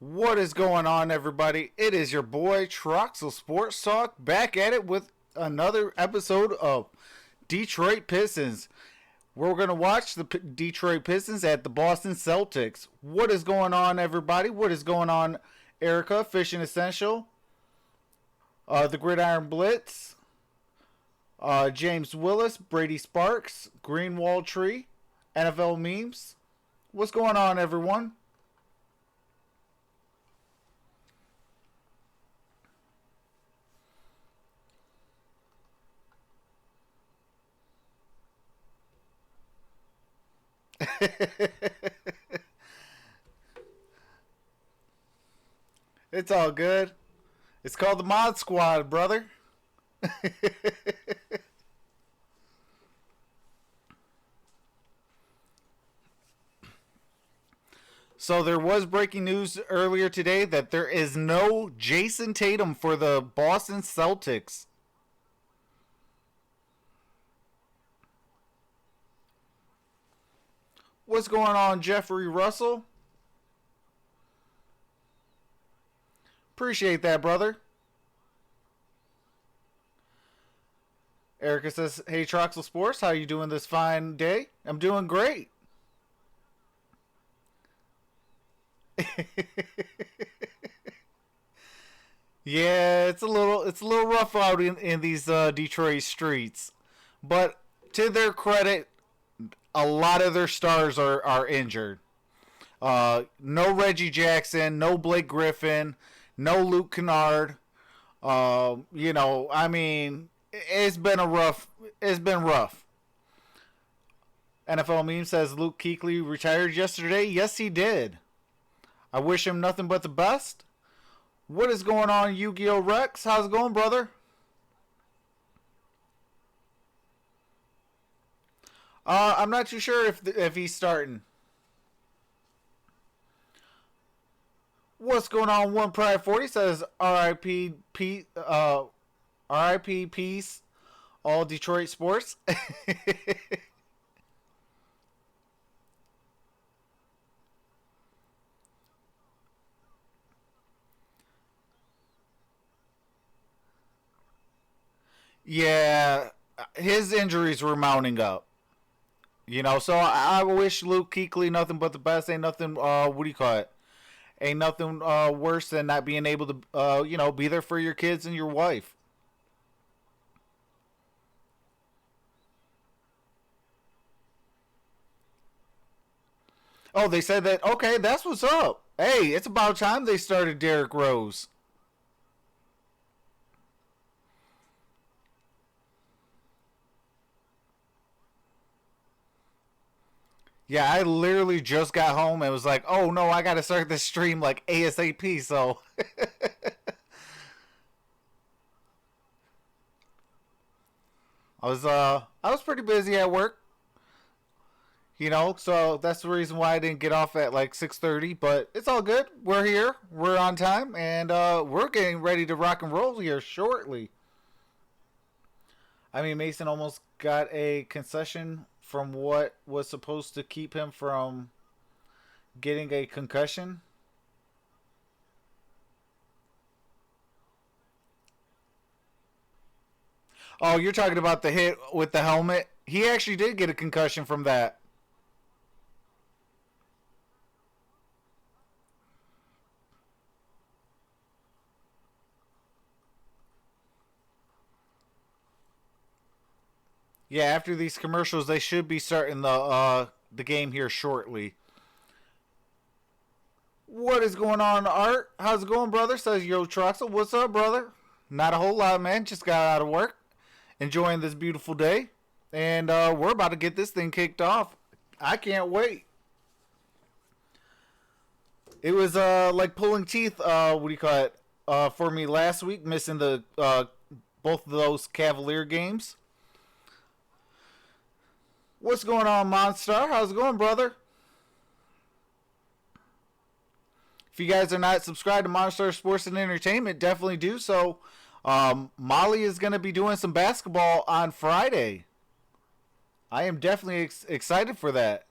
What is going on, everybody? It is your boy Troxel Sports Talk back at it with another episode of Detroit Pistons. We're going to watch the Detroit Pistons at the Boston Celtics. What is going on, everybody? What is going on, Erica, Fishing Essential, the Gridiron Blitz, James Willis, Brady Sparks, Greenwald Tree, NFL Memes. What's going on, everyone? It's all good. It's called the Mod Squad, brother. So there was breaking news earlier today that there is no Jason Tatum for the Boston Celtics. What's going on, Jeffrey Russell? Appreciate that, brother. Erica says, "Hey, Troxel Sports, how you doing this fine day?" I'm doing great. Yeah, it's a little rough out in these Detroit streets, but to their credit, a lot of their stars are injured. No Reggie Jackson, no Blake Griffin, no Luke Kennard. I mean, it's been rough. NFL Meme says Luke Kuechly retired yesterday. Yes, he did. I wish him nothing but the best. What is going on, Yu-Gi-Oh Rex? How's it going, brother? I'm not too sure if he's starting. What's going on? One Pride 40 says R.I.P. R.I.P. Peace. All Detroit sports. Yeah, his injuries were mounting up. So I wish Luke Kuechly nothing but the best. Ain't nothing. What do you call it? Ain't nothing worse than not being able to, be there for your kids and your wife. Oh, they said that. Okay, that's what's up. Hey, it's about time they started Derrick Rose. Yeah, I literally just got home and was like, "Oh no, I got to start this stream like ASAP." So I was pretty busy at work, so that's the reason why I didn't get off at like 6:30. But it's all good. We're here. We're on time, and we're getting ready to rock and roll here shortly. I mean, Mason almost got a concession from what was supposed to keep him from getting a concussion. Oh, you're talking about the hit with the helmet? He actually did get a concussion from that. Yeah, after these commercials, they should be starting the game here shortly. What is going on, Art? How's it going, brother? Says Yo Troxel. What's up, brother? Not a whole lot, man. Just got out of work, enjoying this beautiful day, and we're about to get this thing kicked off. I can't wait. It was like pulling teeth. What do you call it? For me last week, missing the both of those Cavalier games. What's going on, MonStar? How's it going, brother? If you guys are not subscribed to MonStar Sports and Entertainment, definitely do so. Molly is going to be doing some basketball on Friday. I am definitely excited for that.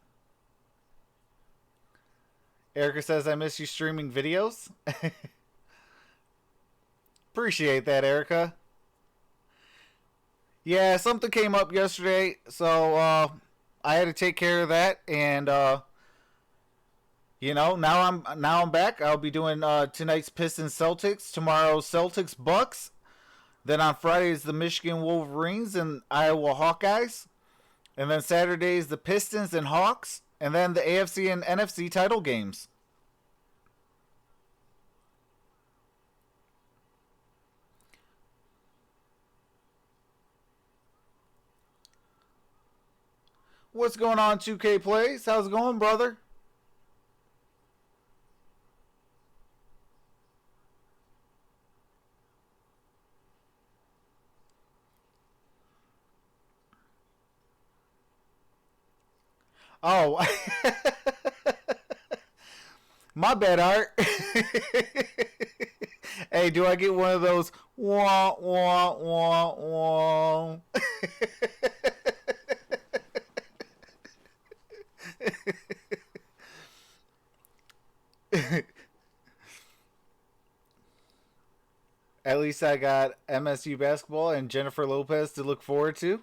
Erica says, I miss you streaming videos. Appreciate that, Erica. Yeah, something came up yesterday, so I had to take care of that, and now I'm back. I'll be doing tonight's Pistons Celtics, tomorrow's Celtics Bucks, then on Friday is the Michigan Wolverines and Iowa Hawkeyes, and then Saturday is the Pistons and Hawks, and then the AFC and NFC title games. What's going on, 2K Plays? How's it going, brother? Oh, my bad, Art. Hey, do I get one of those wah wah wah wah? At least I got MSU basketball and Jennifer Lopez to look forward to.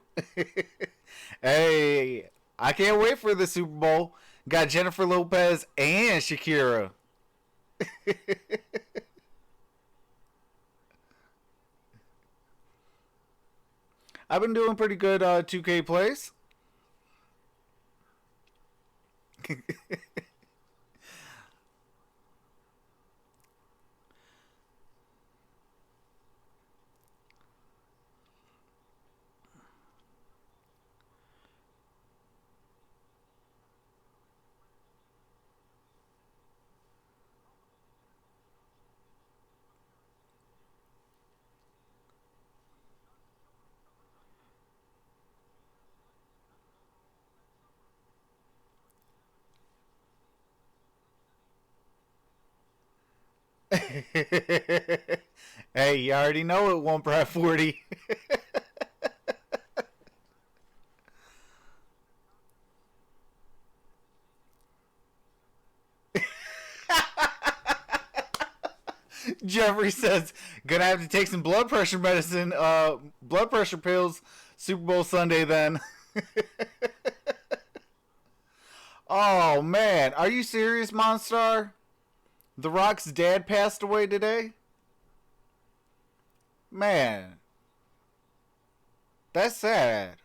Hey, I can't wait for the Super Bowl. Got Jennifer Lopez and Shakira. I've been doing pretty good 2K plays. Hey, you already know it won't probably 40. Jeffrey says, gonna have to take some blood pressure medicine, blood pressure pills, Super Bowl Sunday then. Oh man, are you serious, MonStar? The Rock's dad passed away today? Man, that's sad.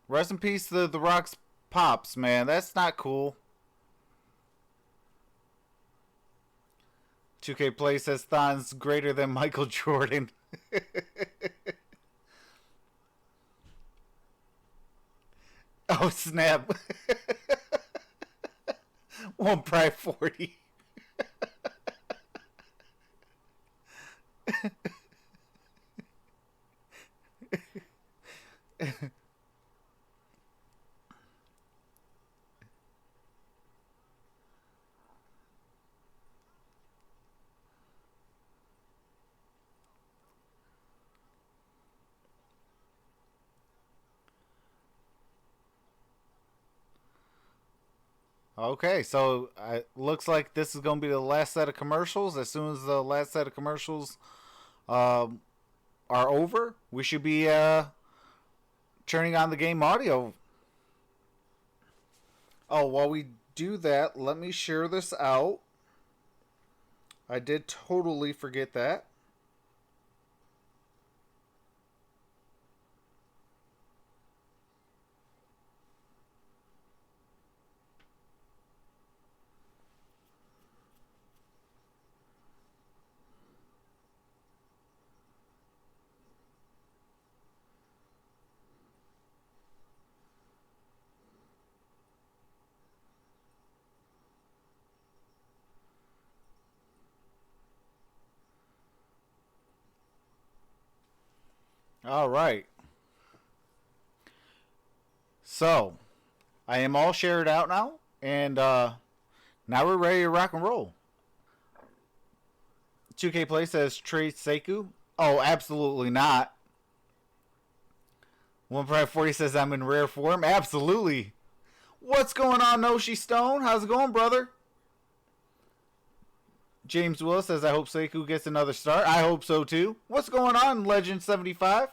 Rest in peace to the Rock's pops, man. That's not cool. 2K Play says Thon's greater than Michael Jordan. Oh, snap. One Pride 40. Okay, so it looks like this is going to be the last set of commercials. As soon as the last set of commercials um, are over, we should be turning on the game audio. Oh, while we do that, let me share this out. I did totally forget that. All right. So, I am all shared out now, and now we're ready to rock and roll. 2K Play says trade Sekou. Oh, absolutely not. One Pride 40 says I'm in rare form. Absolutely. What's going on, Noshi Stone? How's it going, brother? James Will says, I hope Sekou gets another start. I hope so, too. What's going on, Legend75?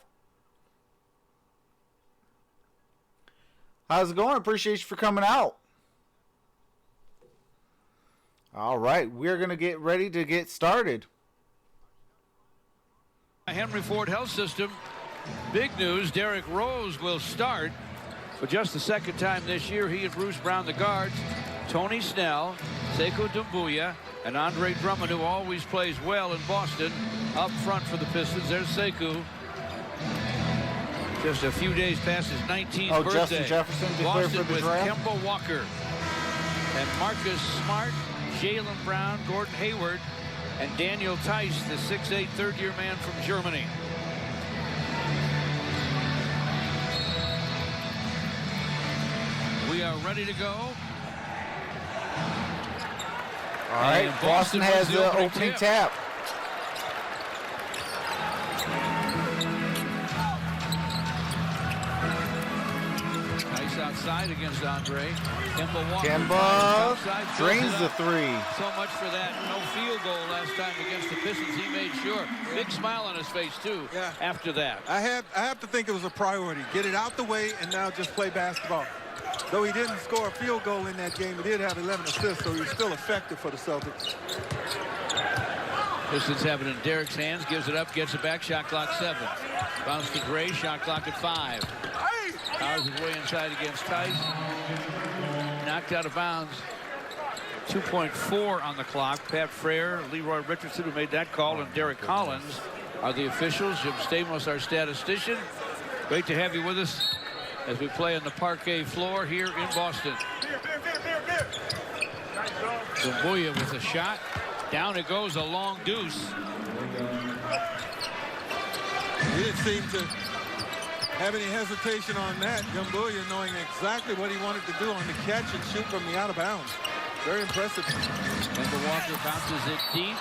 How's it going? Appreciate you for coming out. All right, we're going to get ready to get started. Henry Ford Health System. Big news, Derrick Rose will start for just the second time this year. He and Bruce Brown, the guards. Tony Snell, Sekou Doumbouya, and Andre Drummond, who always plays well in Boston, up front for the Pistons. There's Sekou. Just a few days past his 19th birthday. Justin Jefferson declared for the draft. Kemba Walker and Marcus Smart, Jaylen Brown, Gordon Hayward, and Daniel Tice, the 6'8" third-year man from Germany. We are ready to go. All right, Boston has the opening tap. Nice outside against Andre. Kemba Walker. Kemba drains the three. So much for that no field goal last time against the Pistons. He made sure. Big smile on his face, too, after that. I have to think it was a priority. Get it out the way and now just play basketball. Though he didn't score a field goal in that game, he did have 11 assists, so he was still effective for the Celtics. Pistons have it in Derrick's hands, gives it up, gets it back, shot clock 7. Bounce to Gray, shot clock at 5. Powers his way inside against Tice. Knocked out of bounds. 2.4 on the clock. Pat Frere, Leroy Richardson, who made that call, and Derek Collins are the officials. Jim Stamos, our statistician. Great to have you with us as we play on the parquet floor here in Boston. Doumbouya with a shot. Down it goes, a long deuce. He didn't seem to have any hesitation on that. Doumbouya knowing exactly what he wanted to do on the catch and shoot from the out of bounds. Very impressive. Kemba Walker bounces it deep.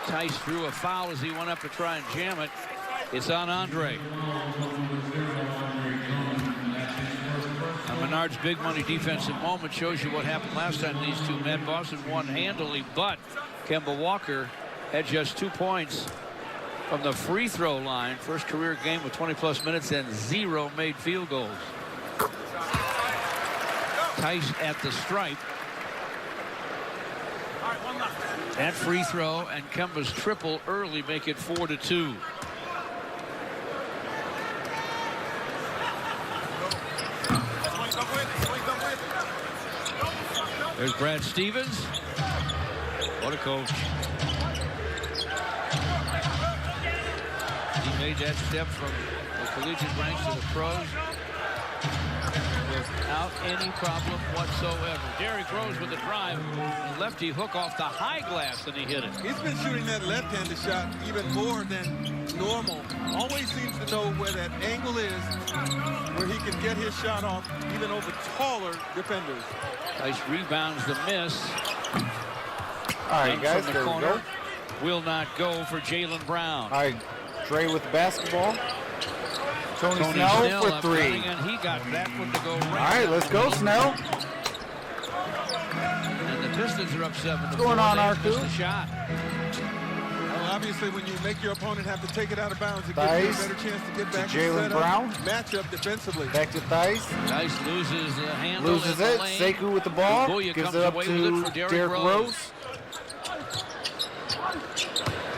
Tice drew a foul as he went up to try and jam it. It's on Andre. Menard's big money defensive moment shows you what happened last time these two met. Boston won handily, but Kemba Walker had just 2 points from the free throw line. First career game with 20-plus minutes and 0 made field goals. Tice at the stripe. That free throw and Kemba's triple early make it 4-2. There's Brad Stevens. What a coach. He made that step from the collegiate ranks to the pros without any problem whatsoever. Derrick Rose with the drive. Lefty hook off the high glass, and he hit it. He's been shooting that left-handed shot even more than normal. Always seems to know where that angle is, where he can get his shot off even over taller defenders. Nice rebounds the miss. All right, guys, there we go. Will not go for Jaylen Brown. All right, Dre with the basketball. Tony Snell for 3. And he got that one to go right. All right, let's go, Snell. And the Pistons are up 7-4. What's going on, Arku? Shot. Well, obviously, when you make your opponent have to take it out of bounds, it gives you a better chance to get back to Jaylen Brown. Match up defensively. Back to Tice. Tice loses the handle. Loses it. Sekou with the ball. Gives it up to Derrick Rose.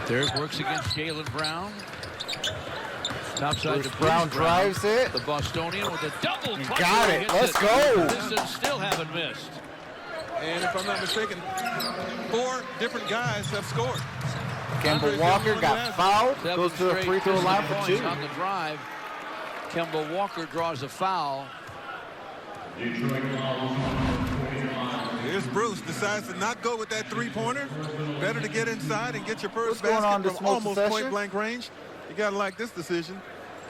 Derrick works against Jaylen Brown. Topside to Brown drives it. The Bostonian with a double. Got it. Let's go. The Pistons still haven't missed. And if I'm not mistaken, 4 different guys have scored. Kemba Walker got fouled. Goes to the free throw line for 2. On the drive, Kemba Walker draws a foul. Here's Bruce, decides to not go with that three-pointer. Better to get inside and get your first basket from almost point-blank range. You got to like this decision.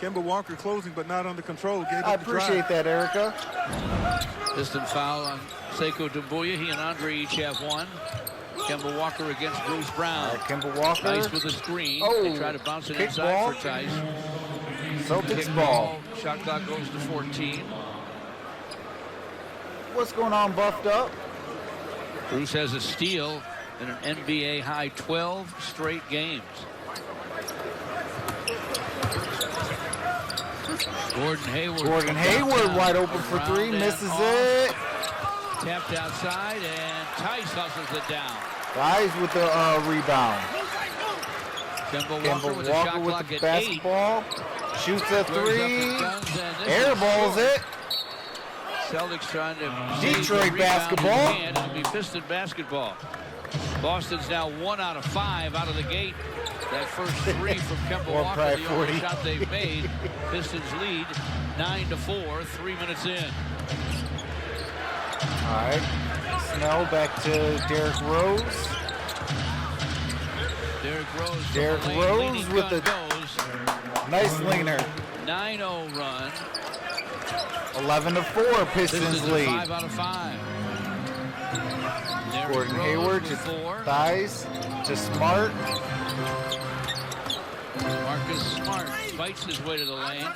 Kemba Walker closing, but not under control. I appreciate that, Erica. Piston foul on Sekou Doumbouya. He and Andre each have 1. Kemba Walker against Bruce Brown. Kemba Walker. Tice with a screen. Oh, they try to bounce it inside ball for Tice. Celtics ball. Shot clock goes to 14. What's going on, Buffed Up? Bruce has a steal in an NBA high 12 straight games. Gordon Hayward wide open for three, misses it. Tapped outside, and Tice hustles it down. Tice with the rebound. Kemba Walker with the basketball. Shoots a three. Airballs it. Celtics trying to Detroit basketball. It'll be Piston basketball. Boston's now 1 out of 5 out of the gate. That first three from Kemba Walker, the only shot they've made. Pistons lead 9-4, 3 minutes in. All right. Snell back to Derrick Rose. Derrick Rose with the nice leaner. 9-0 run. 11-4 Pistons lead. 5 out of 5. Gordon Hayward to Thies to Smart. Marcus Smart fights his way to the lane.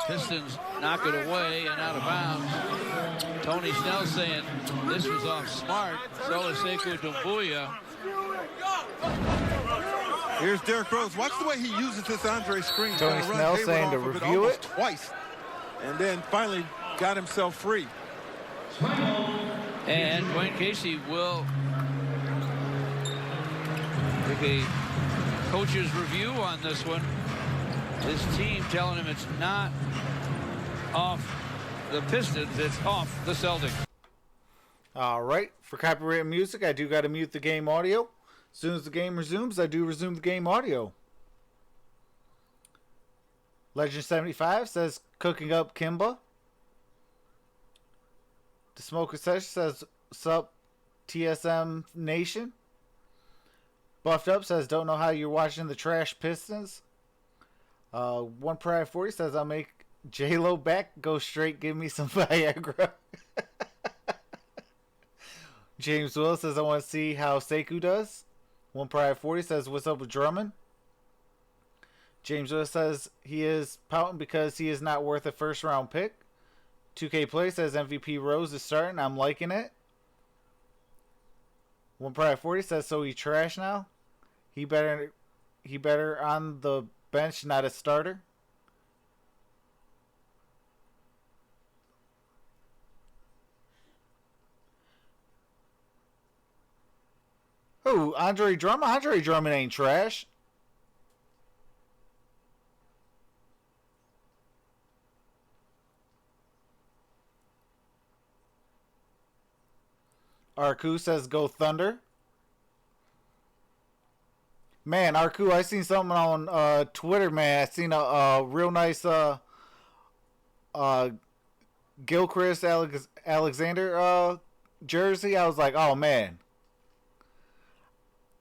Pistons knock it away and out of bounds. Tony Snell saying this was off Smart. So is Sekou Doumbouya. Here's Derrick Rose. Watch the way he uses this Andre screen. Tony Snell saying to review it twice, and then finally got himself free. And Dwayne Casey will take a coach's review on this one. His team telling him it's not off the Pistons, it's off the Celtics. All right, for copyrighted music, I do got to mute the game audio. As soon as the game resumes, I do resume the game audio. Legend 75 says cooking up Kimba. The Smoker Session says sup TSM Nation. Buffed Up says don't know how you're watching the trash Pistons. One Pride 40 says I'll make J-Lo back go straight, give me some Viagra. James Willis says I want to see how Sekou does. One Pride 40 says what's up with Drummond. James Willis says he is pouting because he is not worth a first round pick. 2K Play says MVP Rose is starting. I'm liking it. One Pride 40 says so he trash now. He better on the bench, not a starter. Who? Andre Drummond? Andre Drummond ain't trash. Arku says go Thunder. Man, Arku, I seen something on Twitter, man. I seen a real nice Gilchrist Alexander jersey. I was like, oh man.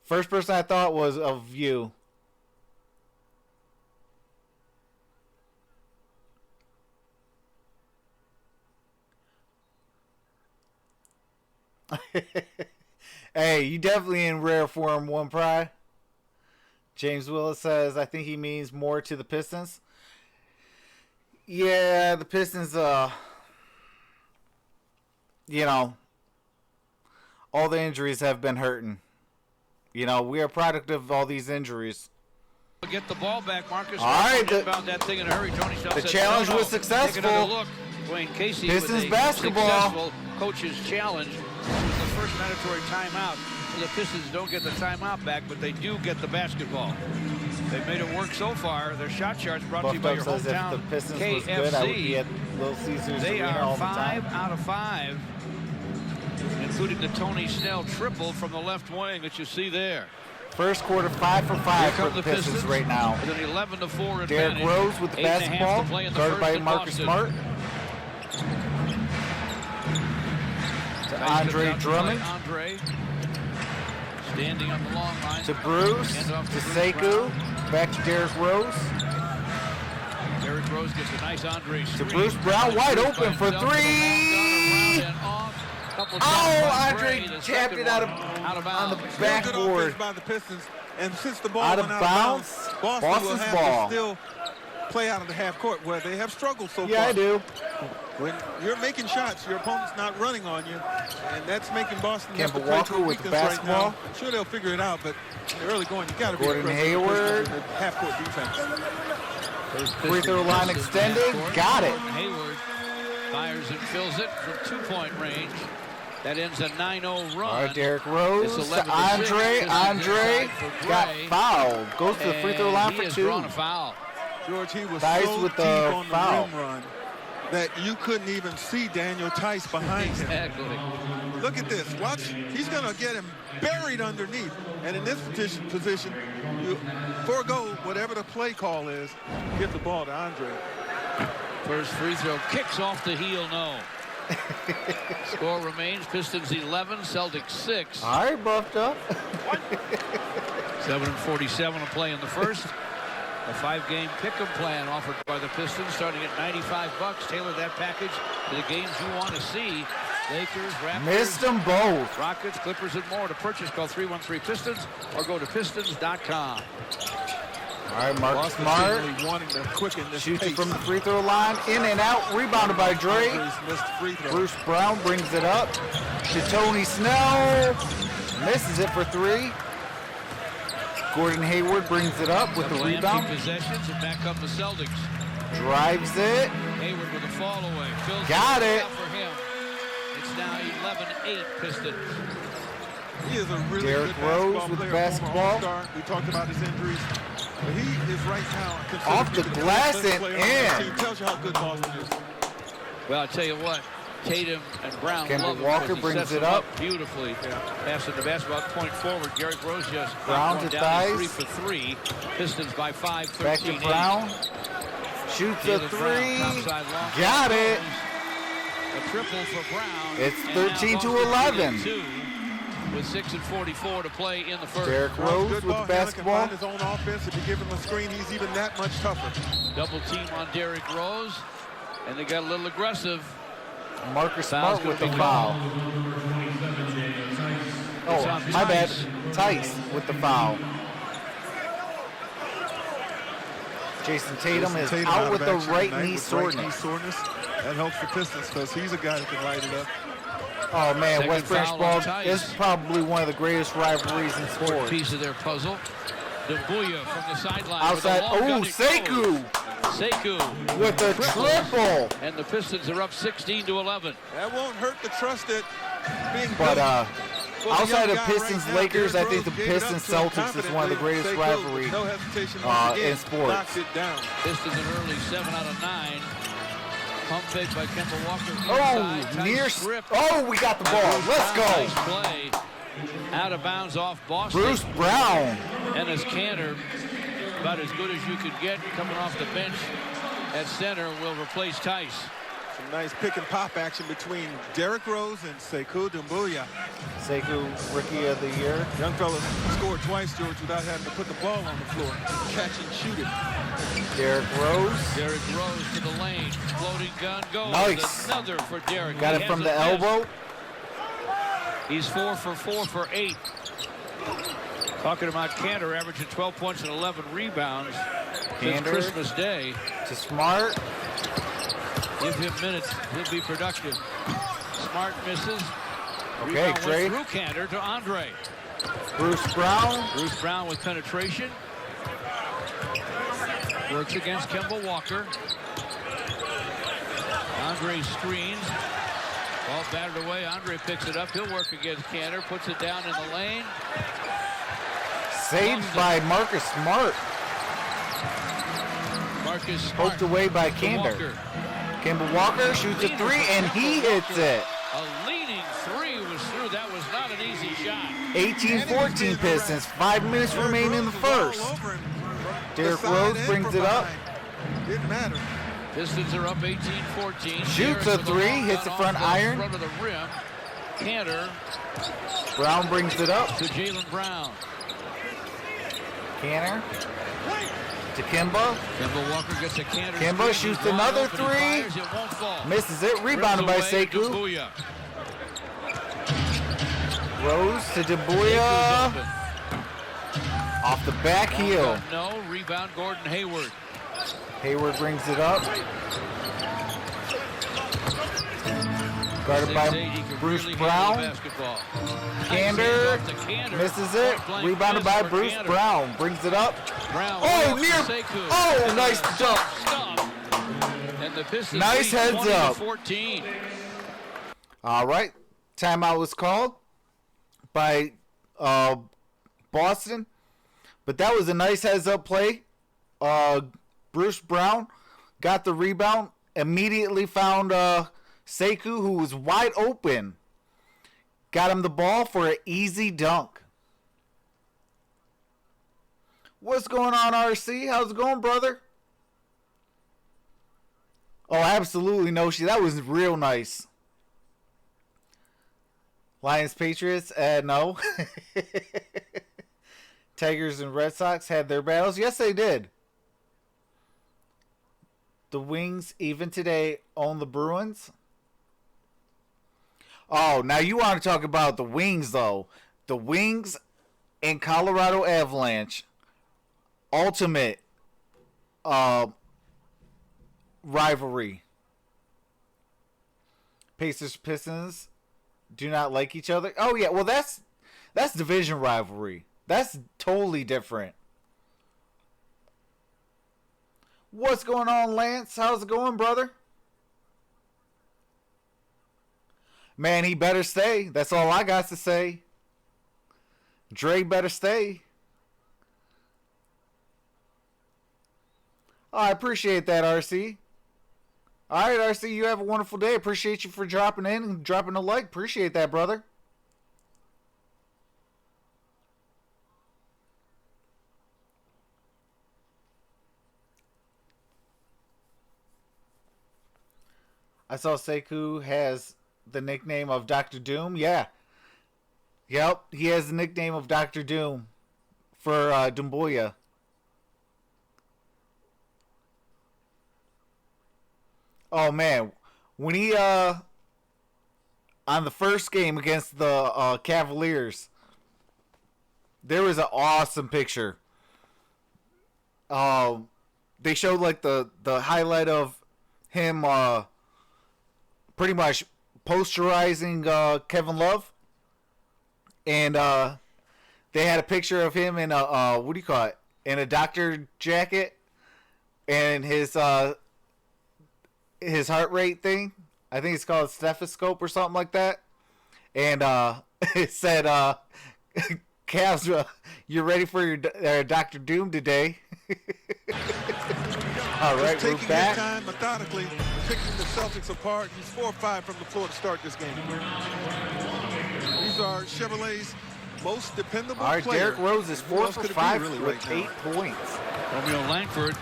First person I thought was of you. Hey, you definitely in rare form, One Pride. James Willis says, I think he means more to the Pistons. Yeah, the Pistons, you know, all the injuries have been hurting. You know, we are a product of all these injuries. Get the ball back, Marcus. All right, found that thing in a hurry. Tony the challenge was successful. Take another look. Dwayne Casey Pistons with a basketball. Successful coach's challenge. The first mandatory timeout. So the Pistons don't get the timeout back, but they do get the basketball. They've made it work so far. Their shot charts brought to you by your hometown if the Pistons KFC. was good, I would be at Little Caesars They Arena are all the 5 time. out of 5, including the Tony Snell triple from the left wing that you see there. First quarter, 5 for 5 for the Pistons right now. With an 11-4 advantage. Derrick Rose with the basketball, guarded by Marcus Smart. To Andre Drummond. Andre standing on the long line. To Bruce. To Sekou. Back to Derrick Rose. Derrick Rose gets a nice Andre screen. To Bruce Brown, wide open for three. Oh, Andre tapped it out of on the backboard. By the Pistons. And since the ball out of went bounds, Boston's ball. still play out of the half court where they have struggled so far. Yeah, I do. When you're making shots, your opponent's not running on you, and that's making Boston have to Kemba play Walker to a with the weakness right basketball. now. I'm sure they'll figure it out, but in the early going, you got to be Gordon aggressive Hayward. in the half-court defense. Free throw line extended. Got it. Hayward fires and fills it from 2-point range. That ends a 9-0 run. All right, Derrick Rose It's to 11-6. Andre got Gray. fouled. Goes to the free throw line he for has 2. drawn a foul. George, he was Tice so with deep the on the foul. rim run that you couldn't even see Daniel Tice behind him. Exactly. Look at this. Watch. He's going to get him buried underneath. And in this position, you forego whatever the play call is. Get the ball to Andre. First free throw kicks off the heel, no. Score remains Pistons 11, Celtics 6. All right, buffed up. 7:47 to play in the first. A 5-game pick'em plan offered by the Pistons, starting at $95. Tailor that package to the games you want to see. Lakers, Raptors, Missed them both. Rockets, Clippers, and more. To purchase, call 313-PISTONS or go to Pistons.com. All right, Marcus Smart Really wanting to quicken this shoots it pace. from the free throw line. In and out. Rebounded by Dre. Andre's missed free throw. Bruce Brown brings it up to Tony Snell. Misses it for 3. Gordon Hayward brings it up with the Couple empty rebound. possessions and back up the Celtics. Drives it. Hayward with a fall away. Fills Got it. out for him. It's now 11-8 Pistons. He is a really Derrick good Rose basketball with the player, former basketball. All-Star. We talked about his injuries. But he is right now considered Off to be the best glass player and on that in. team. Tells you how good Boston is. Well, I'll tell you what. Tatum and Brown Kemba love him Walker because he brings sets it them up. Beautifully. Passing the basketball point forward. Derrick Rose just Brown going to down Theis. 3 for 3. Pistons by 5, 13-8. Back to Brown. Shoots a Jaylen 3. Brown, topside long Got it. A triple for Brown. It's And now 13 to Boston 11. 2 with 6:44 to play in the first. Derrick Brown's Rose good with ball the handler, can basketball. find his own offense. If you give him a screen, he's even that much tougher. Double team on Derrick Rose. And they got a little aggressive. Marcus Foul's Smart with the gonna be foul. It's Oh, on my bad. Tice. Tice with the foul. Jason Tatum is Tatum out with of the action right tonight knee with right knee soreness. soreness. That helps the Pistons because he's a guy that can light it up. Oh man, Second West Branch foul ball on Tice. is probably one of the greatest rivalries in sports. Piece of their puzzle. Dumbuya from the sideline. Outside, with a long oh, gunning Sekou close. Sekou with the triple. And the Pistons are up 16-11. That won't hurt the trust that being But built for the outside young of guy Pistons right now. Lakers, Derrick I think the Rose gave it up Pistons to him Celtics is one of the confidently. greatest Sekou, with rivalries no hesitation once again, in sports. knocks it down. Pistons an early 7 out of 9. Pump fake by Kemba Walker. Oh, Inside, near. Tice strip. Oh, we got the ball. Let's Nice go. play. Out of bounds off Boston. Bruce Brown. And as Cantor, about as good as you could get coming off the bench at center, will replace Tice. Some nice pick and pop action between Derrick Rose and Sekou Doumbouya. Sekou, Rookie of the Year. Young fella scored twice, George, without having to put the ball on the floor. Catch and shoot it. Derrick Rose. Derrick Rose to the lane. Floating gun goes. Nice. Another for Derrick. Got He it from the hasn't missed. elbow. He's 4 for 8. Talking about Cantor averaging 12 points and 11 rebounds since Cantor. Christmas Day. To Smart. Give him minutes. He'll be productive. Smart misses. Okay, Rebound Dre. went through Cantor to Andre. Bruce Brown. Bruce Brown with penetration. Works against Kemba Walker. Andre screens. Ball battered away. Andre picks it up. He'll work against Cantor. Puts it down in the lane. Saved by Marcus Smart. Marcus Smart. Poked away by to Cantor. Walker. Kemba Walker shoots a 3 and he hits it. A leaning 3 was through. That was not an easy shot. 18-14 Pistons. 5 minutes remain in the first. Derrick Rose brings it up. Didn't matter. Pistons are up 18-14. Shoots a 3, hits the front iron. Front of the rim. Cantor Brown brings it up. to Jaylen Brown. Cantor to Kemba. Kemba Walker gets a Cantor. Kemba screen. shoots He's wide another open. He 3. fires. It won't fall. Misses it. Rebounded by Rips away. Sekou. Dumbuya. Rose to Seku's Doumbouya. open. Off the back heel. No. Rebound Gordon Hayward. Hayward brings it up. Guarded by Bruce Brown. Kander misses it. Rebounded by Bruce Brown. Brings it up. Oh, near. Oh, nice jump. Nice heads up. All right. Timeout was called by Boston. But that was a nice heads up play. Bruce Brown got the rebound. Immediately found Sekou, who was wide open. Got him the ball for an easy dunk. What's going on, RC? How's it going, brother? Oh, absolutely no shit. That was real nice. Lions, Patriots, no. Tigers and Red Sox had their battles. Yes, they did. The Wings, even today, own the Bruins. Oh, now you want to talk about the Wings, though. The Wings and Colorado Avalanche. Ultimate rivalry. Pacers, Pistons do not like each other. Oh, yeah. Well, that's division rivalry. That's totally different. What's going on, Lance? How's it going, brother? Man, he better stay. That's all I got to say. Dre better stay. Oh, I appreciate that, RC. All right, RC, you have a wonderful day. Appreciate you for dropping in and dropping a like. Appreciate that, brother. I saw Sekou has the nickname of Dr. Doom. Yeah. Yep, he has the nickname of Dr. Doom for Dumbuya. Oh, man. When he, on the first game against the Cavaliers, there was an awesome picture. They showed, like, the highlight of him, pretty much posterizing Kevin Love. And they had a picture of him in a, what do you call it? In a doctor jacket. And his heart rate thing. I think it's called a stethoscope or something like that. And it said, Cavs, you're ready for your Dr. Doom today. All right, we're taking back. His time methodically, picking the Celtics apart. He's 4 or 5 from the floor to start this game. These are Chevrolet's most dependable All right, player. Derrick Rose is 4 for 5 really with right 8 points. Romeo Langford,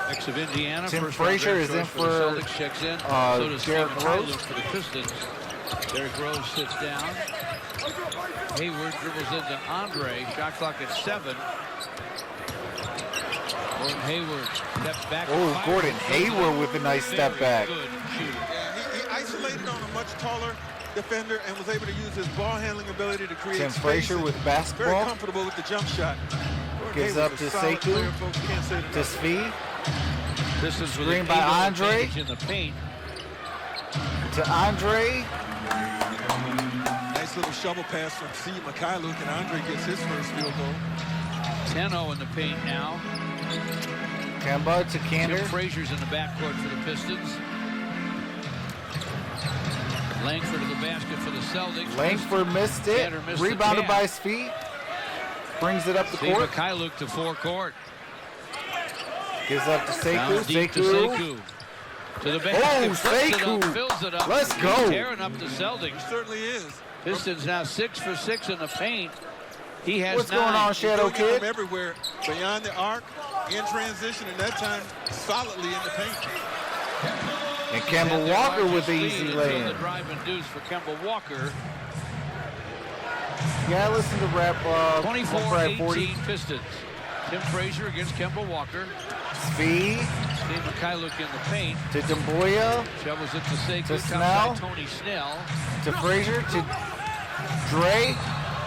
ex of Indiana. Tim first Frazier round is in draft choice for the Celtics, checks in. So does Derrick Stephen Rose. Tyler for the Pistons. Derrick Rose sits down. Hayward dribbles into Andre. Shot clock at 7. Gordon Hayward steps back. Oh, Gordon Hayward with a nice step back. Good shooter. Yeah, he isolated on a much taller defender and was able to use his ball handling ability to create Tim space. Frazier with Very basketball. comfortable with the jump shot. Gives up to Sekou. To Svi. This is with Screen an by able Andre. advantage in the paint. To Andre. Nice little shovel pass from C. Mikhailuk, and Andre gets his first field goal. 10-0 in the paint now. Kemba to Tim Kander. Frazier's in the backcourt for the Pistons. Langford to the basket for the Celtics. Langford missed it. Kander missed the Rebounded tap. by Svi. Brings it up the Steve court. Mikhailuk to forecourt. Gives up to Down Sekou. deep to Sekou. Sekou. To the basket. Oh, Flips it up, Sekou. fills it up. Let's He's go. tearing up the Celtics. Certainly is. Pistons now 6 for 6 in the paint. He has What's 9. going on, Shadow Doing it from Kid? everywhere, beyond the arc, in transition, and that time solidly in the paint. And Kemba Walker with the easy The lay-in. drive and deuce for Kemba Walker. Yeah, listen to rap 24-18 Pistons. Tim Frazier against Kemba Walker. Svi Steve Mikhailuk in the paint. to Dumbuya. Shovels it to Sekou. To Comes Snell. by Tony Snell. To Frazier. To Dre.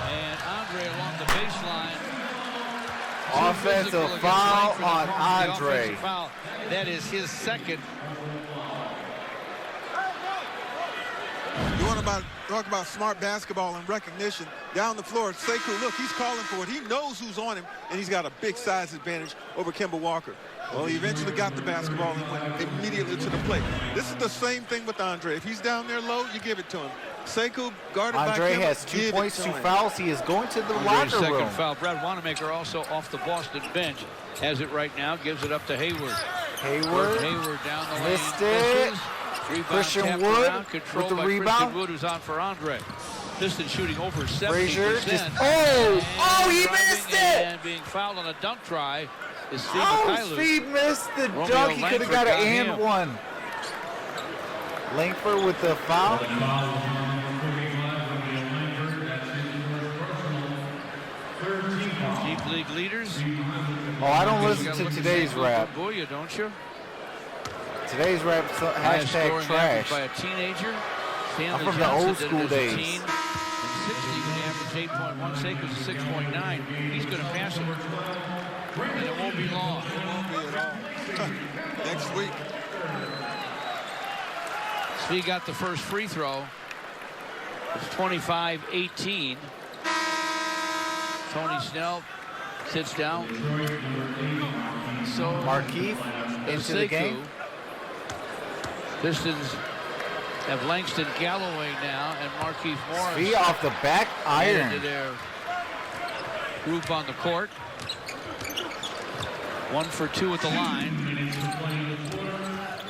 And Andre along the baseline. Offensive Physical against foul Langford. on The Andre. offensive foul. That is his second. You want to talk about smart basketball and recognition. Down the floor, Sekou, look, he's calling for it. He knows who's on him, and he's got a big size advantage over Kemba Walker. Well, he eventually got the basketball and went immediately to the plate. This is the same thing with Andre. If he's down there low, you give it to him. Sekou guarded by Kemba. Andre has 2 points, 2 fouls. He is going to the locker room. Second foul. Brad Wanamaker also off the Boston bench. Has it right now. Gives it up to Hayward. Hayward down the lane. Missed it. Christian Wood with the rebound. Christian Wood who's on for Andre. Pistons shooting over 70%. Frazier just, he missed it! And being fouled on a dunk try is Steve Mikhailuk. Steve missed the dunk. He could have got an and one. Langford with the foul. Deep league leaders. Oh, I don't listen to today's rap. Boy, don't you? Today's rap hashtag trash. By a teenager. I'm from the old school days. In 60, he averaged 8.1. Seiko's 6.9. He's going to pass it. And it won't be long. It won't be at all. Next week. So he got the first free throw. It's 25-18. Tony Snell sits down. So Markeith into the game. Pistons have Langston Galloway now and Markeith Morris. He off the back iron. Into their group on the court. 1 for 2 at the line.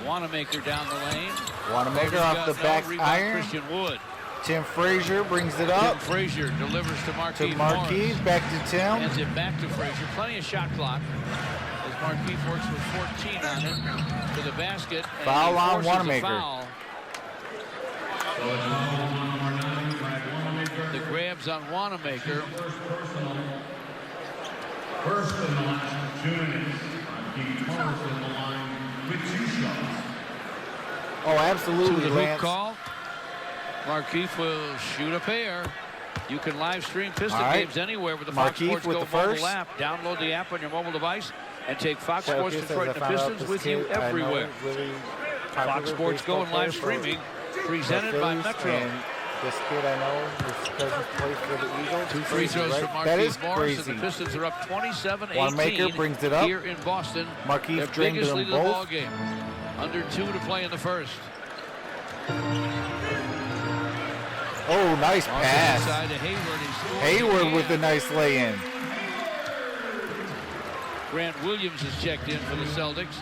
Wanamaker down the lane. Wanamaker off the back iron. Christian Wood. Tim Frazier brings it up. Tim Frazier delivers to Markeith Morris. Back to Tim. Hands it back to Frazier. Plenty of shot clock. As Markeith works with 14 on it to the basket. Foul on Wanamaker. Foul. The grabs on Wanamaker. First in the last 2 minutes. Keep Morris in the line with 2 shots. Oh, absolutely, to the Lance. Hoop call. Markeith will shoot a pair. You can live stream Piston games anywhere with the Fox Sports Go mobile app. Download the app on your mobile device and take Fox Sports Detroit and the Pistons with you everywhere. Really Fox Sports Go and live streaming presented by Metro. This kid I know, his cousin plays for the Eagles. 2 free throws from Markeith Morris, and the Pistons are up 27-18. Wanamaker brings it up. Here in Boston. Markeith drained them lead of the ball game. Under 2 to play in the first. Oh, nice pass. To Hayward with a nice lay-in. Grant Williams is checked in for the Celtics.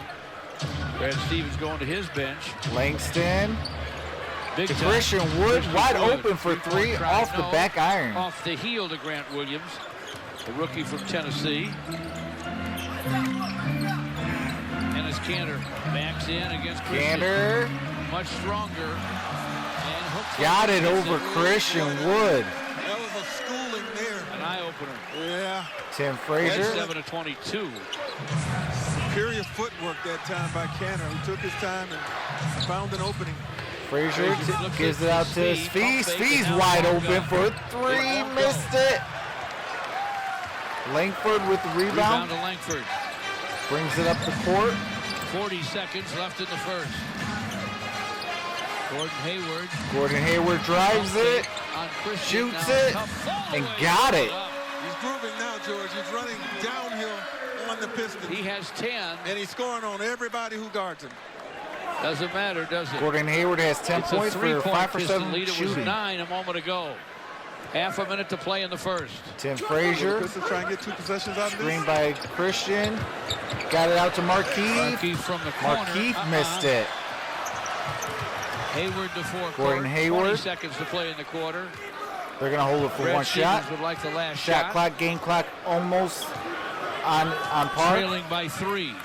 Brad Stevens going to his bench. Langston. Big to Christian Wood, wide open for 3 off the back iron. Off the heel to Grant Williams, the rookie from Tennessee. And as Cantor backs in against Christian. Cantor. Much stronger. Got it over Christian Wood. That was a schooling there. An eye-opener. Yeah. Tim Frazier. 7-22. Superior footwork that time by Cantor, who took his time and found an opening. Frazier gives it out to Speed. Speed's wide open for 3. Missed it. Langford with the rebound. Rebound to Langford. Brings it up the court. 40 seconds left in the first. Gordon Hayward drives it, shoots it, and got it. He's grooving now, George. He's running downhill on the Pistons. He has 10. And he's scoring on everybody who guards him. Doesn't matter, does it? Gordon Hayward has 10 points for 5 for 7 lead. shooting. It was 9 a moment ago. Half a minute to play in the first. Tim Frazier. Pistons trying to get 2 possessions out of this. Screen by Christian. Got it out to Markeith. Markeith from the corner. Markeith missed it. Hayward to 4. Gordon Hayward. 20 seconds to play in the quarter. They're going to hold it for Brad 1 shot. Would like the last shot clock, game clock almost on par. Trailing by 3.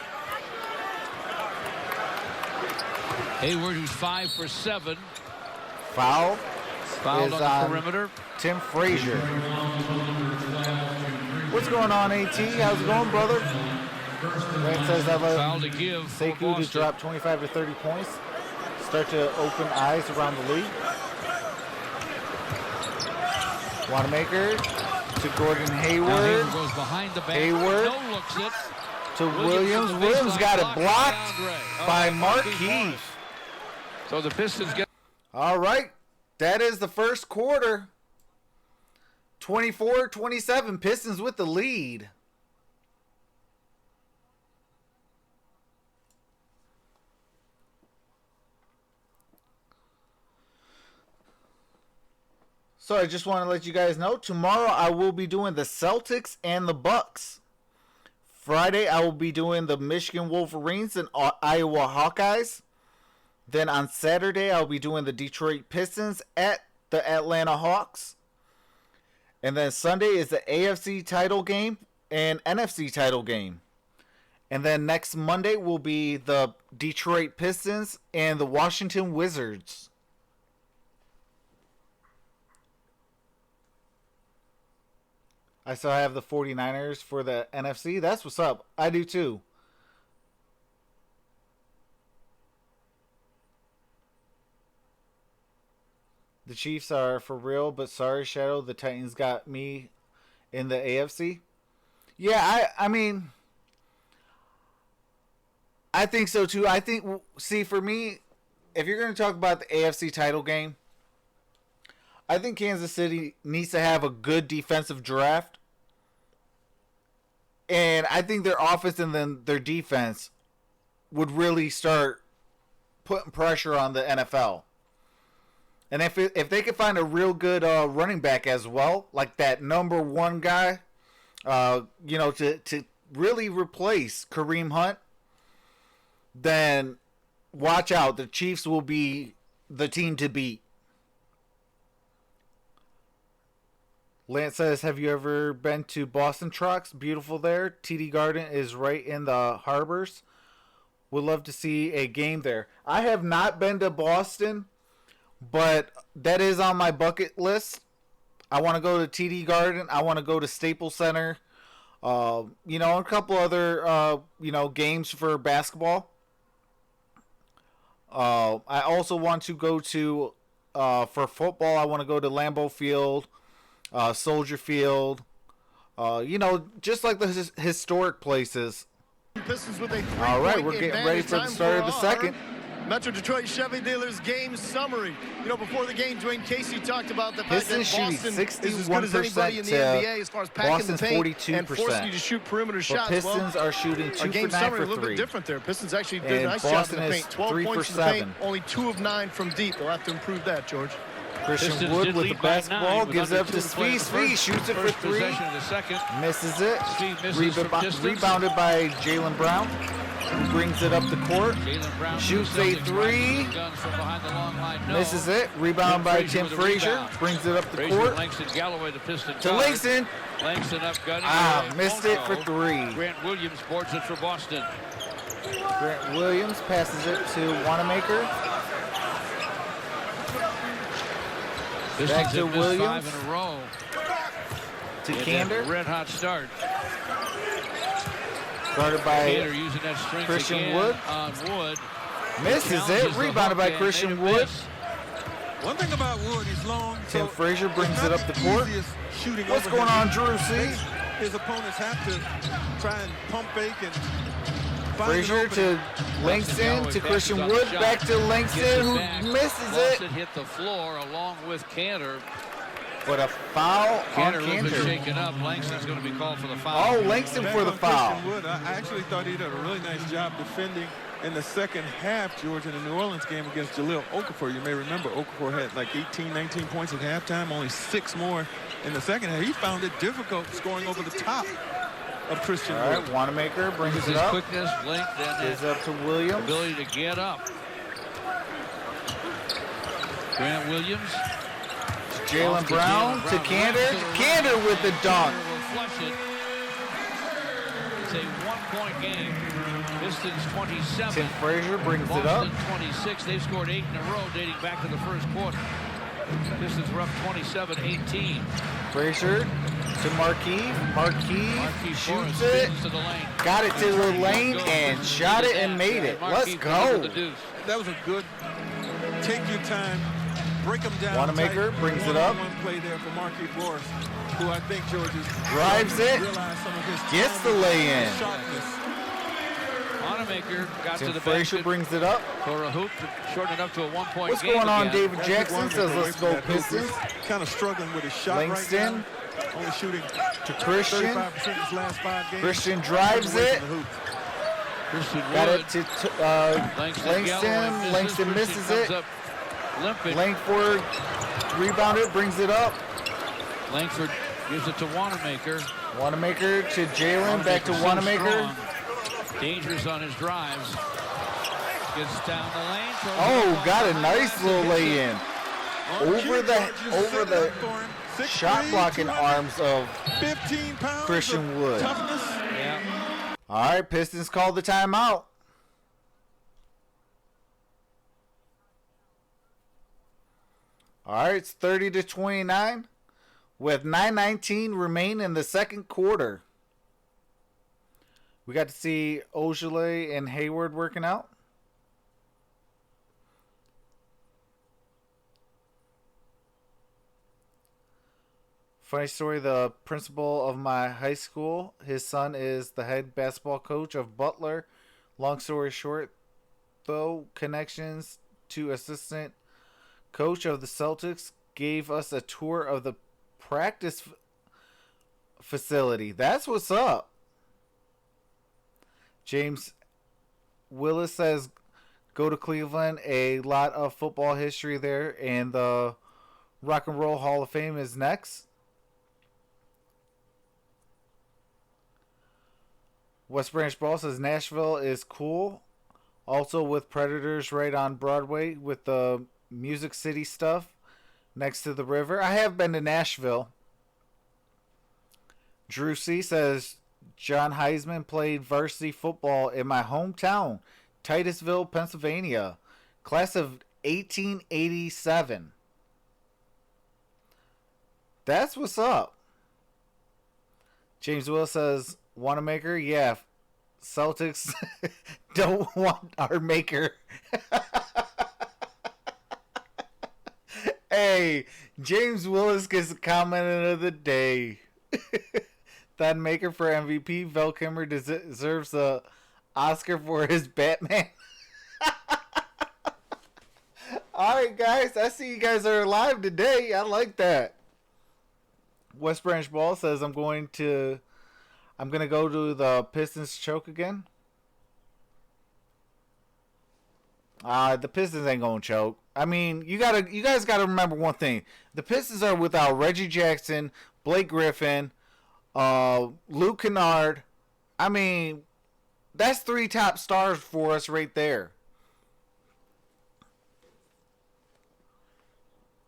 Hayward, who's 5 for 7. Fouled on the perimeter. Tim Frazier. What's going on, AT? How's it going, brother? Grant says I have a foul to give. Sekou to drop 25 to 30 points. Start to open eyes around the league. Wanamaker to Gordon Hayward. Hayward goes behind the back. Hayward No looks it. to Williams. Williams got it blocked by Marquis. So the Pistons get. All right. That is the first quarter. 24-27. Pistons with the lead. So I just want to let you guys know, tomorrow I will be doing the Celtics and the Bucks. Friday I will be doing the Michigan Wolverines and Iowa Hawkeyes. Then on Saturday I'll be doing the Detroit Pistons at the Atlanta Hawks. And then Sunday is the AFC title game and NFC title game. And then next Monday will be the Detroit Pistons and the Washington Wizards. I still have the 49ers for the NFC. That's what's up. I do too. The Chiefs are for real, but sorry, Shadow. The Titans got me in the AFC. Yeah, I mean, I think so too. I think, see, for me, if you're going to talk about the AFC title game, I think Kansas City needs to have a good defensive draft. And I think their offense and then their defense would really start putting pressure on the NFL. And if they could find a real good running back as well, like that number one guy, to really replace Kareem Hunt, then watch out. The Chiefs will be the team to beat. Lance says, have you ever been to Boston Trox? Beautiful there. TD Garden is right in the harbors. Would love to see a game there. I have not been to Boston, but that is on my bucket list. I want to go to TD Garden. I want to go to Staples Center. A couple other, games for basketball. I also want to go to, for football, I want to go to Lambeau Field. Soldier Field, just like the historic places. Pistons with a all right, we're getting ready for the start of the second. Metro Detroit Chevy Dealers game summary. Before the game, Dwayne Casey talked about the fact that Boston is as good as anybody in the NBA as far as packing the paint 42%. And forcing you to shoot perimeter shots. Pistons are shooting 2 our game for 9 summary for a little 3. bit different there. Pistons actually did a nice Boston job in the paint. 12 points in the paint, only 2 of 9 from deep. They'll have to improve that, George. Christian Pistons Wood with the basketball, gives it up to Speed. Speed shoots it for 3. Misses it. Rebounded by Jaylen Brown, who brings it up the court. Shoots a 3. Misses it. Rebound by Tim Frazier. Brings it up the court. To Langston. Langston up gunning. Missed it for 3. Grant Williams boards it for Boston. Grant Williams passes it to Wanamaker. Back to Williams. 5 in a row. To Kander. Red hot start. Guarded by Kander using that strength Christian Wood. On Wood. Misses it. Rebounded by Christian Wood. One thing about Wood, he's long. Tim Frazier brings it up the court. What's going on, Drew? See? His opponents have to try and pump fake and Frazier to Langston to Christian Wood. Back to Langston, who misses it. Hit the floor along with Kander. But a foul on Kander. Shaken up. Langston's going to be called for the foul. Oh, Langston for the foul. Wood, I actually thought he did a really nice job defending in the second half, George, in the New Orleans game against Jahlil Okafor. You may remember Okafor had like 18, 19 points at halftime, only 6 more in the second half. He found it difficult scoring over the top of Christian Wood. All right, Wanamaker brings it up. Quickness, length, and is up to Williams. Ability to get up. Grant Williams. Jaylen Brown to Kander. Kander with the dunk. It's a 1-point game. Pistons 27. Tim Frazier brings it up. 26. They've scored 8 in a row dating back to the first quarter. Pistons were up 27-18. Frazier to Marquis. Marquis shoots it. To the lane. Got it to the lane and shot it and made it. Let's go. That was a good take your time, break them down. Wanamaker brings it up. One play there for Marquis Flores, who I think George is drives it. Some of his gets the lay-in. Sharpness Wanamaker got to the Frazier basket brings it up. for a hoop to shorten it up to a 1-point What's game going on, again. David Jackson says, let's go Pistons. Kind of struggling with his shot Langston right now. Only shooting to Christian. 35% his last 5 games. Christian drives it. Christian Got Wood. it to Langston misses it. Langford rebounded, brings it up. Langford gives it to Wanamaker. Wanamaker to Jalen, back to Wanamaker. Dangerous on his drives. Gets down the lane. Oh, got a nice little lay-in. Over the shot blocking arms of 15 pounds Christian Wood. Yeah. All right, Pistons called the timeout. All right, it's 30-29 with 9:19 remain in the second quarter. We got to see Ogilvy and Hayward working out. Funny story, the principal of my high school, his son is the head basketball coach of Butler. Long story short, though, connections to assistant coach of the Celtics gave us a tour of the practice facility. That's what's up. James Willis says, go to Cleveland. A lot of football history there, and the Rock and Roll Hall of Fame is next. West Branch Ball says Nashville is cool. Also with Predators right on Broadway with the Music City stuff next to the river. I have been to Nashville. Drew C says John Heisman played varsity football in my hometown, Titusville, Pennsylvania. Class of 1887. That's what's up. James Will says, Wanamaker? Yeah. Celtics don't want our maker. Hey, James Willis gets a comment of the day. That maker for MVP, Val Kilmer deserves a Oscar for his Batman. Alright, guys. I see you guys are alive today. I like that. West Branch Ball says I'm going to go to the Pistons choke again. The Pistons ain't gonna choke. I mean, you guys gotta remember one thing. The Pistons are without Reggie Jackson, Blake Griffin, Luke Kennard. I mean, that's 3 top stars for us right there.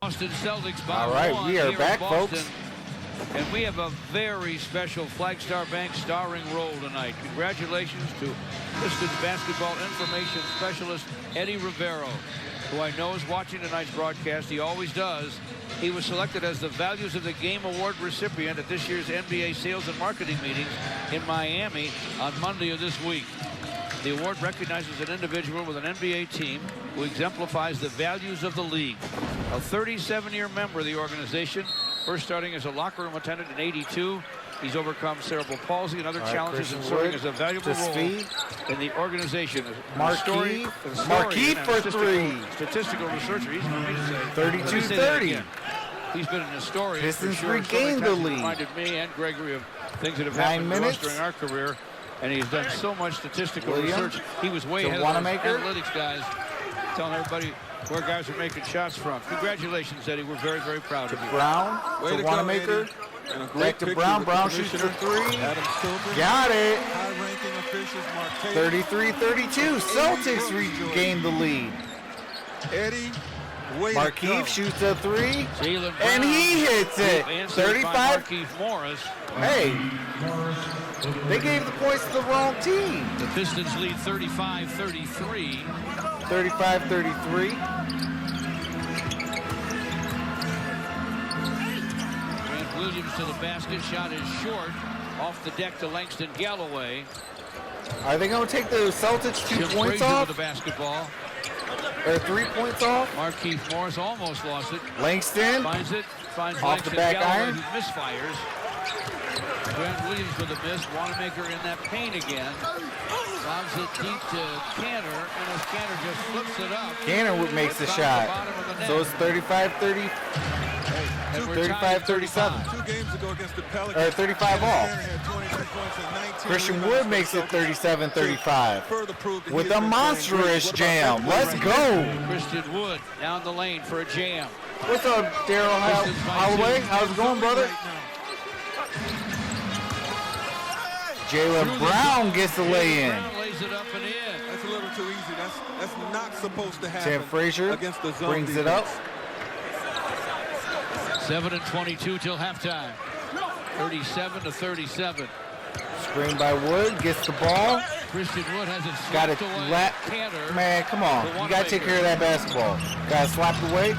Boston Celtics by all right, 1 we are here back, in Boston. folks. And we have a very special Flagstar Bank starring role tonight. Congratulations to Pistons basketball information specialist Eddie Rivero, who I know is watching tonight's broadcast. He always does. He was selected as the Values of the Game Award recipient at this year's NBA sales and marketing meetings in Miami on Monday of this week. The award recognizes an individual with an NBA team who exemplifies the values of the league. A 37-year member of the organization, first starting as a locker room attendant in '82. He's overcome cerebral palsy and other challenges and serving as a valuable role in the organization. Marquis for 3. Statistical researcher. Easy for me to say. 32-30. He's been an historian. Pistons for sure. regained the lead. Reminded me and Gregory of things that have 9 happened to us minutes. during our career. And he's done so much statistical Williams research. He was way to ahead Wanamaker. of those analytics guys, telling everybody where guys are making shots from. Congratulations, Eddie. We're very, very proud of you. Brown to Wanamaker. Back to Brown. Brown shoots for 3. Got it. 33-32. Celtics regained the lead. Eddie Markeith shoots a 3. And he hits it. 35. Markeith Morris. Hey, they gave the points to the wrong team. The Pistons lead 35-33. 35-33. Grant Williams to the basket. Shot is short. Off the deck to Langston Galloway. Are they going to take the Celtics 2 points Frazier off? with the basketball. Or 3 points off? Markeith Morris almost lost it. Langston Finds it. Finds off Langston the back Galloway, iron. who misfires. Grant Williams with a miss. Wanamaker in that paint again. Lobs it deep to Canner, and as Canner just flips it up. Canner makes the shot. So it's 35-30. 35-37. 2 games ago against the Pelicans. Or 35 all. Had 22 points and 19 Christian Wood makes it 37-35 with a monstrous jam. Let's go. Christian Wood down the lane for a jam. What's up, Daryl Holloway? How's it going, brother? Jaylen Brown gets the lay-in. Lays it up and in. That's a little too easy. That's not supposed to happen. Tim Frazier against the zone brings defense. it up. 7:22 till halftime. 37-37. Screen by Wood, gets the ball. Christian Wood has it Got it slapped away. lap. Cantor. Man, come on. You got to take care of that basketball. Got it slapped away.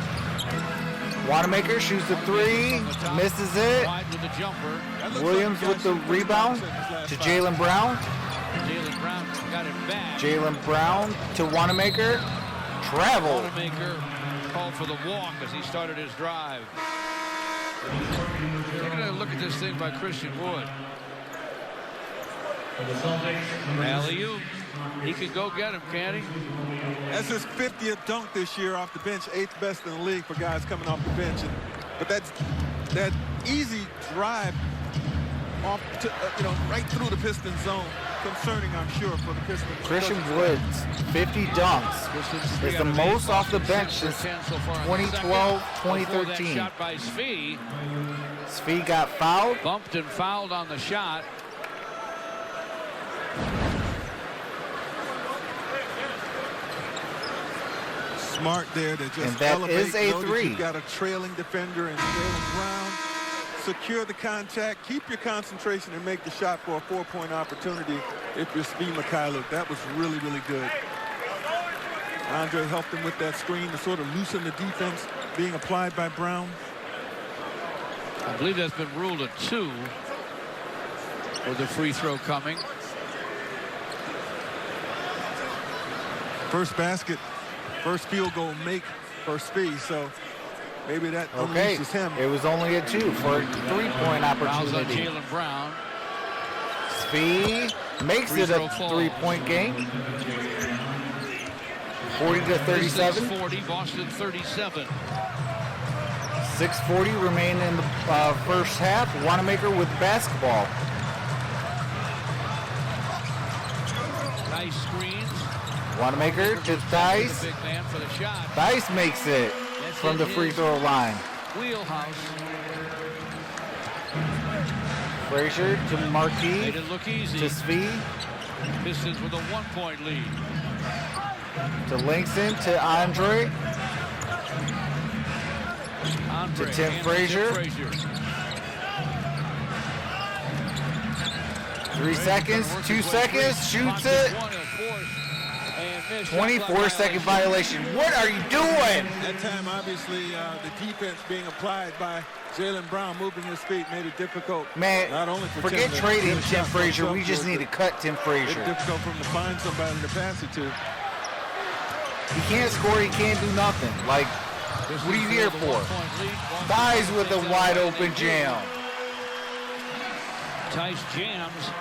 Wanamaker shoots the 3, misses it. Wide with the jumper. Williams with the rebound to Jaylen Brown. Jaylen Brown got it back. Jaylen Brown to Wanamaker. Travel. Wanamaker called for the walk as he started his drive. Taking a look at this thing by Christian Wood. Alley-oop. He could go get him, can't he? That's his 50th dunk this year off the bench, 8th best in the league for guys coming off the bench. But that easy drive off to, right through the Pistons zone. Concerning, I'm sure, for the Pistons. Christian Wood's 50 dunks is the most off the bench since 2012, 2013. Shot by Svi. Svi got fouled. Bumped and fouled on the shot. Smart there to just and that elevate. is a 3. You've got a trailing defender in Jaylen Brown. Secure the contact, keep your concentration, and make the shot for a 4-point opportunity if you're Svi Mykhailiuk. That was really, really good. Andre helped him with that screen to sort of loosen the defense being applied by Brown. I believe that's been ruled a 2 with the free throw coming. First basket, first field goal make for Svi, so maybe that unleashes him. It was only a 2 for a 3-point opportunity. Jaylen Brown. Svi makes it a 3-point game. 40-37. 40, Boston 37. 6:40 remain in the first half. Wanamaker with basketball. Nice screens. Wanamaker to Theis. Big man for the shot. Theis makes it from the free throw line. Wheelhouse. Frazier to Marquis. Made it look easy. To Svi. Pistons with a 1-point lead. To Langston to Andre. To Tim Frazier. 3 seconds, 2 seconds, shoots it. 24-second violation. What are you doing? That time, obviously, the defense being applied by Jaylen Brown, moving his feet, made it difficult. Man, not only for forget trading Tim Frazier. We just need to cut Tim Frazier. It's difficult for him to find somebody to pass it to. He can't score. He can't do nothing. Like, what are you here for? Theis with a wide-open jam. Theis jams.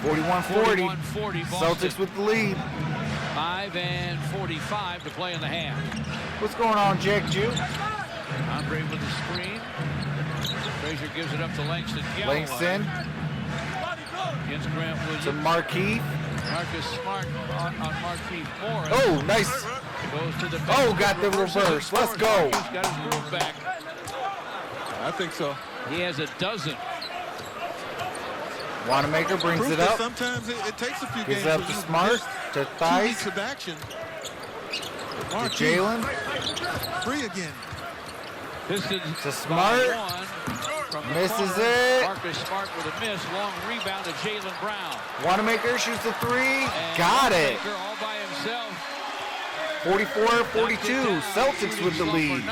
41-40. 41-40. Celtics with the lead. 5:45 to play in the half. What's going on, Jack Jew? Andre with the screen. Frazier gives it up to Langston. Langston. Against Grant Williams. To Marquis. Marcus Smart on Marquis Morris. Oh, nice. Goes to the got the reverse. Let's go. He's got his groove back. I think so. He has a dozen. Wanamaker brings it up. Sometimes it takes a few Gives games. up to Smart. To Theis. Of action. To Jaylen. Free again. Pistons to Smart. Misses it. Marcus Smart with a miss. Long rebound to Jaylen Brown. Wanamaker shoots the 3. And Got it. all by himself. 44-42. Celtics with the lead.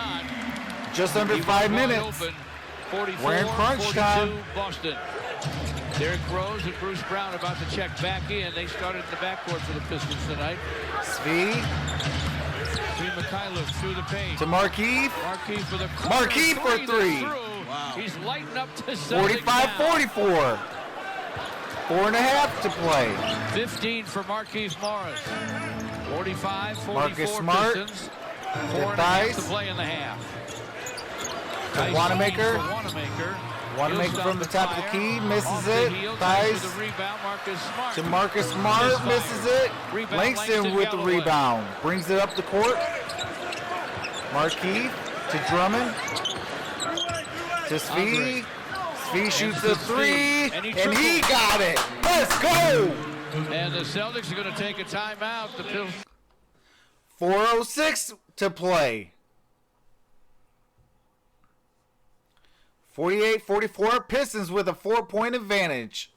Just under 5 minutes. We're in crunch time. Boston. Derrick Rose and Bruce Brown about to check back in. They started in the backcourt for the Pistons tonight. Svi. Mykhailiuk through the paint. To Marquis. Marquis for the Marquis for 3. Wow. He's lighting up to 45-44. 4.5 to play. 15 for Marquise Morris. 45-44 Marcus Smart. Pistons. 4.5 to play in the half. Wanamaker. Wanamaker from the top of the key, misses it. Thies to Marcus Smart, misses it. Langston with the rebound. Brings it up the court. Marquis to Drummond. To Svi. Svi shoots a three, and he got it. Let's go. And the Celtics are going to take a timeout. The 4:06 to play. 48-44, Pistons with a 4-point advantage.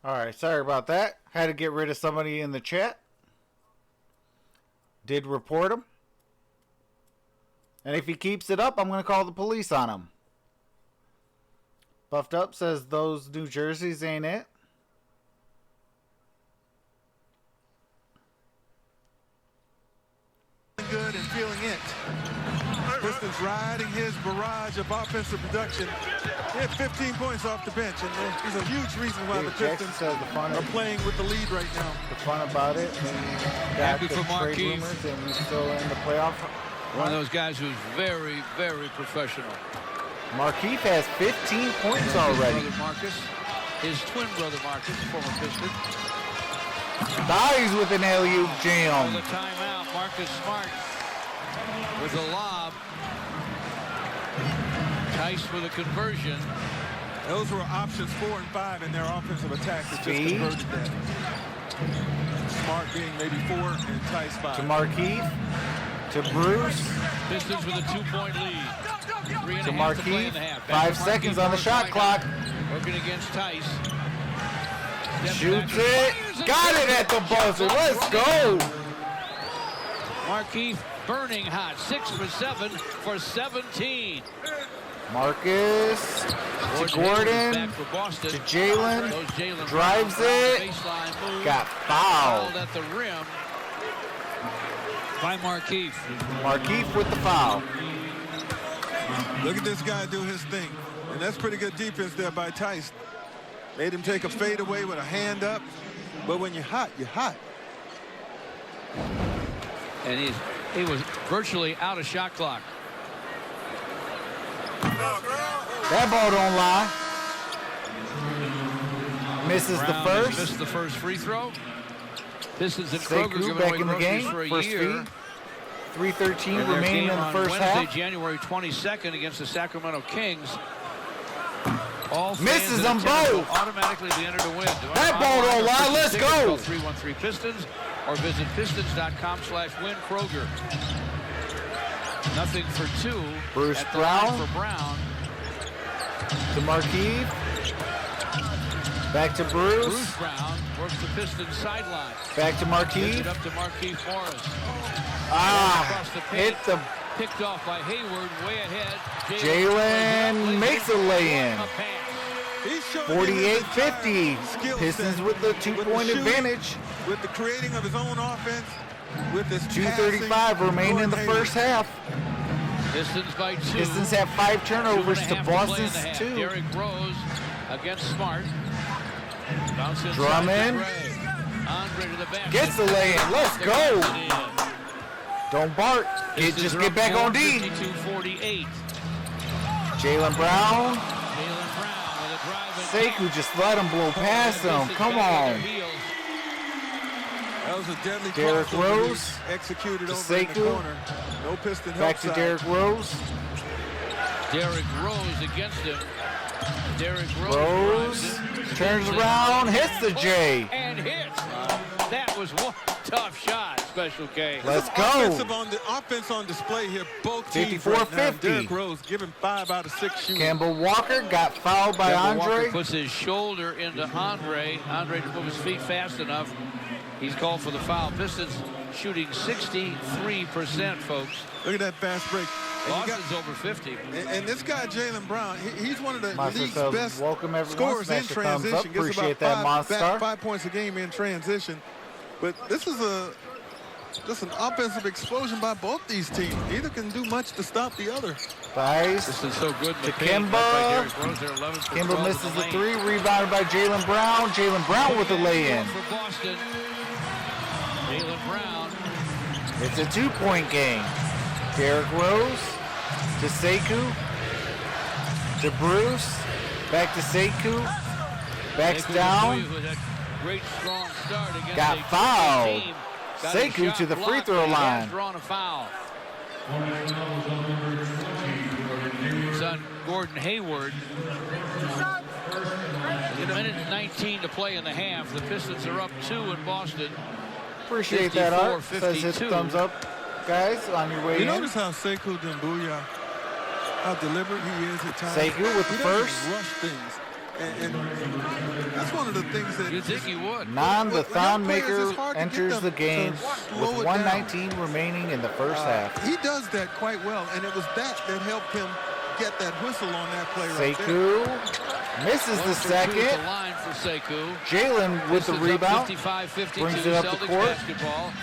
All right, sorry about that. Had to get rid of somebody in the chat. Did report him. And if he keeps it up, I'm going to call the police on him. Buffed Up says those New Jerseys ain't it. Good and feeling it. Pistons riding his barrage of offensive production. He had 15 points off the bench, and he's a huge reason why the Pistons are playing with the lead right now. The fun about it, got the trade rumors, and he's still in the playoff. One of those guys who's very, very professional. Marquise has 15 points already. His twin brother Marcus, former Piston. Dies with an alley-oop jam. For the timeout, Marcus Smart with a lob. Tice with a conversion. Those were options 4 and 5 in their offensive attack that just converted that. Smart being maybe 4 and Tice 5. To Marquise. To Bruce. Pistons with a 2-point lead. 3.5 to Marquis. to 5 seconds on the shot clock. Working against Tice. Shoots it. Got it at the buzzer. Let's go. Marquis burning hot. 6 for 7 for 17. Marcus to Gordon to Jalen. Drives it. Got fouled. At the rim by Marquis. Marquis with the foul. Look at this guy do his thing. And that's pretty good defense there by Tice. Made him take a fadeaway with a hand up. But when you're hot, you're hot. And he was virtually out of shot clock. That ball don't lie. Misses the first. Missed the first free throw. Pistons and Sekou Kroger back in the game. For a first year. feed. 3:13 remaining in the first Wednesday, half. January 22nd against the Sacramento Kings. Misses them both. Automatically be entered to win. That ball don't lie. Let's go. 313 Pistons or visit pistons.com/win. Kroger. Nothing for two. Bruce at the Brown. line for Brown. To Marquis. Back to Bruce. Bruce Brown works the Pistons sideline. Back to Marquis. Gives it up to Marquis Morris. Ah, hit the. Picked off by Hayward, way ahead. Jalen makes a lay-in. 48-50. Pistons with the 2-point advantage. With the creating of his own offense. With his 2:35 remaining in the first half. Pistons by 2. Pistons have 5 turnovers to Boston's 2. Derrick Rose against Smart. Drummond Andre to the basket. gets the lay-in. Let's go. Don't bark. Just get back on D. 52-48. Jalen Brown. Jalen Brown with a drive. Sekou just let him blow past him. Come on. That was a deadly Derrick Rose. Executed to over in the Sekou. corner. No Piston Back to Derrick Rose. Derrick Rose against him. Derrick Rose turns around, hits the J. And hits. That was one tough shot, Special K. Let's go. Offense on display here. Both teams right now. 54-50. Derrick Rose giving 5 out of 6 shooting. Campbell Walker got fouled by Andre. Walker puts his shoulder into Andre. Andre to move his feet fast enough. He's called for the foul. Pistons shooting 63%, folks. Look at that fast break. Boston's over 50. And this guy, Jalen Brown, he's one of the league's says, best welcome everyone. scorers in Smash the thumbs up. transition. Gets Appreciate about that, MonStar. 5 points a game in transition. But this is just an offensive explosion by both these teams. Neither can do much to stop the other. Nice. This is so good. To Kemba. Kemba misses the 3. Rebounded by Jalen Brown. Jalen Brown with the lay-in. For Boston. Jalen Brown. It's a 2-point game. Derrick Rose to Sekou. To Bruce. Back to Sekou. Backs down. Great strong start against Got fouled. Sekou to the free throw line. Drawn a foul. It's on Gordon Hayward. In a minute and 19 to play in the half. The Pistons are up 2 in Boston. Appreciate that, Art. Says hit thumbs up, guys, on your way in. You notice how Sekou Doumbouya, how deliberate he is at times. Sekou with the first. Rush things. And that's one of the things that... You'd think he would. Nan, the Thon Maker, enters the game with 1:19 remaining in the first half. He does that quite well, and it was that helped him get that whistle on that play right Sekou there. misses the second. The line for Sekou. Jalen with the rebound. 55-52. Brings it up the Celtics court. basketball.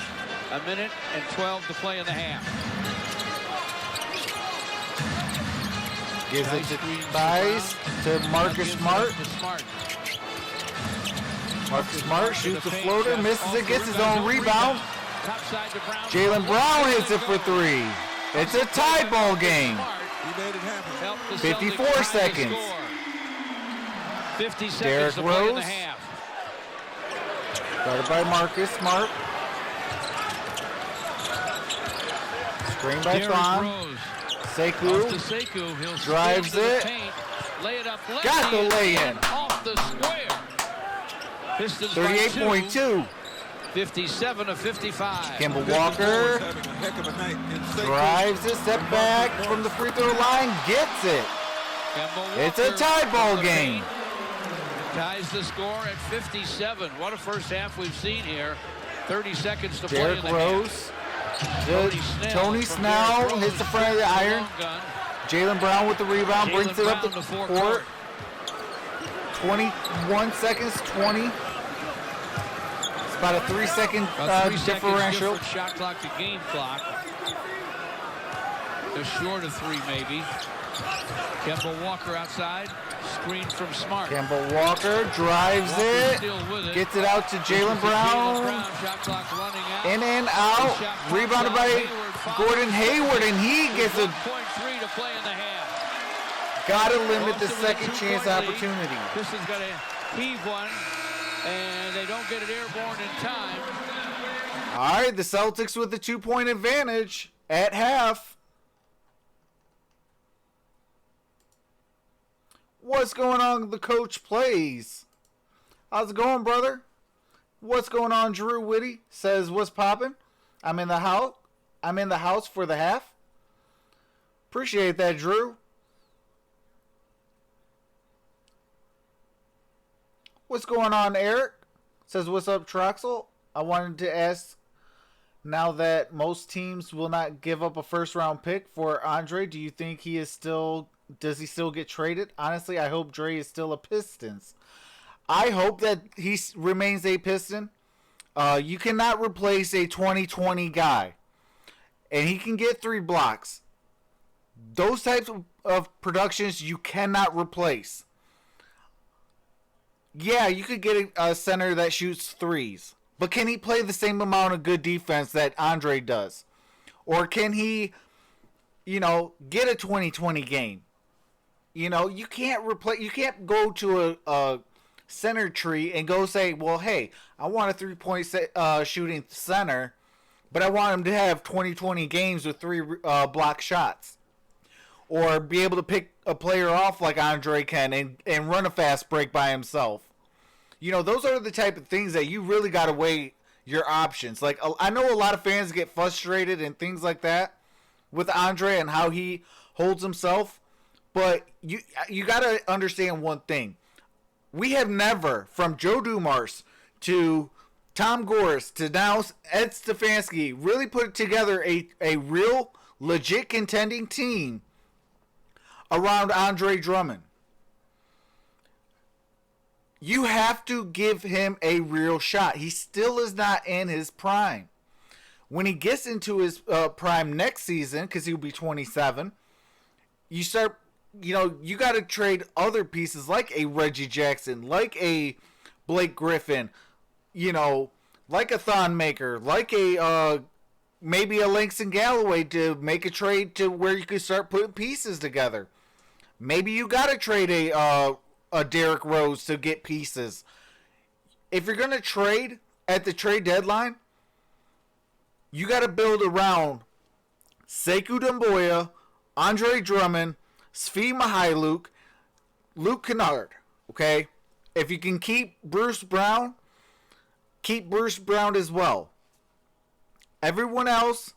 A minute and 12 to play in the half. Gives it to Bice to Marcus Smart. Marcus Smart shoots the floater, misses it, gets his own rebound. Jalen Brown hits it for 3. It's a tie ball game. 54 seconds. 50 seconds Derrick to play in the Rose. half. Started by Marcus Smart. Screen by Thon. Sekou drives it. Got the lay-in. Off the square. Pistons 38.2. 57 to 55. Kimball Walker drives it, step back from the free throw line, gets it. It's a tie ball game. Ties the score at 57. What a first half we've seen here. 30 seconds to play Derrick in the Rose. half. Tony Snell hits the front of the iron. Jalen Brown with the rebound, brings it up the court. 21 seconds, 20. It's about a 3-second differential. Shot clock to game clock. They're short of 3 maybe. Kemba Walker outside. Screen from Smart. Campbell Walker drives it. Gets it out to Jalen Brown. In and out. Rebounded by Gordon Hayward, and he gets a... 1.3 to play in the half. Gotta limit the second chance opportunity. Pistons got to heave one, and they don't get it airborne in time. All right, the Celtics with the 2-point advantage at half. What's going on? The coach plays. How's it going, brother? What's going on? Drew Whitty says, what's poppin'? I'm in the house. I'm in the house for the half. Appreciate that, Drew. What's going on, Eric? Says, what's up, Troxel? I wanted to ask, now that most teams will not give up a first-round pick for Andre, do you think does he still get traded? Honestly, I hope Dre is still a Pistons. I hope that he remains a Piston. You cannot replace a 2020 guy. And he can get 3 blocks. Those types of productions you cannot replace. Yeah, you could get a center that shoots 3s. But can he play the same amount of good defense that Andre does? Or can he, get a 2020 game? You can't go to a center tree and go say, well, hey, I want a 3-point shooting center, but I want him to have 2020 games with 3 block shots. Or be able to pick a player off like Andre can and run a fast break by himself. Those are the type of things that you really got to weigh your options. Like, I know a lot of fans get frustrated and things like that with Andre and how he holds himself. But you got to understand one thing. We have never, from Joe Dumars to Tom Gores to now Ed Stefanski, really put together a real, legit contending team around Andre Drummond. You have to give him a real shot. He still is not in his prime. When he gets into his prime next season, because he'll be 27, you start, you got to trade other pieces like a Reggie Jackson, like a Blake Griffin, like a Thon Maker, like a maybe a Langston Galloway to make a trade to where you could start putting pieces together. Maybe you got to trade a Derrick Rose to get pieces. If you're going to trade at the trade deadline, you got to build around Sekou Doumbouya, Andre Drummond, Svi Mykhailiuk, Luke Kennard. Okay? If you can keep Bruce Brown as well. Everyone else,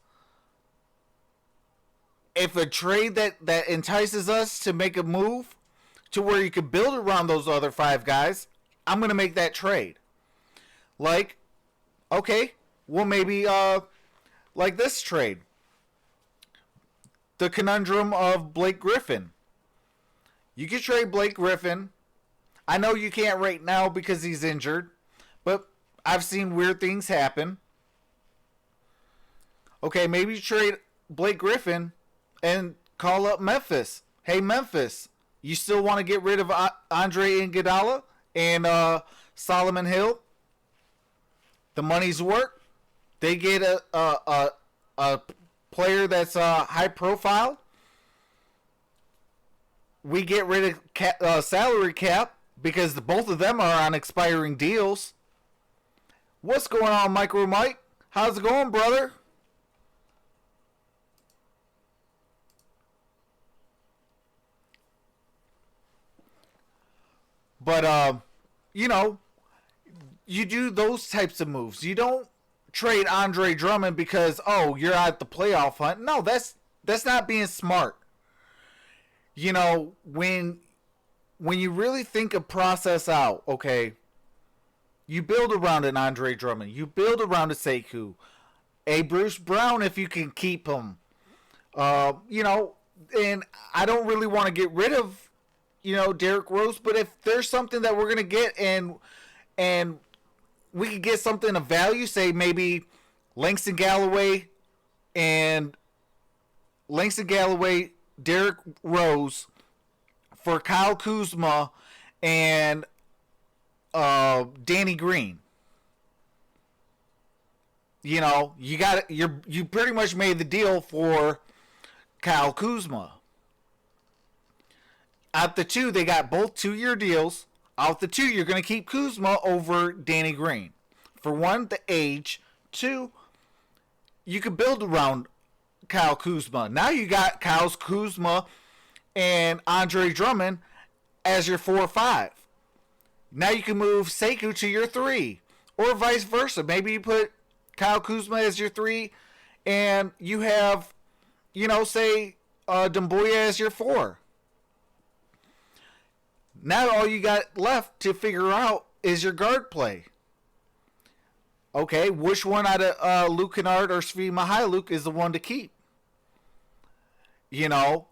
if a trade that entices us to make a move to where you could build around those other 5 guys, I'm going to make that trade. Like, okay, well maybe like this trade. The conundrum of Blake Griffin. You could trade Blake Griffin. I know you can't right now because he's injured, but I've seen weird things happen. Okay, maybe you trade Blake Griffin and call up Memphis. Hey, Memphis, you still want to get rid of Andre Iguodala and Solomon Hill? The money's worth. They get a player that's high profile. We get rid of salary cap because both of them are on expiring deals. What's going on, Micro Mike? How's it going, brother? But, you do those types of moves. You don't trade Andre Drummond because, you're at the playoff hunt. No, that's not being smart. When you really think a process out, okay, you build around an Andre Drummond. You build around a Sekou. A Bruce Brown if you can keep him. And I don't really want to get rid of Derrick Rose, but if there's something that we're gonna get and we could get something of value, say maybe Langston Galloway, Derrick Rose for Kyle Kuzma and Danny Green. You pretty much made the deal for Kyle Kuzma. Out the 2, they got both 2-year deals. Out the 2, you're going to keep Kuzma over Danny Green. For 1, the age. 2, you could build around Kyle Kuzma. Now you got Kyle Kuzma and Andre Drummond as your 4 or 5. Now you can move Sekou to your 3, or vice versa. Maybe you put Kyle Kuzma as your 3, and you have, say Doumbouya as your 4. Now all you got left to figure out is your guard play. Okay, which one out of Luke Kennard or Svi Mykhailiuk is the one to keep? You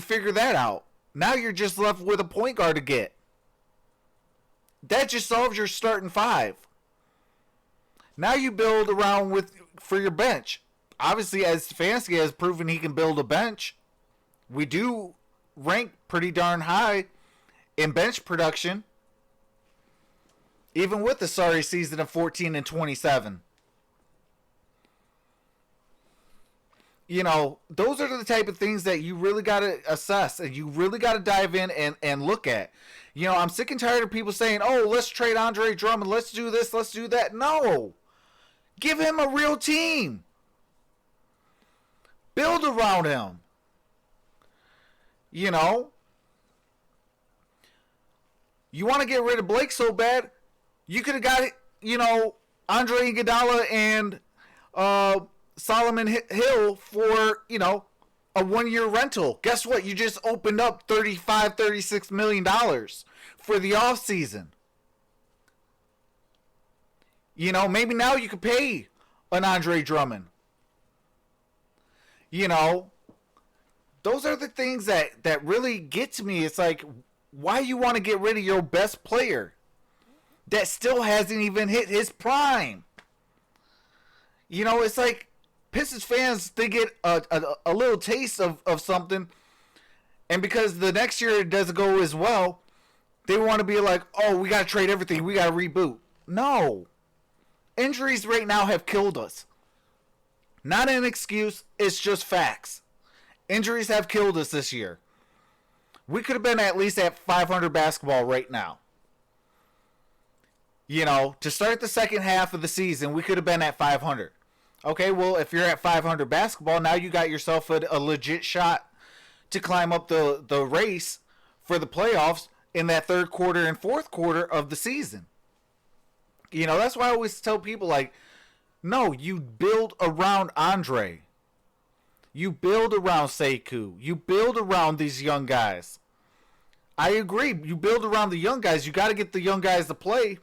figure that out. Now you're just left with a point guard to get. That just solves your starting 5. Now you build around for your bench. Obviously, as Stefanski has proven he can build a bench, we do rank pretty darn high in bench production, even with the sorry season of 14-27. Those are the type of things that you really got to assess, and you really got to dive in and look at. I'm sick and tired of people saying, oh, let's trade Andre Drummond, let's do this, let's do that. No. Give him a real team. Build around him. You want to get rid of Blake so bad, you could have got, Andre Iguodala and Solomon Hill for, a 1-year rental. Guess what? You just opened up $36 million for the offseason. Maybe now you could pay an Andre Drummond. Those are the things that really get to me. It's like, why you want to get rid of your best player that still hasn't even hit his prime? It's like Pistons fans, they get a little taste of something, and because the next year it doesn't go as well, they want to be like, oh, we got to trade everything, we got to reboot. No. Injuries right now have killed us. Not an excuse, it's just facts. Injuries have killed us this year. We could have been at least at 500 basketball right now. To start the second half of the season, we could have been at 500. Okay, well, if you're at 500 basketball, now you got yourself a legit shot to climb up the race for the playoffs in that third quarter and fourth quarter of the season. That's why I always tell people, like, no, you build around Andre. You build around Sekou. You build around these young guys. I agree. You build around the young guys. You got to get the young guys to play.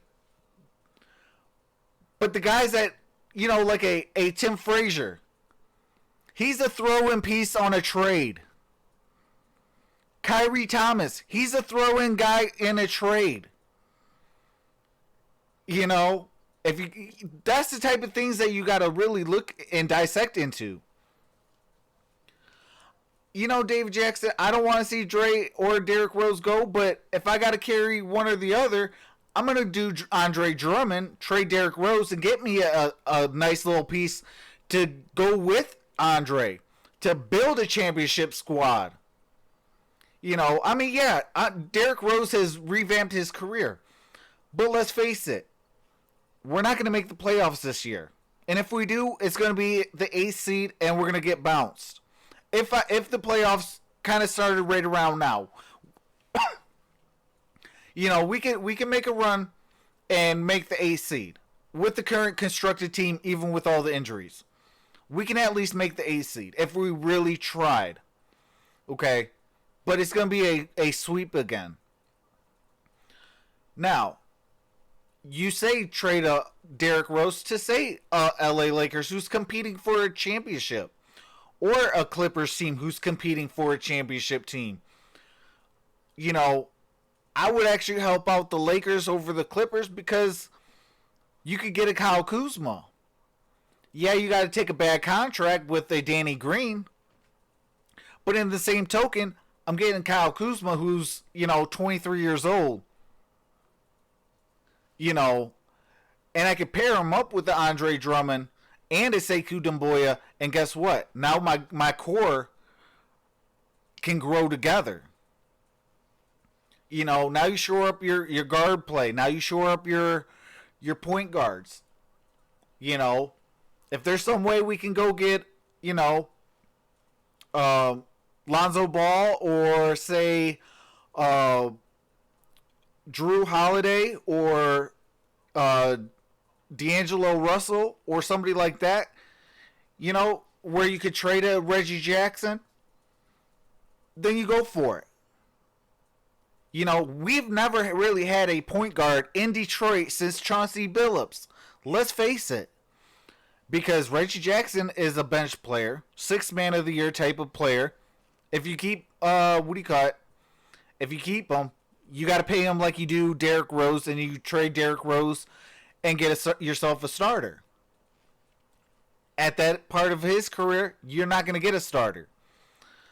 But the guys that, like a Tim Frazier, he's a throw-in piece on a trade. Kyrie Thomas, he's a throw-in guy in a trade. That's the type of things that you got to really look and dissect into. David Jackson, I don't want to see Dre or Derrick Rose go, but if I got to carry one or the other, I'm going to do Andre Drummond, trade Derrick Rose, and get me a nice little piece to go with Andre to build a championship squad. Derrick Rose has revamped his career. But let's face it, we're not going to make the playoffs this year. And if we do, it's going to be the 8th seed, and we're going to get bounced. If the playoffs kind of started right around now, we can make a run and make the 8th seed with the current constructed team, even with all the injuries. We can at least make the 8th seed if we really tried. Okay? But it's going to be a sweep again. Now, you say trade Derrick Rose to, say, LA Lakers, who's competing for a championship, or a Clippers team who's competing for a championship team. I would actually help out the Lakers over the Clippers because you could get a Kyle Kuzma. Yeah, you got to take a bad contract with a Danny Green, but in the same token, I'm getting Kyle Kuzma, who's 23 years old. And I could pair him up with the Andre Drummond and a Sekou Doumbouya, and guess what? Now my core can grow together. Now you shore up your guard play. Now you shore up your point guards. If there's some way we can go get, Lonzo Ball or say Drew Holiday or D'Angelo Russell or somebody like that, you know, where you could trade a Reggie Jackson, then you go for it. You know, we've never really had a point guard in Detroit since Chauncey Billups. Let's face it. Because Reggie Jackson is a bench player, 6th man of the year type of player. If you keep, if you keep him, you got to pay him like you do Derrick Rose, and you trade Derrick Rose and get yourself a starter. At that part of his career, you're not going to get a starter.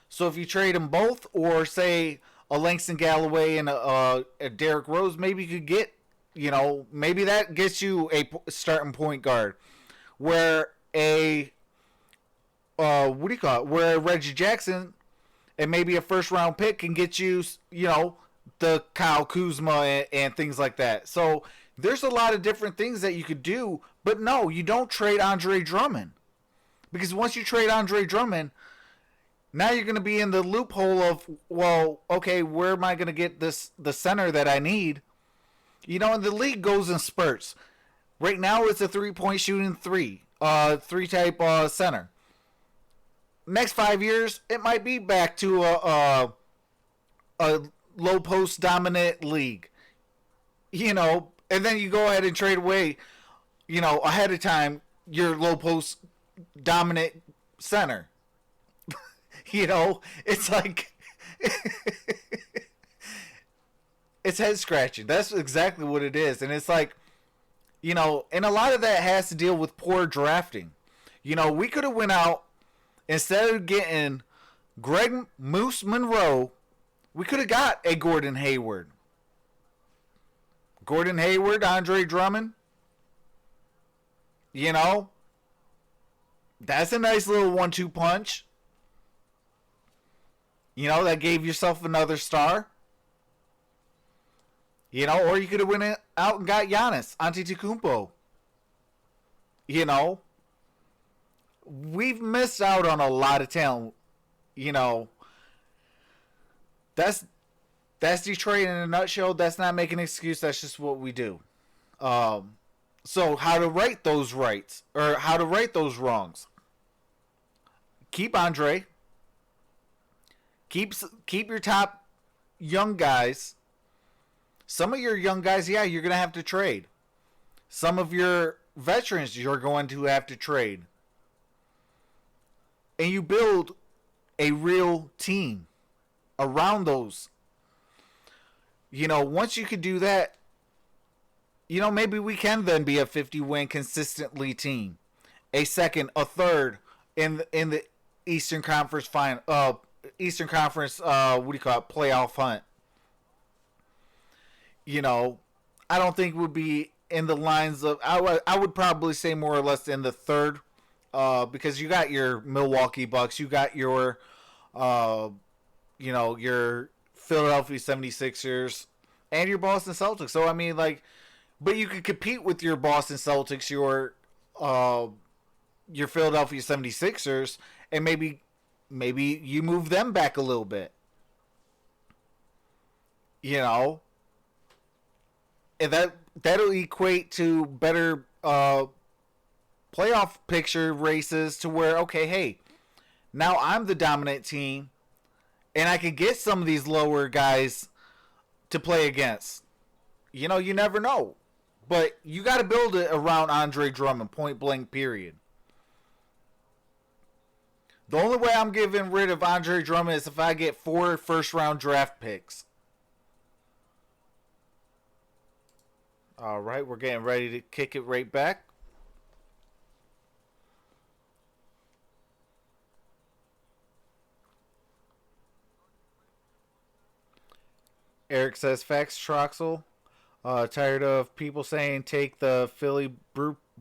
So if you trade them both, or say a Langston Galloway and a Derrick Rose, maybe you could get, you know, maybe that gets you a starting point guard. Where a where a Reggie Jackson and maybe a first round pick can get you, you know, the Kyle Kuzma and things like that. So there's a lot of different things that you could do, but no, you don't trade Andre Drummond. Because once you trade Andre Drummond, now you're going to be in the loophole of, well, okay, where am I going to get the center that I need? You know, and the league goes in spurts. Right now it's a 3-point shooting three type center. Next 5 years, it might be back to a low post dominant league. You know, and then you go ahead and trade away, you know, ahead of time your low post dominant center. You know, it's like it's head scratching. That's exactly what it is. And it's like, you know, and a lot of that has to deal with poor drafting. You know, we could have went out, instead of getting Greg Moose Monroe, we could have got a Gordon Hayward. Gordon Hayward, Andre Drummond. You know, that's a nice little 1-2 punch. You know, that gave yourself another star. You know, or you could have went out and got Giannis Antetokounmpo. You know, we've missed out on a lot of talent. You know, that's Detroit in a nutshell. That's not making an excuse. That's just what we do. So how to right those rights, or how to right those wrongs? Keep Andre. Keep your top young guys. Some of your young guys, yeah, you're going to have to trade. Some of your veterans, you're going to have to trade. And you build a real team around those. You know, once you can do that, you know, maybe we can then be a 50-win consistently team. A second, a third in the Eastern Conference Eastern Conference, playoff hunt. You know, I don't think would be in the lines of, I would probably say more or less in the third, because you got your Milwaukee Bucks, you got your, you know, your Philadelphia 76ers, and your Boston Celtics. So, I mean, like, but you could compete with your Boston Celtics, your Philadelphia 76ers, and maybe you move them back a little bit. You know, and that'll equate to better playoff picture races, to where, okay, hey, now I'm the dominant team, and I can get some of these lower guys to play against. You know, you never know. But you got to build it around Andre Drummond, point blank, period. The only way I'm getting rid of Andre Drummond is if I get 4 first-round draft picks. All right, we're getting ready to kick it right back. Eric says, facts, Troxel. Tired of people saying take the Philly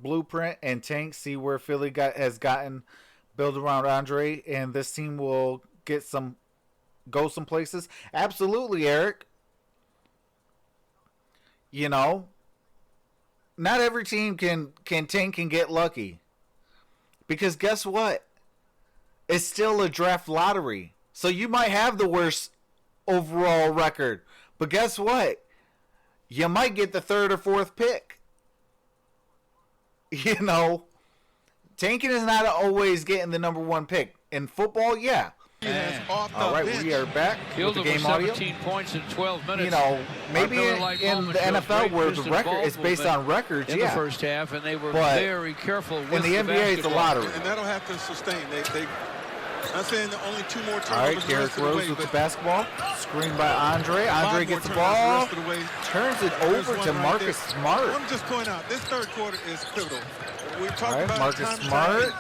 blueprint and tank, see where Philly has gotten, build around Andre, and this team will go some places. Absolutely, Eric. You know, not every team can tank and get lucky. Because guess what? It's still a draft lottery. So you might have the worst overall record. But guess what? You might get the 3rd or 4th pick. You know, tanking is not always getting the number 1 pick. In football, yeah. All right, we are back with the game audio. 17 points in 12 minutes. You know, maybe in the NFL where the record is based on records, in the first half, and they were very careful with the NBA, it's a lottery. And that'll have to sustain. I'm saying that only 2 more turnovers. All right, Derrick Rose with the basketball. Screen by Andre. Andre gets the ball. Turns it over to Marcus Smart. I'm just pointing out, this 3rd quarter is pivotal. We're talking about Marcus Smart.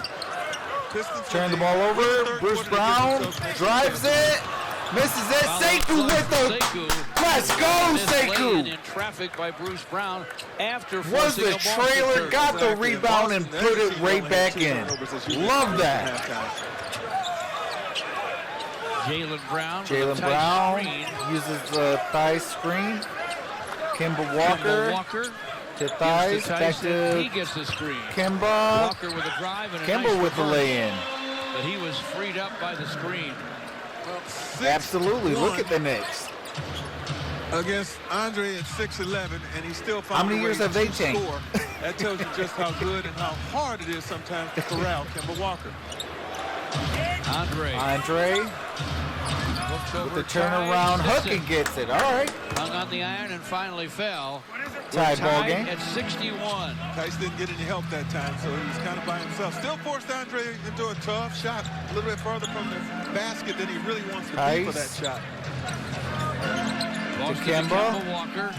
Turn the ball over. Bruce Brown drives it. Misses it. Sekou with the. Let's go, Sekou. In traffic by Bruce Brown after was the trailer, got the rebound and put it right back in. Love that. Jaylen Brown uses the thigh screen. Kemba Walker. To thighs, back to he gets the screen. Kemba. Walker with a drive and a Kemba with the lay-in. But he was freed up by the screen. Well, absolutely. Look at the Knicks. Against Andre at 6'11", and he still found how many years have they tanked? That tells you just how good and how hard it is sometimes to corral Kemba Walker. Andre. With the turnaround hook and gets it. All right. Hung on the iron and finally fell. Tied ball game. At 61. Tice didn't get any help that time, so he was kind of by himself. Still forced Andre into a tough shot, a little bit farther from the basket than he really wants to be for that shot. Kemba Walker.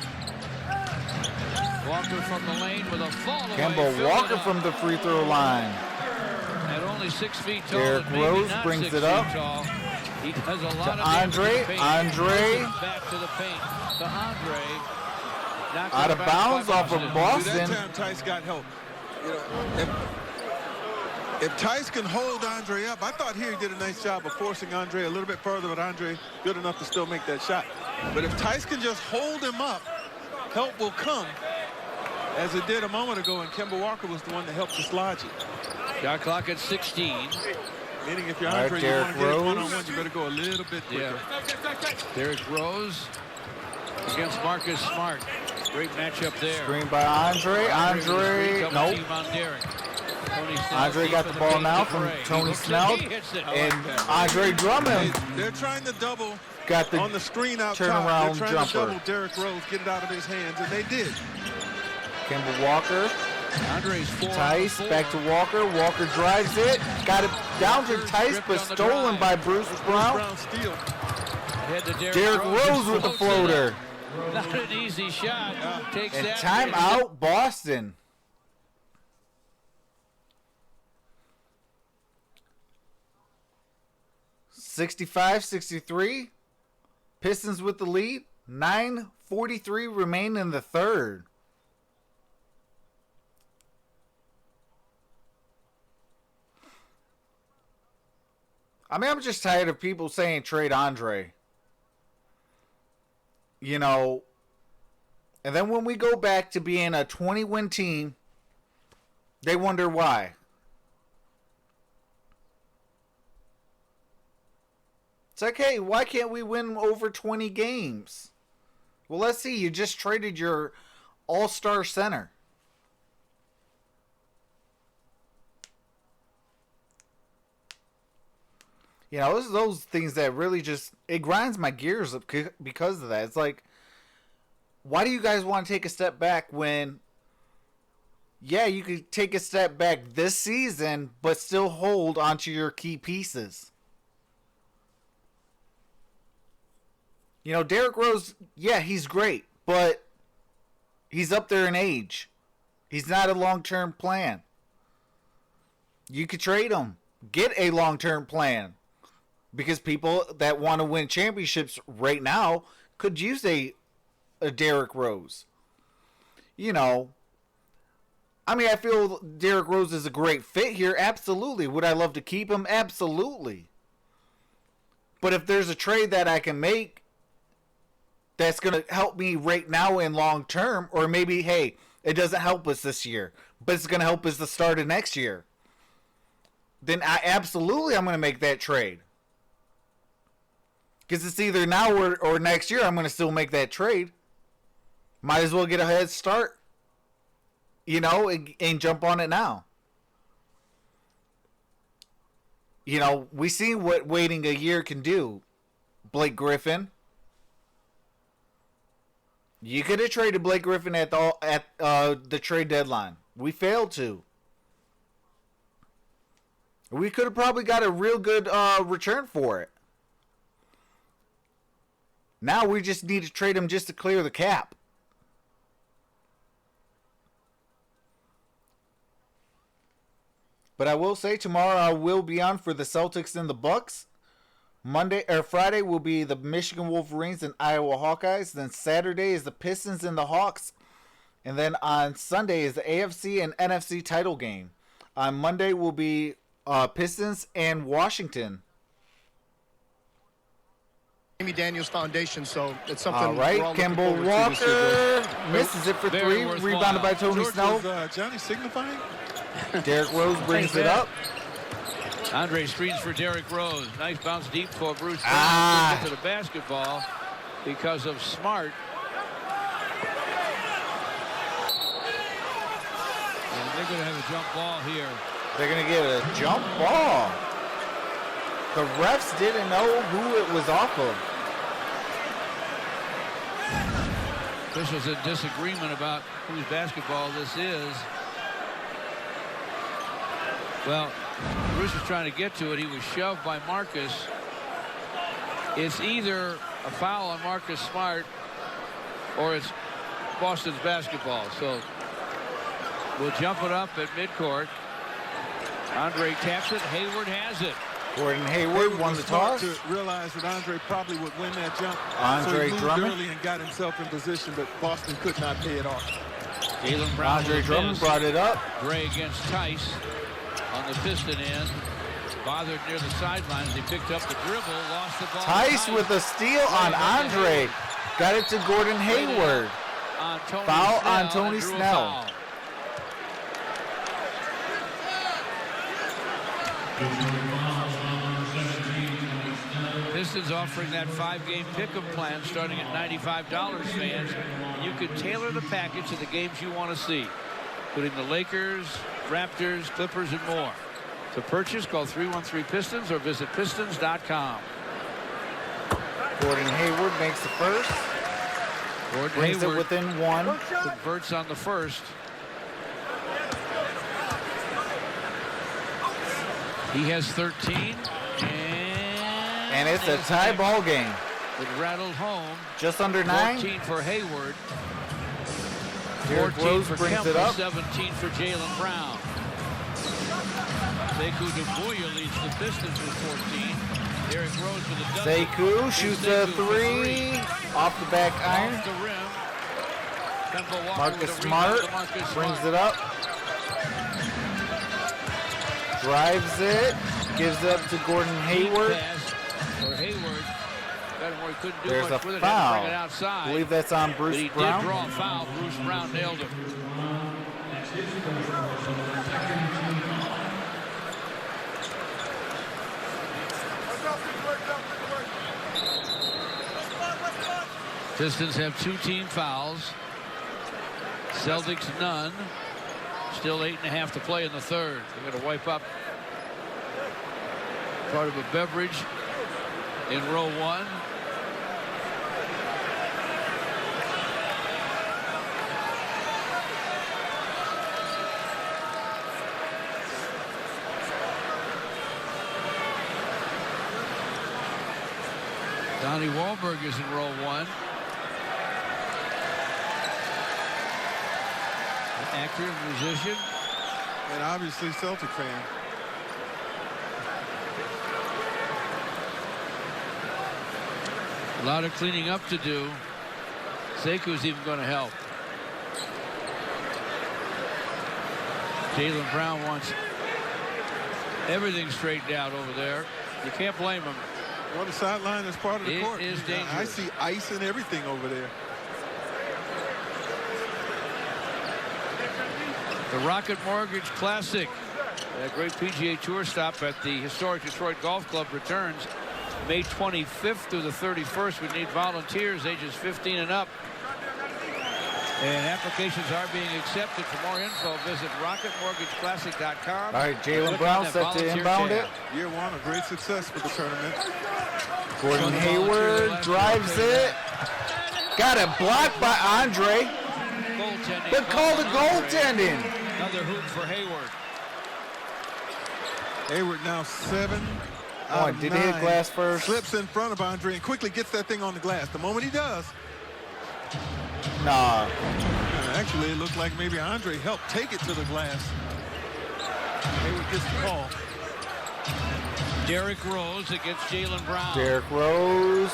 Walker from the lane with a fall away. Kemba Walker from the free throw line. At only 6 feet tall. Derrick Rose brings it up. He has a lot to of Andre. Back to the paint. To Andre. Out of bounds off of Boston. That time Tice got help. You know, if Tice can hold Andre up, I thought here he did a nice job of forcing Andre a little bit further, but Andre good enough to still make that shot. But if Tice can just hold him up, help will come, as it did a moment ago, and Kemba Walker was the one that helped dislodge it. Shot clock at 16. Meaning if you're Andre, you want to get it one-on-one, you better go a little bit quicker. Derrick Rose against Marcus Smart. Great matchup there. Screen by Andre. Nope. Andre got the ball now from Tony Snell. And Andre Drummond. They're trying to double got the on the screen out turnaround top. They're trying jumper. to double Derrick Rose, get it out of his hands, and they did. Kemba Walker. Andre's Tice back to Walker. Walker drives it. Got it down to Tice, but stolen by Bruce Brown. Derrick Rose with the floater. Not an easy shot. Takes and that. Timeout, Boston. (65-63). Pistons with the lead. 9:43 remain in the third. I mean, I'm just tired of people saying trade Andre. You know, and then when we go back to being a 20-win team, they wonder why. It's like, hey, why can't we win over 20 games? Well, let's see. You just traded your all-star center. You know, it's those things that really just, it grinds my gears up because of that. It's like, why do you guys want to take a step back when, yeah, you could take a step back this season, but still hold onto your key pieces? You know, Derrick Rose, yeah, he's great, but he's up there in age. He's not a long-term plan. You could trade him. Get a long-term plan. Because people that want to win championships right now could use a Derrick Rose. You know, I mean, I feel Derrick Rose is a great fit here. Absolutely. Would I love to keep him? Absolutely. But if there's a trade that I can make that's going to help me right now in long term, or maybe, hey, it doesn't help us this year, but it's going to help us the start of next year, then I'm going to make that trade. Because it's either now or next year I'm going to still make that trade. Might as well get a head start, you know, and jump on it now. You know, we see what waiting a year can do. Blake Griffin. You could have traded Blake Griffin at the trade deadline. We failed to. We could have probably got a real good return for it. Now we just need to trade him just to clear the cap. But I will say tomorrow I will be on for the Celtics and the Bucks. Monday or Friday will be the Michigan Wolverines and Iowa Hawkeyes. Then Saturday is the Pistons and the Hawks. And then on Sunday is the AFC and NFC title game. On Monday will be Pistons and Washington. Amy Daniels Foundation, so it's something. All right, Kemba Walker misses it for three. Rebounded by Tony Snell. Johnny signifying? Derrick Rose brings it up. Andre screens for Derrick Rose. Nice bounce deep for Bruce Brown. Get to the basketball because of Smart. And they're going to have a jump ball here. They're going to get a jump ball. The refs didn't know who it was off of. Officials in disagreement about whose basketball this is. Well, Bruce was trying to get to it. He was shoved by Marcus. It's either a foul on Marcus Smart or it's Boston's basketball. So we'll jump it up at midcourt. Andre taps it. Hayward has it. Gordon Hayward won the toss. To realize that Andre probably would win that jump. Andre so he Drummond early and got himself in position, but Boston could not pay it off. Jaylen Brown. Andre Drummond brought it up. Gray against Tice on the Piston end. Bothered near the sidelines. He picked up the dribble, lost the ball. Tice with a steal on Andre. Got it to Gordon Hayward. Foul on Tony Snell. Pistons offering that 5-game pick'em plan starting at $95, fans. You can tailor the package to the games you want to see, including the Lakers, Raptors, Clippers, and more. To purchase, call 313-PISTONS or visit pistons.com. Gordon Hayward makes the first. Gordon Brings Hayward it within one. converts on the first. He has 13. And it's a tie ball game. It rattled home. Just under 9. 14 for Hayward. Derrick 14 Rose for brings Kemba, it up. 17 for Jaylen Brown. Sekou Doumbouya leads the Pistons with 14. Derrick Rose with a dozen. Sekou shoots a 3 off the back iron. Off the rim. Kemba Walker Marcus with a Smart rebound to Marcus brings Smart. it up. Drives it. Gives it up to Gordon Hayward. Pass for Hayward. Got him where he couldn't do There's much a with it. foul. Had to bring it outside. I believe that's on But Bruce he Brown. did draw a foul. Bruce Brown nailed him. Pistons have 2 team fouls. Celtics none. Still 8.5 to play in the third. They're going to wipe up part of a beverage in row 1. Donnie Wahlberg is in row 1. An actor, musician. And obviously Celtic fan. A lot of cleaning up to do. Sekou's even going to help. Jaylen Brown wants everything straightened out over there. You can't blame him. Well, the sideline is part of the court. It is dangerous. I see ice and everything over there. The Rocket Mortgage Classic, a great PGA Tour stop at the historic Detroit Golf Club, returns May 25th through the 31st. We need volunteers ages 15 and up. And applications are being accepted. For more info, visit rocketmortgageclassic.com. All right, Jaylen Brown set to inbound it. Year one, a great success for the tournament. Gordon Hayward drives it. Got it blocked by Andre. But called a goaltending. Another hoop for Hayward. Hayward now 7 out of 9. Did he hit glass first? Slips in front of Andre and quickly gets that thing on the glass. The moment he does. Nah. Actually, it looked like maybe Andre helped take it to the glass. Hayward gets the call. Derrick Rose against Jaylen Brown. Derrick Rose.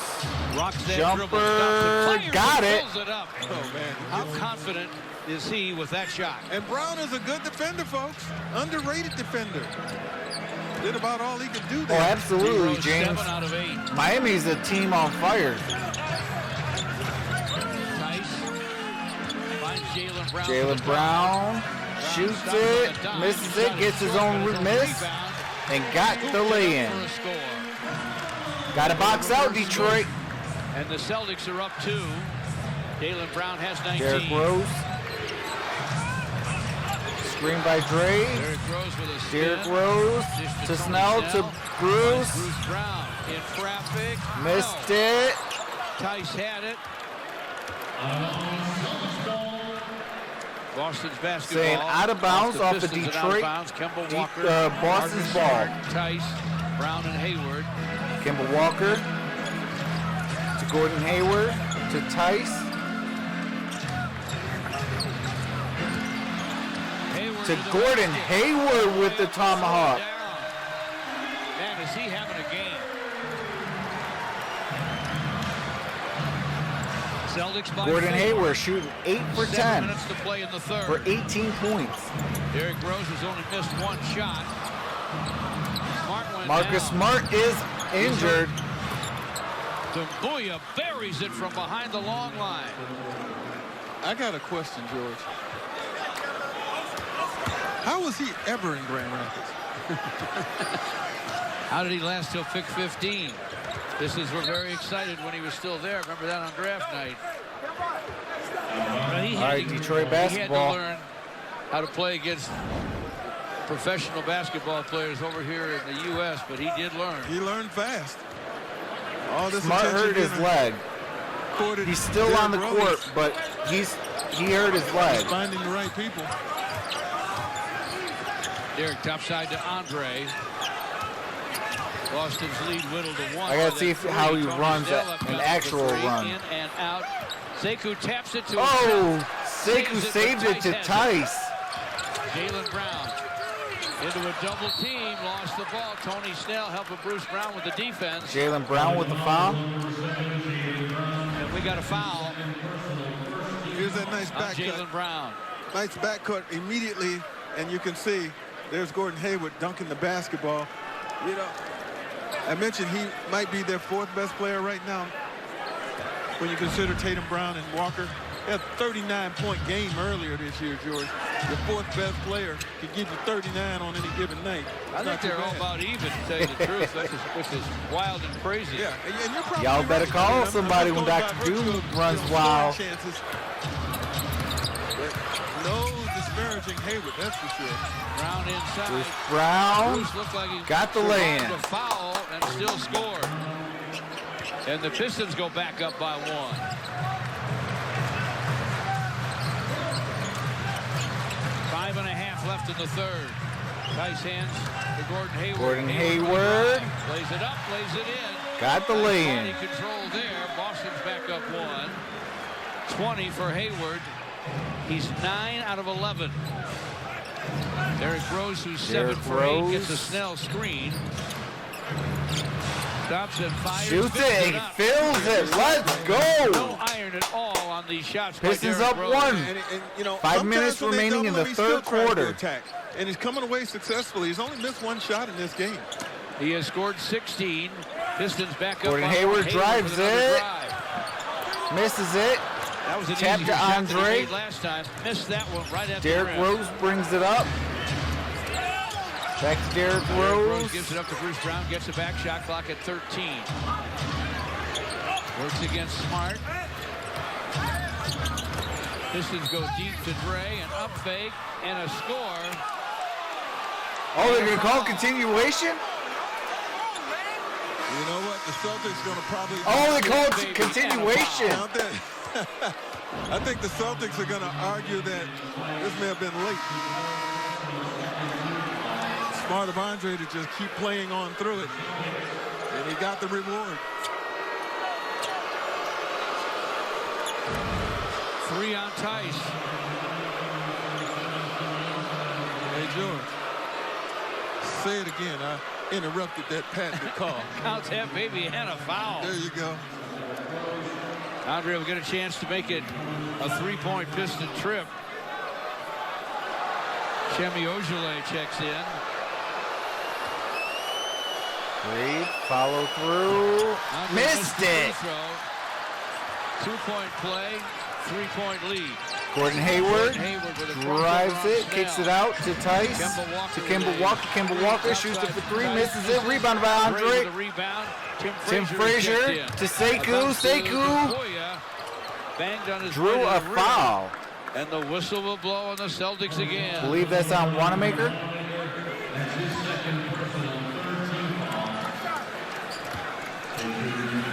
Rocks that Jumper. Got it. It up. Oh, man. How confident is he with that shot? And Brown is a good defender, folks. Underrated defender. Did about all he could do there. Oh, absolutely, James. 7 out of 8. Miami's a team on fire. Jaylen Brown shoots it, misses it, gets his own miss, and got the lay-in. Got to box out, Detroit. And the Celtics are up 2. Jaylen Brown has 19. Derrick Rose. Screen by Dre. Derrick Rose to Snell to Bruce. Bruce Brown in traffic. Missed it. Tice had it. Boston's basketball. Saying out of bounds off the Detroit. Boston's ball. Tice, Brown, and Hayward. Kemba Walker to Gordon Hayward to Tice. To Gordon Hayward with the tomahawk. Man, is he having a game. Celtics by Gordon 4. Hayward shooting 8 for 10. 7 minutes to play in the third. For 18 points. Derrick Rose has only missed 1 shot. Marcus Smart is injured. Dumbuya buries it from behind the long line. I got a question, George. How was he ever in Grand Rapids? How did he last till pick 15? Pistons were very excited when he was still there. Remember that on draft night. All right, Detroit basketball. He had to learn how to play against professional basketball players over here in the U.S., but he did learn. He learned fast. All this Smart hurt his leg. He's still on the court, but he hurt his leg. He's finding the right people. Derrick topside to Andre. Boston's lead whittled to 1. I gotta see how he runs an actual run. In and out. Sekou taps it to Sekou saved it to Tice. Jaylen Brown into a double team, lost the ball. Tony Snell helping Bruce Brown with the defense. Jaylen Brown with the foul. And we got a foul. Here's that nice back cut. Jaylen Brown. Nice back cut immediately, and you can see there's Gordon Hayward dunking the basketball. You know, I mentioned he might be their 4th best player right now. When you consider Tatum, Brown, and Walker. He had a 39-point game earlier this year, George. Your 4th best player can give you 39 on any given night. I think they're all about even, to tell you the truth, which is wild and crazy. Yeah, and you're probably y'all better call somebody when Dr. Doom runs wild. No disparaging Hayward, that's for sure. Brown inside. Bruce Brown looked like he got the lay-in. A foul and still scored. And the Pistons go back up by 1. 5.5 left in the third. Nice hands to Gordon Hayward. Gordon Hayward. Plays it up, plays it in. Got the lay-in. Body control there. Boston's back up 1. 20 for Hayward. He's 9 out of 11. Derrick Rose, who's 7 for 8, gets a Snell screen. Stops and fires. Shoots it, he fills it. Let's go. No iron at all on these shots. Pistons up 1. And, you know, 5 minutes remaining in the third quarter. And he's coming away successfully. He's only missed 1 shot in this game. He has scored 16. Pistons back up. Gordon Hayward drives it. Misses it. That was an tap easy to shot Andre. Last time. Missed that one right at Derrick the rim. Rose brings it up. Back to Derrick Rose. Gives it up to Bruce Brown. Gets it back. Shot clock at 13. Works against Smart. Pistons go deep to Dre. An up fake and a score. Oh, they're going to call continuation? You know what? The Celtics going to probably... Oh, they called continuation. I think the Celtics are going to argue that this may have been late. Smart of Andre to just keep playing on through it. And he got the reward. 3 on Tice. Hey, George. Say it again. I interrupted that patented call. Counts that baby and a foul. There you go. Andre will get a chance to make it a 3-point Piston trip. Shemi Ojale checks in. Reed, follow through. Andre missed it. 2-point play, 3-point lead. Gordon Hayward with a drives it, kicks it out to Tice, to Kemba Walker. Kemba Walker shoots it for 3, misses it. Rebound by Andre. Tim Frazier to Sekou. Sekou drew a foul. And the whistle will blow on the Celtics again. I believe that's on Wanamaker.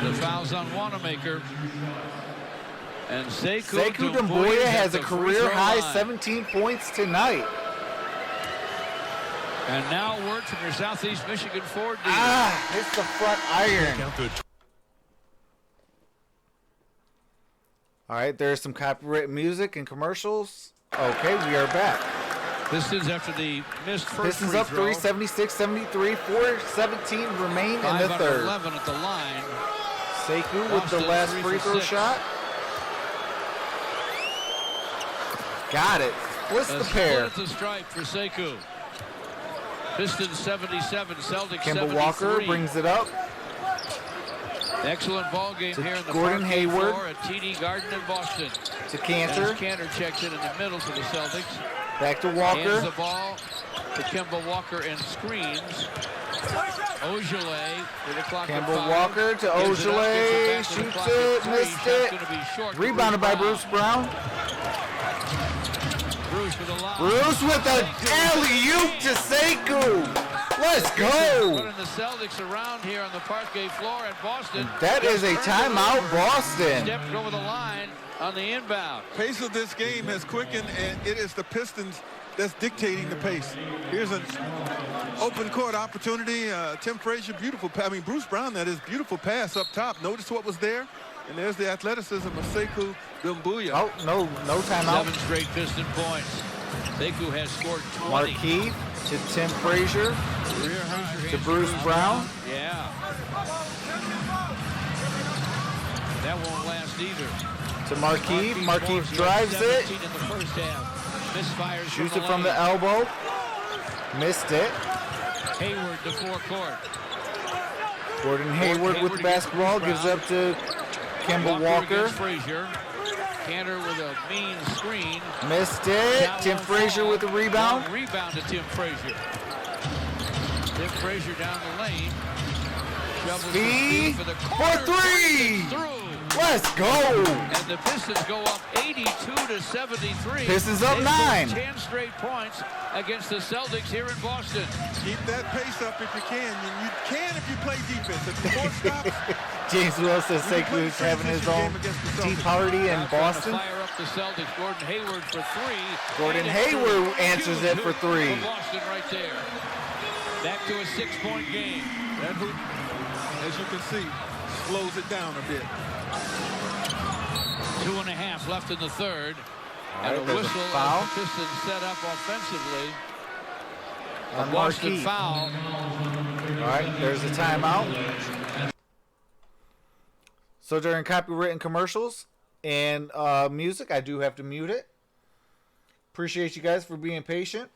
The foul's on Wanamaker. And Sekou Doumbouya has a career-high 17 points tonight. And now word from your Southeast Michigan Ford dealer. Hits the front iron. All right, there's some copyrighted music and commercials. Okay, we are back. Pistons after the missed first Pistons free up throw. 376-73, 4:17 remain in the third. 11 at the line. Sekou with the last free throw shot. Got it. Splits the pair. Split at the stripe for Sekou. Pistons 77, Celtics Kemba 73. Walker brings it up. Excellent ball game here in the Gordon Hayward floor at TD Garden in Boston. To Cantor. Cantor checks in the middle for the Celtics. Back to Walker. Hands the ball to Kemba Walker and screens. Ojale with the clock at 5. Kemba Walker to Ojale. Shoots it. Missed it. Rebounded by Bruce Brown. Bruce with an alley-oop to Sekou. Let's go. Running the Celtics around here on the parquet floor at Boston. That is a timeout, Boston. Stepped over the line on the inbound. Pace of this game has quickened, and it is the Pistons that's dictating the pace. Here's an open court opportunity. Tim Frazier, beautiful pass. I mean, Bruce Brown, that is beautiful pass up top. Notice what was there. And there's the athleticism of Sekou Doumbouya. Oh, no timeout. 7 straight Piston points. Sekou has scored 20. Marquis to Tim Frazier. To Bruce Brown. Yeah. That won't last either. To Marquis. Marquis drives it. In the first half. Misfires. Shoots it from the elbow. Missed it. Hayward to forecourt. Gordon Hayward with the basketball. Gives up to Kemba Walker. Frazier. Cantor with a mean screen. Missed it. Tim Frazier with the rebound. Rebound to Tim Frazier. Tim Frazier down the lane. Speed for 3. Let's go. And the Pistons go up 82-73. Pistons up 9. 10 straight points against the Celtics here in Boston. Keep that pace up if you can. And you can if you play defense. If the court stops. James Will says Sekou's having his own tea party in Boston. Fire up the Celtics. Gordon Hayward for 3. Gordon Hayward answers it for 3. Boston right there. Back to a 6-point game. That hoop, as you can see, slows it down a bit. 2.5 left in the third. Right, and a whistle foul. as the Pistons set up offensively. A Boston Marquis. foul. All right, there's a timeout. So during copywritten commercials and music, I do have to mute it. Appreciate you guys for being patient.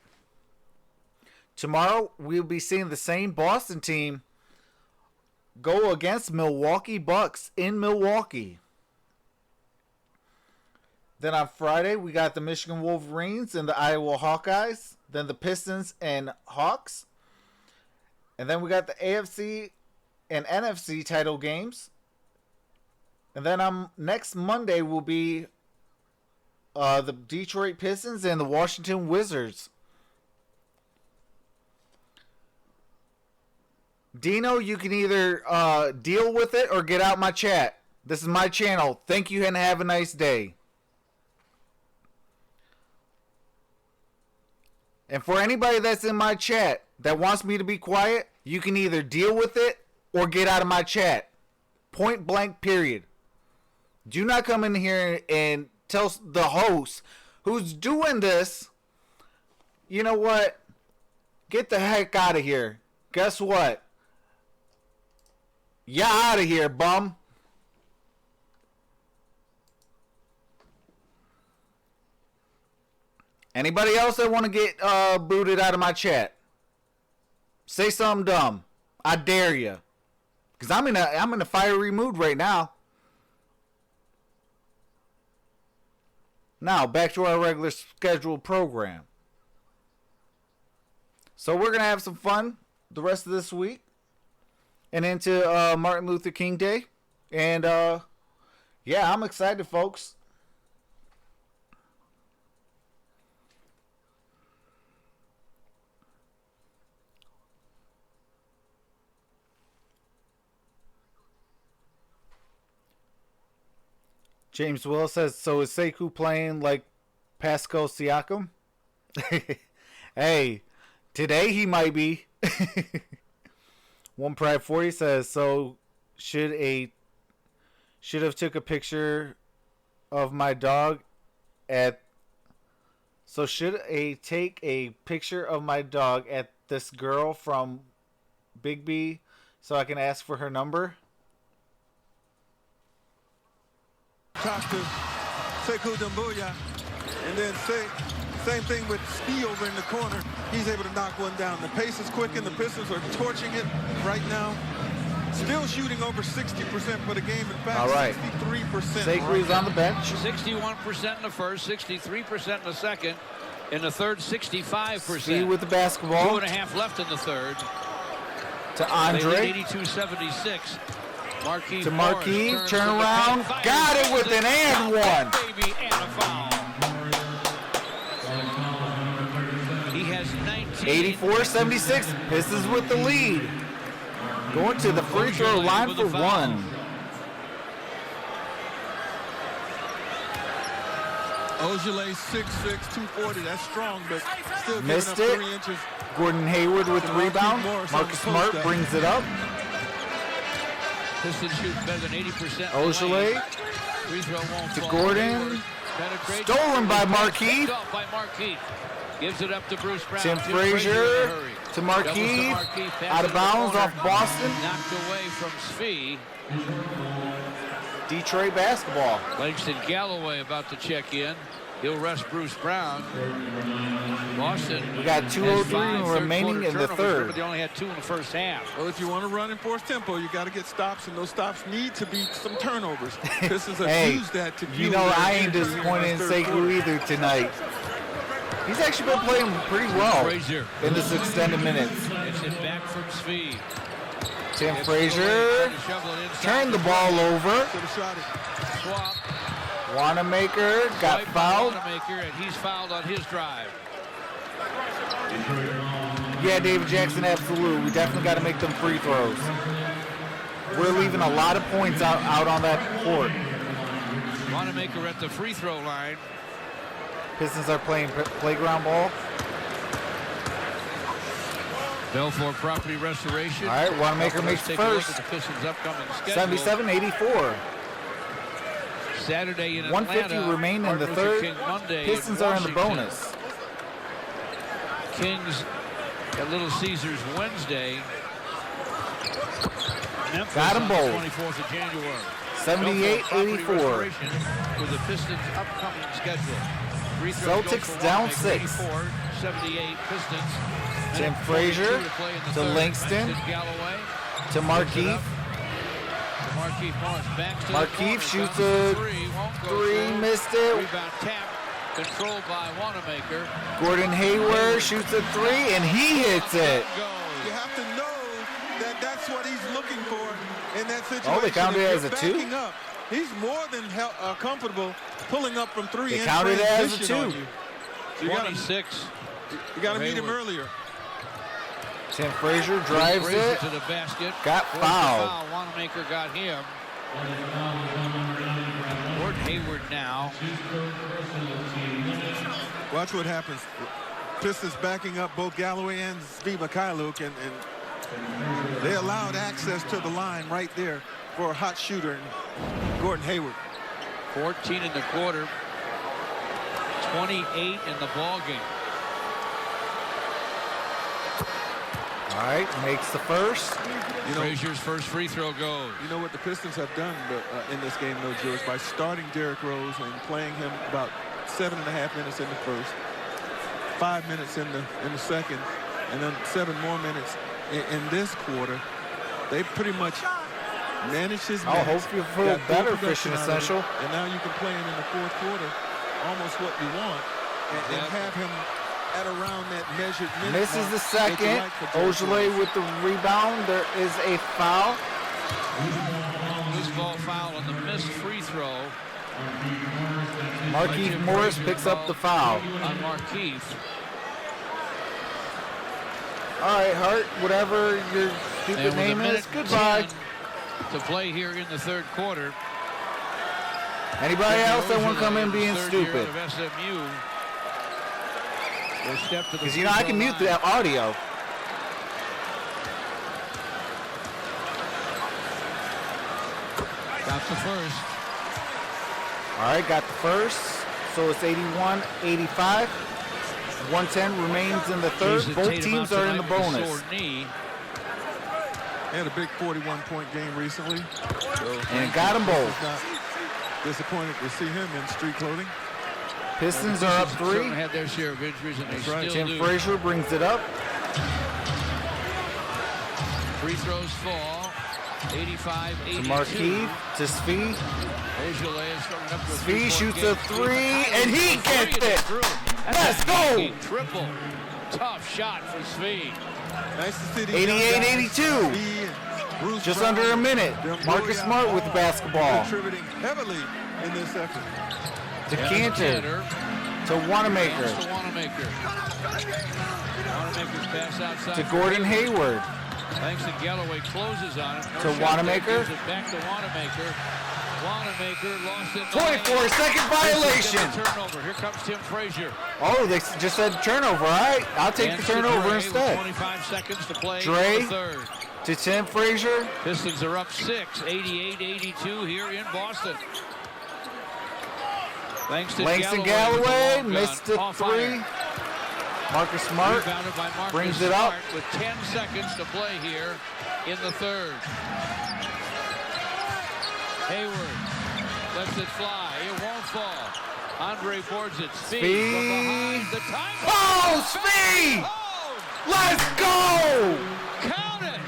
Tomorrow, we'll be seeing the same Boston team go against Milwaukee Bucks in Milwaukee. Then on Friday, we got the Michigan Wolverines and the Iowa Hawkeyes. Then the Pistons and Hawks. And then we got the AFC and NFC title games. And then next Monday will be the Detroit Pistons and the Washington Wizards. Dino, you can either deal with it or get out my chat. This is my channel. Thank you and have a nice day. And for anybody that's in my chat that wants me to be quiet, you can either deal with it or get out of my chat. Point blank, period. Do not come in here and tell the host who's doing this, you know what? Get the heck out of here. Guess what? Yeah, out of here, bum. Anybody else that want to get booted out of my chat? Say something dumb. I dare you. Cause I'm in a fiery mood right now. Now back to our regular scheduled program. So we're gonna have some fun the rest of this week and into Martin Luther King Day, and yeah, I'm excited, folks. James Will says, so is Sekou playing like Pascal Siakam? Hey, today he might be. One Pride 40 says, so should have took a picture of my dog at take a picture of my dog at this girl from Big B so I can ask for her number? Talk to Sekou Doumbouya, and then same thing with Ski over in the corner. He's able to knock one down. The pace is quick, and the Pistons are torching it right now. Still shooting over 60% for the game. In fact, all right. 63%. Sekou's on the bench. 61% in the first, 63% in the second. In the third, 65%. Ski with the basketball. 2.5 left in the third. To Andre. 82-76. Marquis to Marquis, turn around, got it with an and one. Baby, and a foul. He has 19. 84-76, Pistons with the lead. Going to the free throw line for one. Ogilvy 6'6", 240, that's strong, but still missed giving up it. 3 inches. Gordon Hayward with the rebound. Marcus Smart brings it up. Pistons shoot better than 80%. Ogilvy to Gordon. Stolen by Marquis. Gives it up to Bruce Brown. Tim Frazier to Marquis. Out of bounds off Boston. Knocked away from Svi. Detroit basketball. Langston Galloway about to check in. He'll rest Bruce Brown. Boston. We got 2:03 remaining in the third. They only had 2 in the first half. Well, if you want to run and force tempo, you got to get stops, and those stops need to be some turnovers. Pistons have used that to. You know, I ain't disappointed in Sekou either tonight. He's actually been playing pretty well Frazier in this extended minutes. It's it back from Svi. Tim Frazier turned the ball over. Swap. Wanamaker got fouled. Wanamaker, and he's fouled on his drive. Yeah, David Jackson, absolutely. We definitely got to make them free throws. We're leaving a lot of points out on that court. Wanamaker at the free throw line. Pistons are playing playground ball. Belfort Property Restoration. All right, Wanamaker makes first. 77-84. Saturday in 150 Atlanta, remain in the third. Pistons are in the bonus. Kings at Little Caesars Wednesday. Memphis got them both. 24th of January. 78-84. With the Pistons' upcoming schedule. Celtics down 6. 78 Pistons. Tim Frazier to Langston to Marquis. Marquis shoots a 3, missed it. Rebound tap, controlled by Wanamaker. Gordon Hayward shoots a 3, and he hits it. You have to know that's what he's looking for in that situation. Oh, they counted it as a 2? Up, he's more than comfortable pulling up from 3 they and counted it as a 2. So you 26. You got to meet him earlier. Tim Frazier drives it. To the basket. Got fouled. Wanamaker got him. Gordon Hayward now. Watch what happens. Pistons backing up both Galloway and Steve Mikhailuk, and they allowed access to the line right there for a hot shooter, Gordon Hayward. 14 in the quarter. 28 in the ball game. All right, makes the first. Frazier's first free throw goes. You know what the Pistons have done in this game, though, George, by starting Derrick Rose and playing him about 7.5 minutes in the first, 5 minutes in the second, and then 7 more minutes in this quarter. They pretty much managed his minutes. Hope you feel better, Fishing Essential. And now you can play him in the fourth quarter, almost what you want, and have him at around that measured minute. Misses the second. Ojale with the rebound. There is a foul. Loose ball foul on the missed free throw. Markieff Morris picks up the foul. On Markieff. All right, Hart, whatever your stupid name is, goodbye. To play here in the third quarter. Anybody else that want to come in being stupid? SMU. Because, I can mute that audio. Got the first. All right, got the first. So it's 81-85. 110 remains in the third. Both teams are in the bonus. He had a big 41-point game recently. And got them both. Disappointed to see him in street clothing. Pistons are up 3. Had their share of injuries, and they still Tim do. Frazier brings it up. Free throws fall. 85-82. To Markieff, to Svi. Svi shoots a 3, and he gets it. Let's go. Triple. Tough shot for Svi. Nice to see 88-82. Just under a minute. Marcus Smart with the basketball. Contributing heavily in this effort. To Cantor. To Wanamaker. Wanamaker's pass outside. To Gordon Hayward. Thanks to Galloway closes on it. To Wanamaker. Back to Wanamaker. Wanamaker lost it. 24-second violation. Turnover. Here comes Tim Frazier. Oh, they just said turnover. All right, I'll take the turnover instead. 25 seconds to play Dre in the third. To Tim Frazier. Pistons are up 6, 88-82 here in Boston. Thanks to Langston Galloway missed the 3. Marcus Smart brings it up with 10 seconds to play here in the third. Hayward lets it fly. It won't fall. Andre boards it. Speed from behind. The time. Oh, Speed! Let's go! Count it.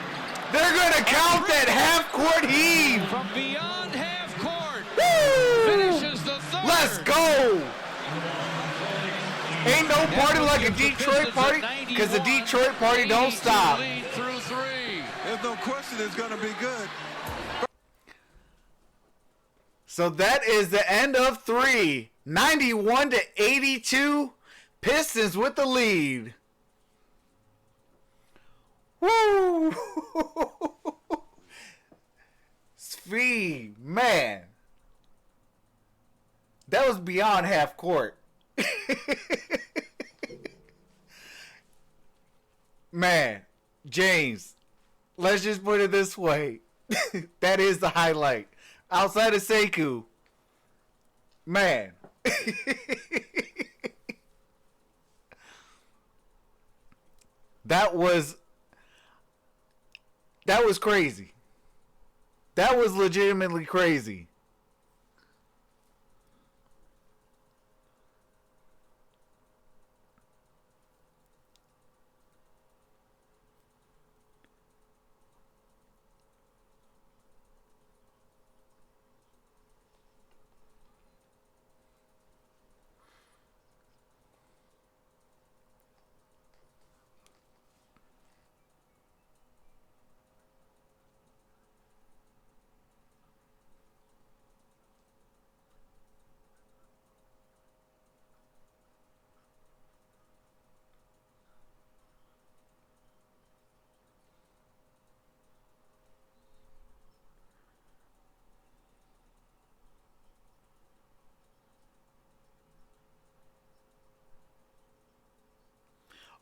They're going to count that half-court heave. From beyond half court. Woo! Finishes the third. Let's go! Ain't no party like a Detroit party, because the Detroit party don't stop. Through 3. There's no question it's going to be good. So that is the end of 3. 91-82. Pistons with the lead. Woo! Svi, man. That was beyond half court. Man, James, let's just put it this way. That is the highlight. Outside of Sekou, man. That was crazy. That was legitimately crazy.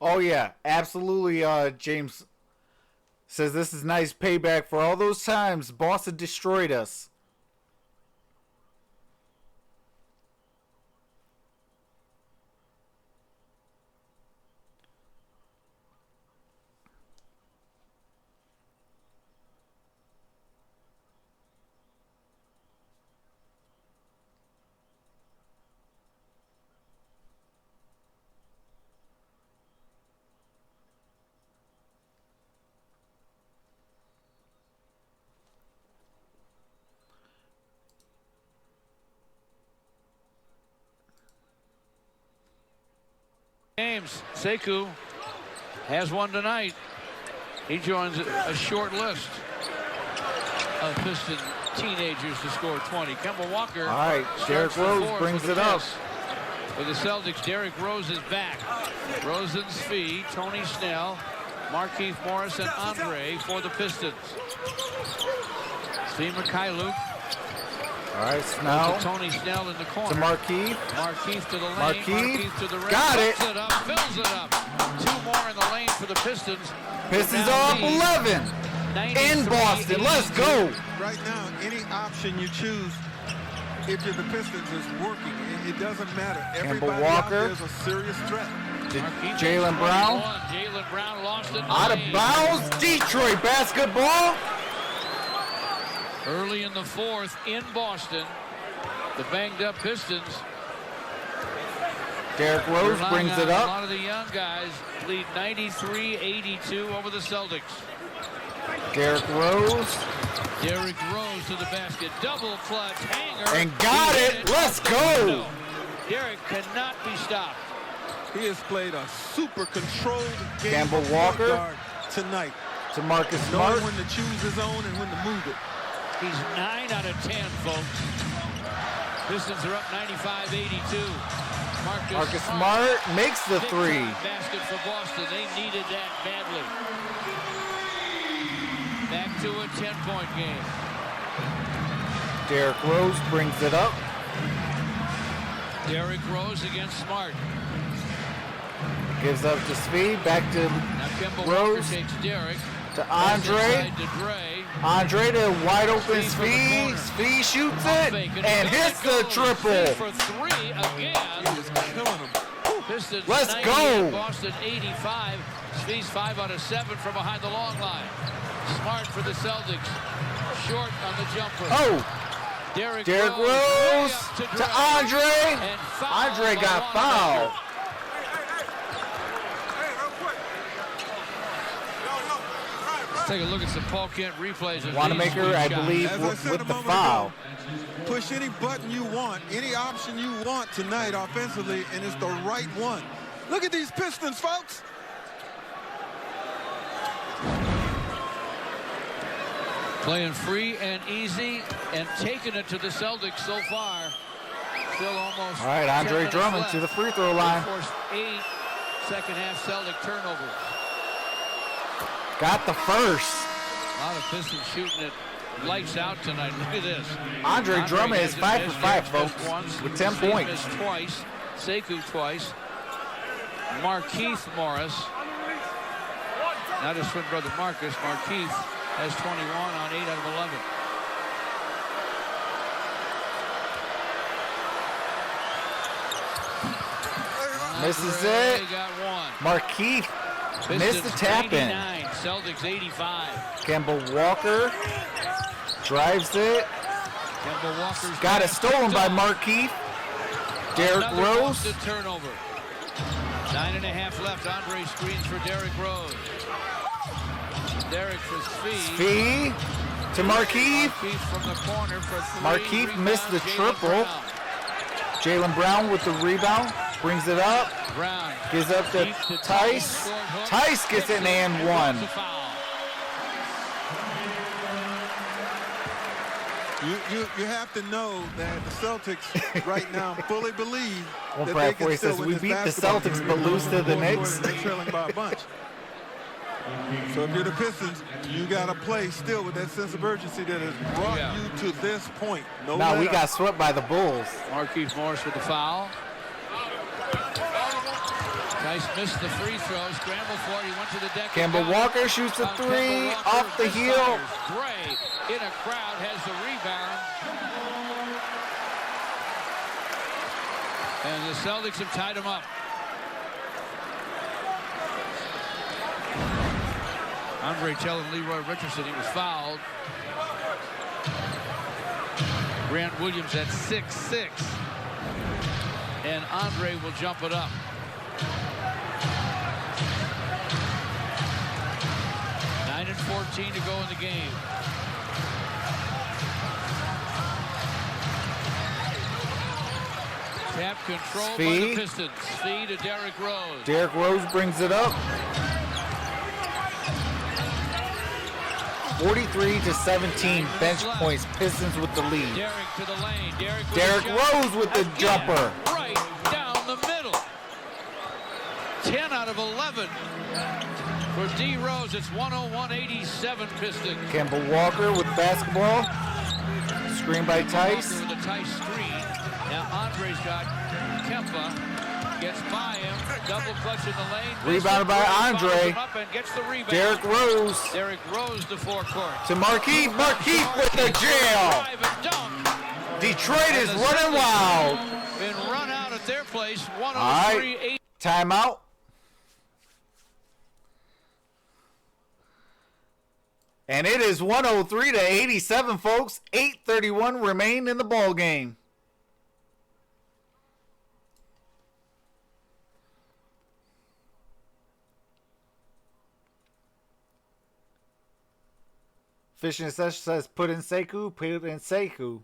Oh, yeah. Absolutely, James says this is nice payback for all those times Boston destroyed us. Games. Sekou has one tonight. He joins a short list of Piston teenagers to score 20. Kemba Walker. All right, Derrick Rose brings it up. For the Celtics, Derrick Rose is back. Rosen's Fee, Tony Snell, Markieff Morris, and Andre for the Pistons. Steve Mikhailuk. All right, Snell. Tony Snell in the corner. To Markieff. Markieff to the lane. Markieff to the rim. Got it. Fills it up. 2 more in the lane for the Pistons. Pistons are up 11 in Boston. Let's go. Right now, any option you choose, if you're the Pistons, is working. It doesn't matter. Everybody out there is a serious threat. Jaylen Brown. Jaylen Brown lost it. Out of bounds. Detroit basketball. Early in the 4th in Boston, the banged-up Pistons. Derrick Rose brings it up. A lot of the young guys lead 93-82 over the Celtics. Derrick Rose. Derrick Rose to the basket. Double clutch hanger. And got it. Let's go. Derrick cannot be stopped. He has played a super controlled game. Kemba Walker tonight. To Marcus Smart. Knowing when to choose his own and when to move it. He's 9 out of 10, folks. Pistons are up 95-82. Marcus Smart makes the 3. Basket for Boston. They needed that badly. Back to a 10-point game. Derrick Rose brings it up. Derrick Rose against Smart. Gives up to Speed. Back to now Kemba Rose. Walker takes Derrick. To Andre. Andre to wide open Speed. Speed shoots it and hits the triple. For 3 again. He is killing him. Pistons Let's 98, go. Boston 85. Speed's 5 out of 7 from behind the long line. Smart for the Celtics. Short on the jumper. Oh. Derrick Rose to Andre. Andre got fouled. Let's take a look at some Paul Kent replays. Wanamaker, I believe, with the foul. Push any button you want, any option you want tonight offensively, and it's the right one. Look at these Pistons, folks. Playing free and easy and taking it to the Celtics so far. Still almost. All right, Andre Drummond to the free throw line. Forced 8 second-half Celtic turnovers. Got the first. A lot of Pistons shooting it lights out tonight. Look at this. Andre Drummond is 5 for 5, folks, once, with 10 points. Missed twice. Sekou twice. Markieff Morris. Not his twin brother Marcus. Markieff has 21 on 8 out of 11. Misses it. They got one. Markieff missed the tap in. Celtics 85. Kemba Walker drives it. Kemba Walker's got it stolen by Markieff. Derrick Rose. Turnover. 9.5 left. Andre screens for Derrick Rose. Derrick for Fee. Fee to Markieff. Markieff from the corner for 3. Markieff missed the triple. Jaylen Brown with the rebound. Brings it up. Brown gives up to Tice. Tice gets an and 1. You have to know that the Celtics right now fully believe One that they can Boy says, still we win beat this the basketball Celtics game. but lose to the Knicks. They're trailing by a bunch. So if you're the Pistons, you got to play still with that sense of urgency that has brought you to this point. No, we got swept by the Bulls. Markieff Morris with the foul. Tice missed the free throw. Scramble for it. He went to the deck. Kemba Walker shoots a three off the heel. Gray in a crowd has the rebound. And the Celtics have tied him up. Andre telling Leroy Richardson he was fouled. Grant Williams at 6'6". And Andre will jump it up. Nine and 14 to go in the game. Tap control by the Pistons. Fee to Derrick Rose. Derrick Rose brings it up. 43-17 bench points. Pistons with the lead. Derrick to the lane. Derrick Rose with the jumper. Right down the middle. 10 out of 11 for D. Rose. It's 101-87 Pistons. Kemba Walker with basketball. Screen by Tice. Walker with a Tice screen. Now Andre's got Kemba. Gets by him. Double clutch in the lane. Rebounded by Andre. Up and gets the rebound. Derrick Rose. Derrick Rose to forecourt. To Markieff. Markieff with the jam. Detroit is running wild. Been run out at their place. 103-8. Timeout. And it is 103-87, folks. 8:31 remain in the ball game. Fishing Session says, put in Sekou.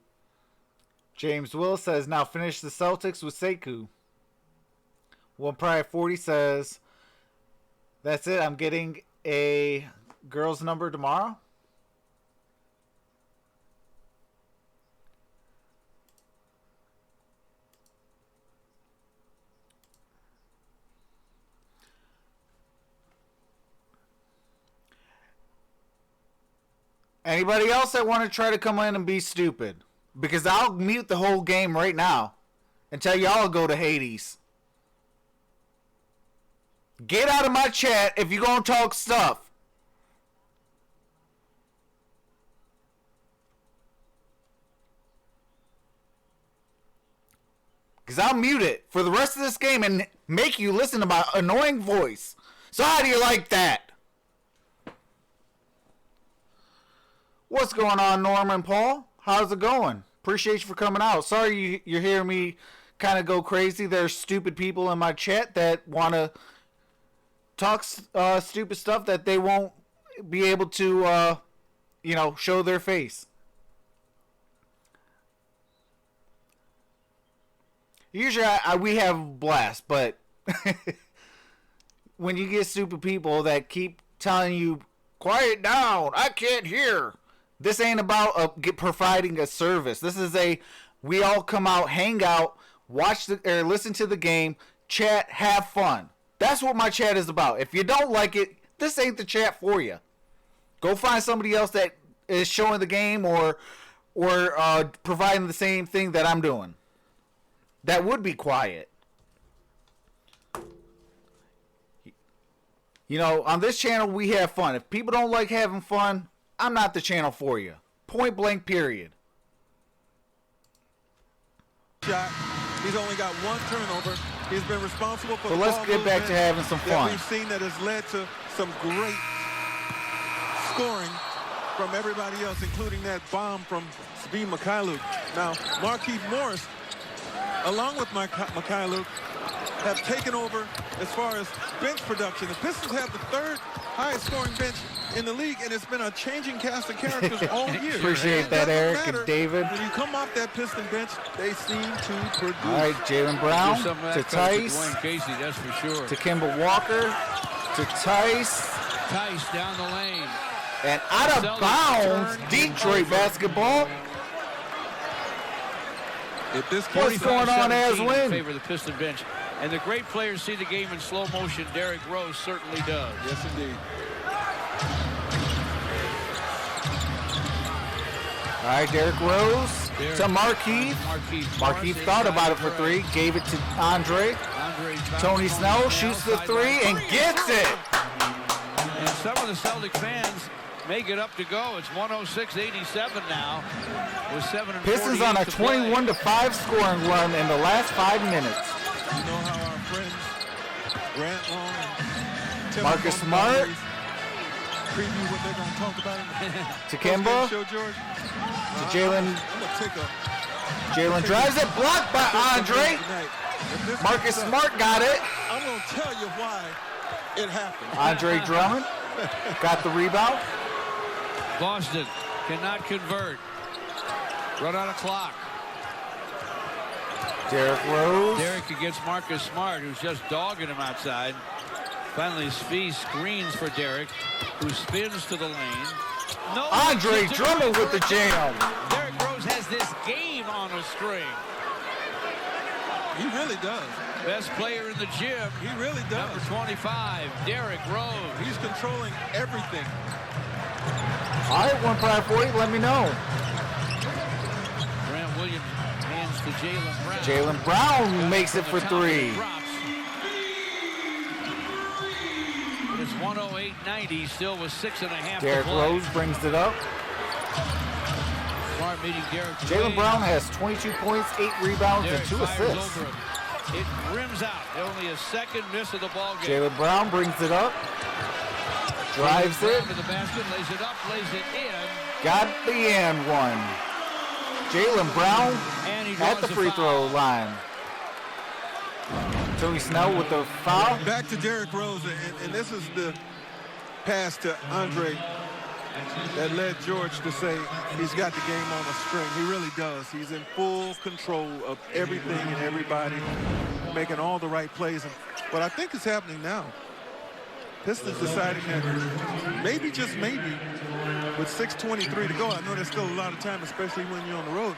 James Will says, now finish the Celtics with Sekou. One Pride 40 says, that's it. I'm getting a girl's number tomorrow. Anybody else that want to try to come in and be stupid? Because I'll mute the whole game right now and tell y'all to go to Hades. Get out of my chat if you're going to talk stuff. Because I'll mute it for the rest of this game and make you listen to my annoying voice. So how do you like that? What's going on, Norman Paul? How's it going? Appreciate you for coming out. Sorry you're hearing me kind of go crazy. There's stupid people in my chat that want to talk stupid stuff that they won't be able to, show their face. Usually we have a blast, but when you get stupid people that keep telling you, quiet down, I can't hear. This ain't about providing a service. This is we all come out, hang out, listen to the game, chat, have fun. That's what my chat is about. If you don't like it, this ain't the chat for you. Go find somebody else that is showing the game or providing the same thing that I'm doing. That would be quiet. On this channel, we have fun. If people don't like having fun, I'm not the channel for you. Point blank, period. Shot. He's only got one turnover. He's been responsible for the ball. So let's get back to having some fun. We've seen that has led to some great scoring from everybody else, including that bomb from Svi Mykhailiuk. Now, Markieff Morris, along with Mykhailiuk, have taken over as far as bench production. The Pistons have the third highest scoring bench in the league, and it's been a changing cast of characters all year. Appreciate that, Eric and David. When you come off that Piston bench, they seem to produce. All right, Jaylen Brown to Tice. Dwayne Casey, that's for sure. To Kemba Walker. To Tice. Tice down the lane. And out of bounds, Detroit basketball. What's going on, Aswin? Favor the Piston bench. And the great players see the game in slow motion. Derrick Rose certainly does. Yes, indeed. All right, Derrick Rose to Markieff. Markieff thought about it for three. Gave it to Andre. Tony Snell shoots the three and gets it. And some of the Celtic fans may get up to go. It's 106-87 now with 7:48 Pistons on a 21-5 scoring run in the last 5 minutes. You know how our friends Grant Long and Tim Marcus Smart preview what they're going to talk about to Kemba show, George. to Jalen. Jalen drives it, blocked by Andre. Marcus Smart got it. I'm going to tell you why it happened. Andre Drummond got the rebound. Boston cannot convert. Run out of clock. Derrick Rose. Derrick against Marcus Smart, who's just dogging him outside. Finally, Spee screens for Derrick, who spins to the lane. No, Andre Drummond with the jam. Derrick Rose has this game on a string. He really does. Best player in the gym. He really does. Number 25, Derrick Rose. He's controlling everything. All right, 1 prior 40, let me know. Grant Williams hands to Jaylen Brown. Jaylen Brown makes it for 3. It's 108-90, still with 6.5 Derrick to play. Rose brings it up. Smart meeting Derrick. Jaylen Brown has 22 points, 8 rebounds, Derrick and 2 fires assists. over him. It rims out. Only a second miss of the ball game. Jaylen Brown brings it up. Drives it. To the basket, lays it up, lays it in. Got the and one. Jaylen Brown at the free throw line. Tony Snell with the foul. Back to Derrick Rose, and this is the pass to Andre that led George to say he's got the game on a string. He really does. He's in full control of everything and everybody, making all the right plays. And what I think is happening now, Pistons deciding that maybe, just maybe, with 6:23 to go, I know there's still a lot of time, especially when you're on the road,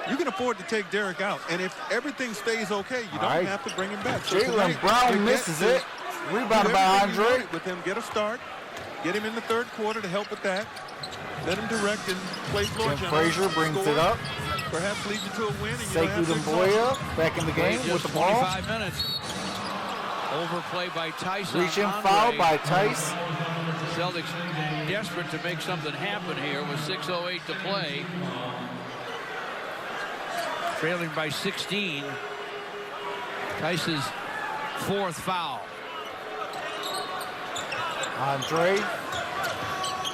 you can afford to take Derrick out. And if everything stays okay, you don't have to bring him back. So Jaylen Brown misses it. Rebounded by Andre. With him, get a start. Get him in the third quarter to help with that. Let him direct and play floor Tim general. Frazier brings it up. Perhaps lead you to a win. Sekou Doumbouya back in the game with the ball. 25 minutes. Overplay by Tyson. Reaching foul by Tice. Celtics desperate to make something happen here with 6:08 to play. Trailing by 16. Tice's 4th foul. Andre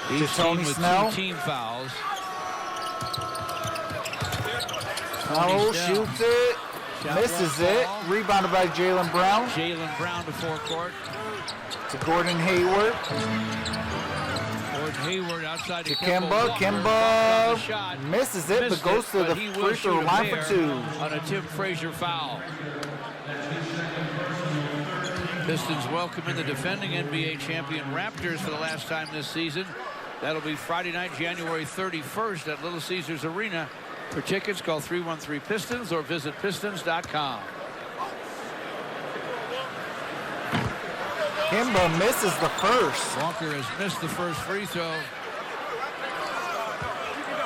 He's to Tony with Snell. 2 team fouls. Snell shoots it. Misses it. Rebounded by Jaylen Brown. Jaylen Brown to forecourt. To Gordon Hayward. Gordon Hayward outside to Kemba. Kemba misses it, but goes to the free throw line for 2. On a Tim Frazier foul. Pistons welcome in the defending NBA champion Raptors for the last time this season. That'll be Friday night, January 31st at Little Caesars Arena. For tickets, call 313-PISTONS or visit pistons.com. Kemba misses the first. Walker has missed the first free throw.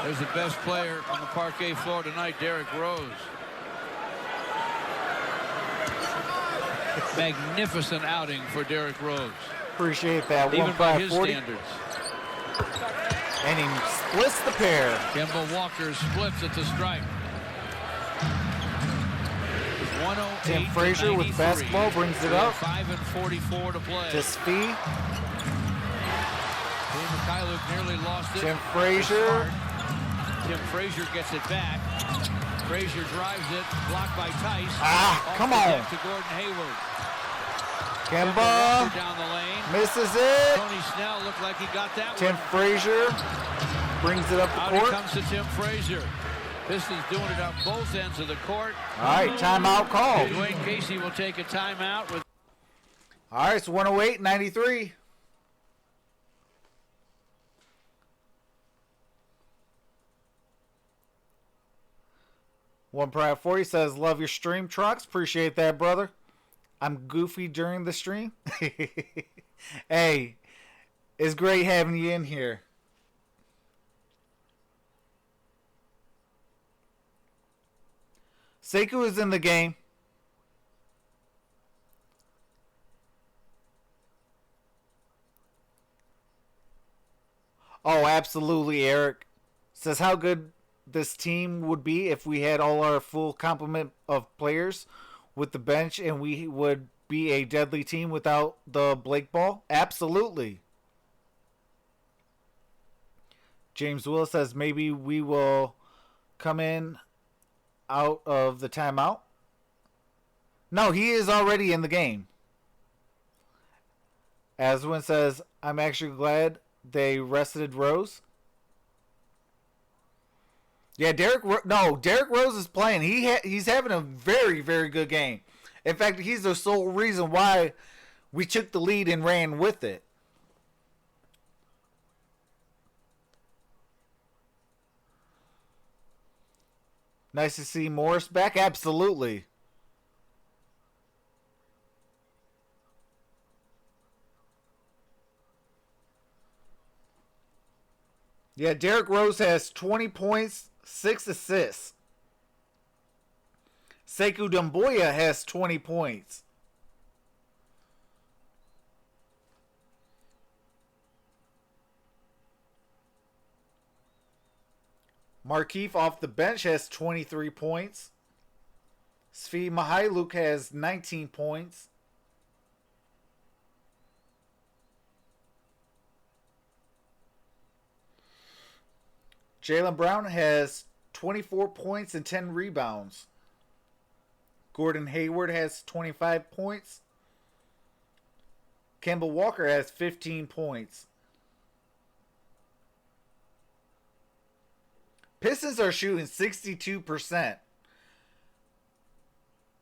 There's the best player on the parquet floor tonight, Derrick Rose. Magnificent outing for Derrick Rose. Appreciate that. Even by his 1-5-40. standards. And he splits the pair. Kemba Walker splits at the stripe. Tim Frazier with basketball brings it up. 5:44 to play. To Spee. Mikhailuk nearly lost it. Tim Frazier. Tim Frazier gets it back. Frazier drives it, blocked by Tice. Come on. To Gordon Hayward. Kemba down the lane. Misses it. Tony Snell looked like he got that Tim one. Frazier brings it up the Out court. he comes to Tim Frazier. Pistons doing it on both ends of the court. All right, timeout called. Dwayne Casey will take a timeout. All right, it's 108-93. One Pride 40 says, love your stream, Trox. Appreciate that, brother. I'm goofy during the stream. Hey, it's great having you in here. Sekou is in the game. Oh, absolutely, Eric. Says how good this team would be if we had all our full complement of players with the bench, and we would be a deadly team without the Blake ball. Absolutely. James Willis says maybe we will come in out of the timeout. No, he is already in the game. Aswin says, I'm actually glad they rested Rose. Yeah, Derrick Rose is playing. He's having a very, very good game. In fact, he's the sole reason why we took the lead and ran with it. Nice to see Morris back. Absolutely. Yeah, Derrick Rose has 20 points, 6 assists. Sekou Doumbouya has 20 points. Markieff off the bench has 23 points. Svi Mihailuk has 19 points. Jaylen Brown has 24 points and 10 rebounds. Gordon Hayward has 25 points. Kemba Walker has 15 points. Pistons are shooting 62%.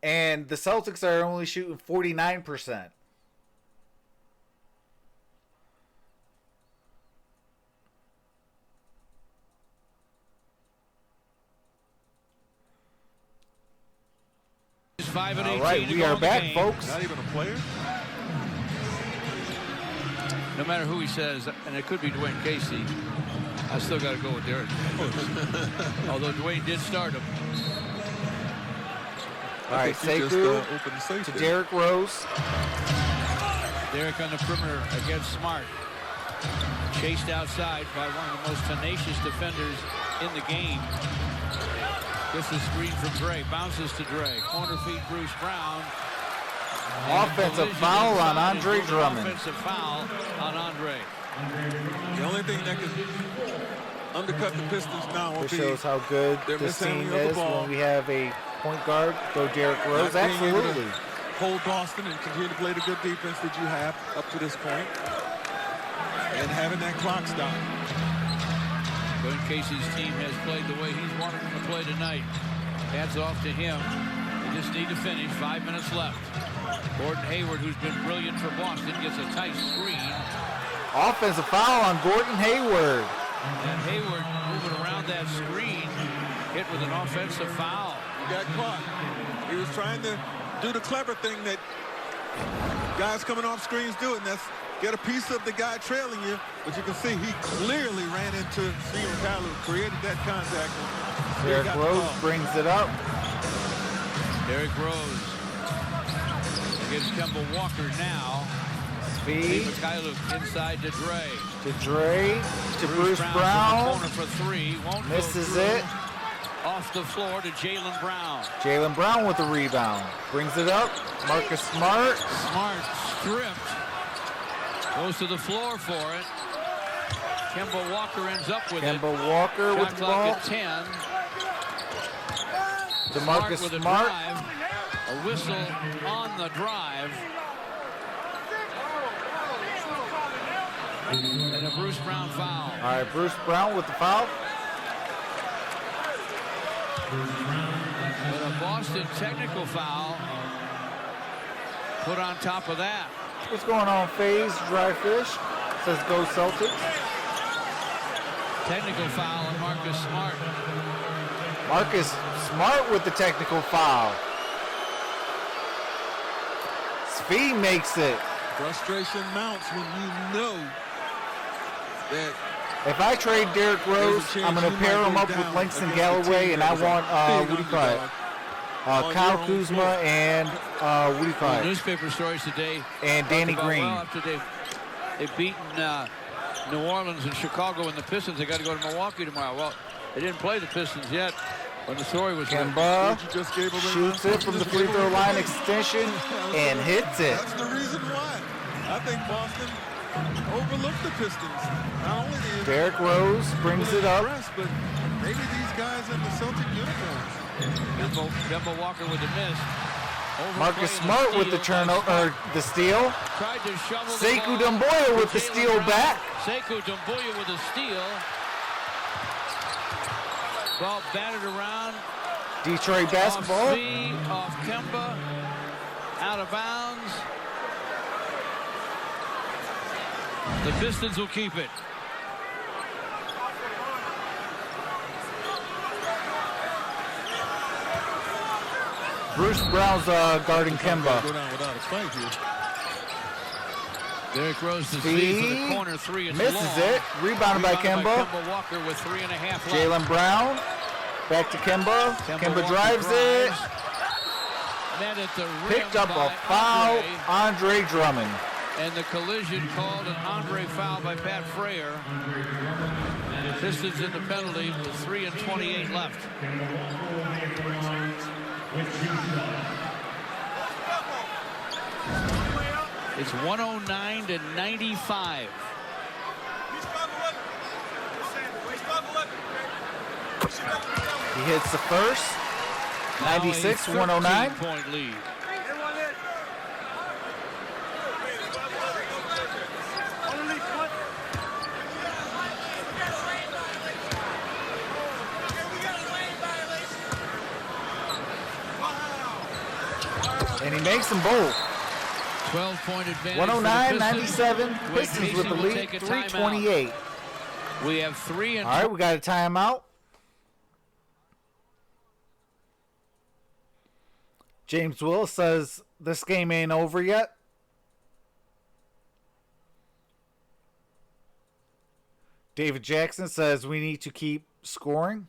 And the Celtics are only shooting 49%. All right, we are back, folks. Not even a player? No matter who he says, and it could be Dwayne Casey, I still got to go with Derrick. Although Dwayne did start him. All right, Sekou to Derrick Rose. Derrick on the perimeter against Smart. Chased outside by one of the most tenacious defenders in the game. Gets the screen from Dre. Bounces to Dre. Corner feed Bruce Brown. Offensive foul on Andre Drummond. Offensive foul on Andre. The only thing that can undercut the Pistons now this shows how good this team is when we have a point guard. Go Derrick Rose. Absolutely. Hold Boston and continue to play the good defense that you have up to this point. And having that clock stop. Dwayne Casey's team has played the way he's wanted them to play tonight. Hats off to him. They just need to finish. 5 minutes left. Gordon Hayward, who's been brilliant for Boston, gets a tight screen. Offensive foul on Gordon Hayward. And Hayward moving around that screen, hit with an offensive foul. He got caught. He was trying to do the clever thing that guys coming off screens do, and that's get a piece of the guy trailing you. But you can see he clearly ran into Steven Kyler, created that contact. Derrick Rose brings it up. Derrick Rose against Kemba Walker now. Speed. Kyler inside to Dre. To Dre. To Bruce Brown. Corner for three. Won't misses it. Off the floor to Jaylen Brown. Jaylen Brown with the rebound. Brings it up. Marcus Smart. Smart stripped. Goes to the floor for it. Kemba Walker ends up with it. Kemba Walker with the ball. At 10. To Marcus Smart. A whistle on the drive. And a Bruce Brown foul. All right, Bruce Brown with the foul. And a Boston technical foul put on top of that. What's going on, FaZe Dry Fish? Says go Celtics. Technical foul on Marcus Smart. Marcus Smart with the technical foul. Speed makes it. Frustration mounts when you know that. If I trade Derrick Rose, I'm going to pair him up with Langston Galloway, and I want, what do you call it? Kyle Kuzma and, what do you call it? Newspaper stories today. And Danny Green. Well, after they've beaten New Orleans and Chicago and the Pistons. They got to go to Milwaukee tomorrow. Well, they didn't play the Pistons yet when the story was Kemba shoots it from the free throw line extension and hits it. That's the reason why. I think Boston overlooked the Pistons. Not only Derrick Rose brings it up. But maybe these guys in the Celtic uniforms. Kemba Walker with the miss. Marcus Smart with the turnover, or the steal. Tried to shovel Sekou Doumbouya with the steal back. Sekou Doumbouya with a steal. Ball batted around. Detroit basketball. Off Kemba. Out of bounds. The Pistons will keep it. Bruce Brown's guarding Kemba. Go down without a fight here. Derrick Rose to see for the corner three. It's misses long. it. Rebounded by Kemba. Kemba Walker with 3.5 left. Jaylen Brown. Back to Kemba. Kemba drives it. Met at the rim. Picked up a foul. Andre Drummond. And the collision called an Andre foul by Pat Frayer. Pistons in the penalty with 3:28 left. It's 109-95. He hits the first. 96, 109. 13-point lead. And he makes them both. 12-point advantage. 109-97. Pistons with the lead. 3:28. We have 3 and. All right, we got a timeout. James Willis says this game ain't over yet. David Jackson says we need to keep scoring.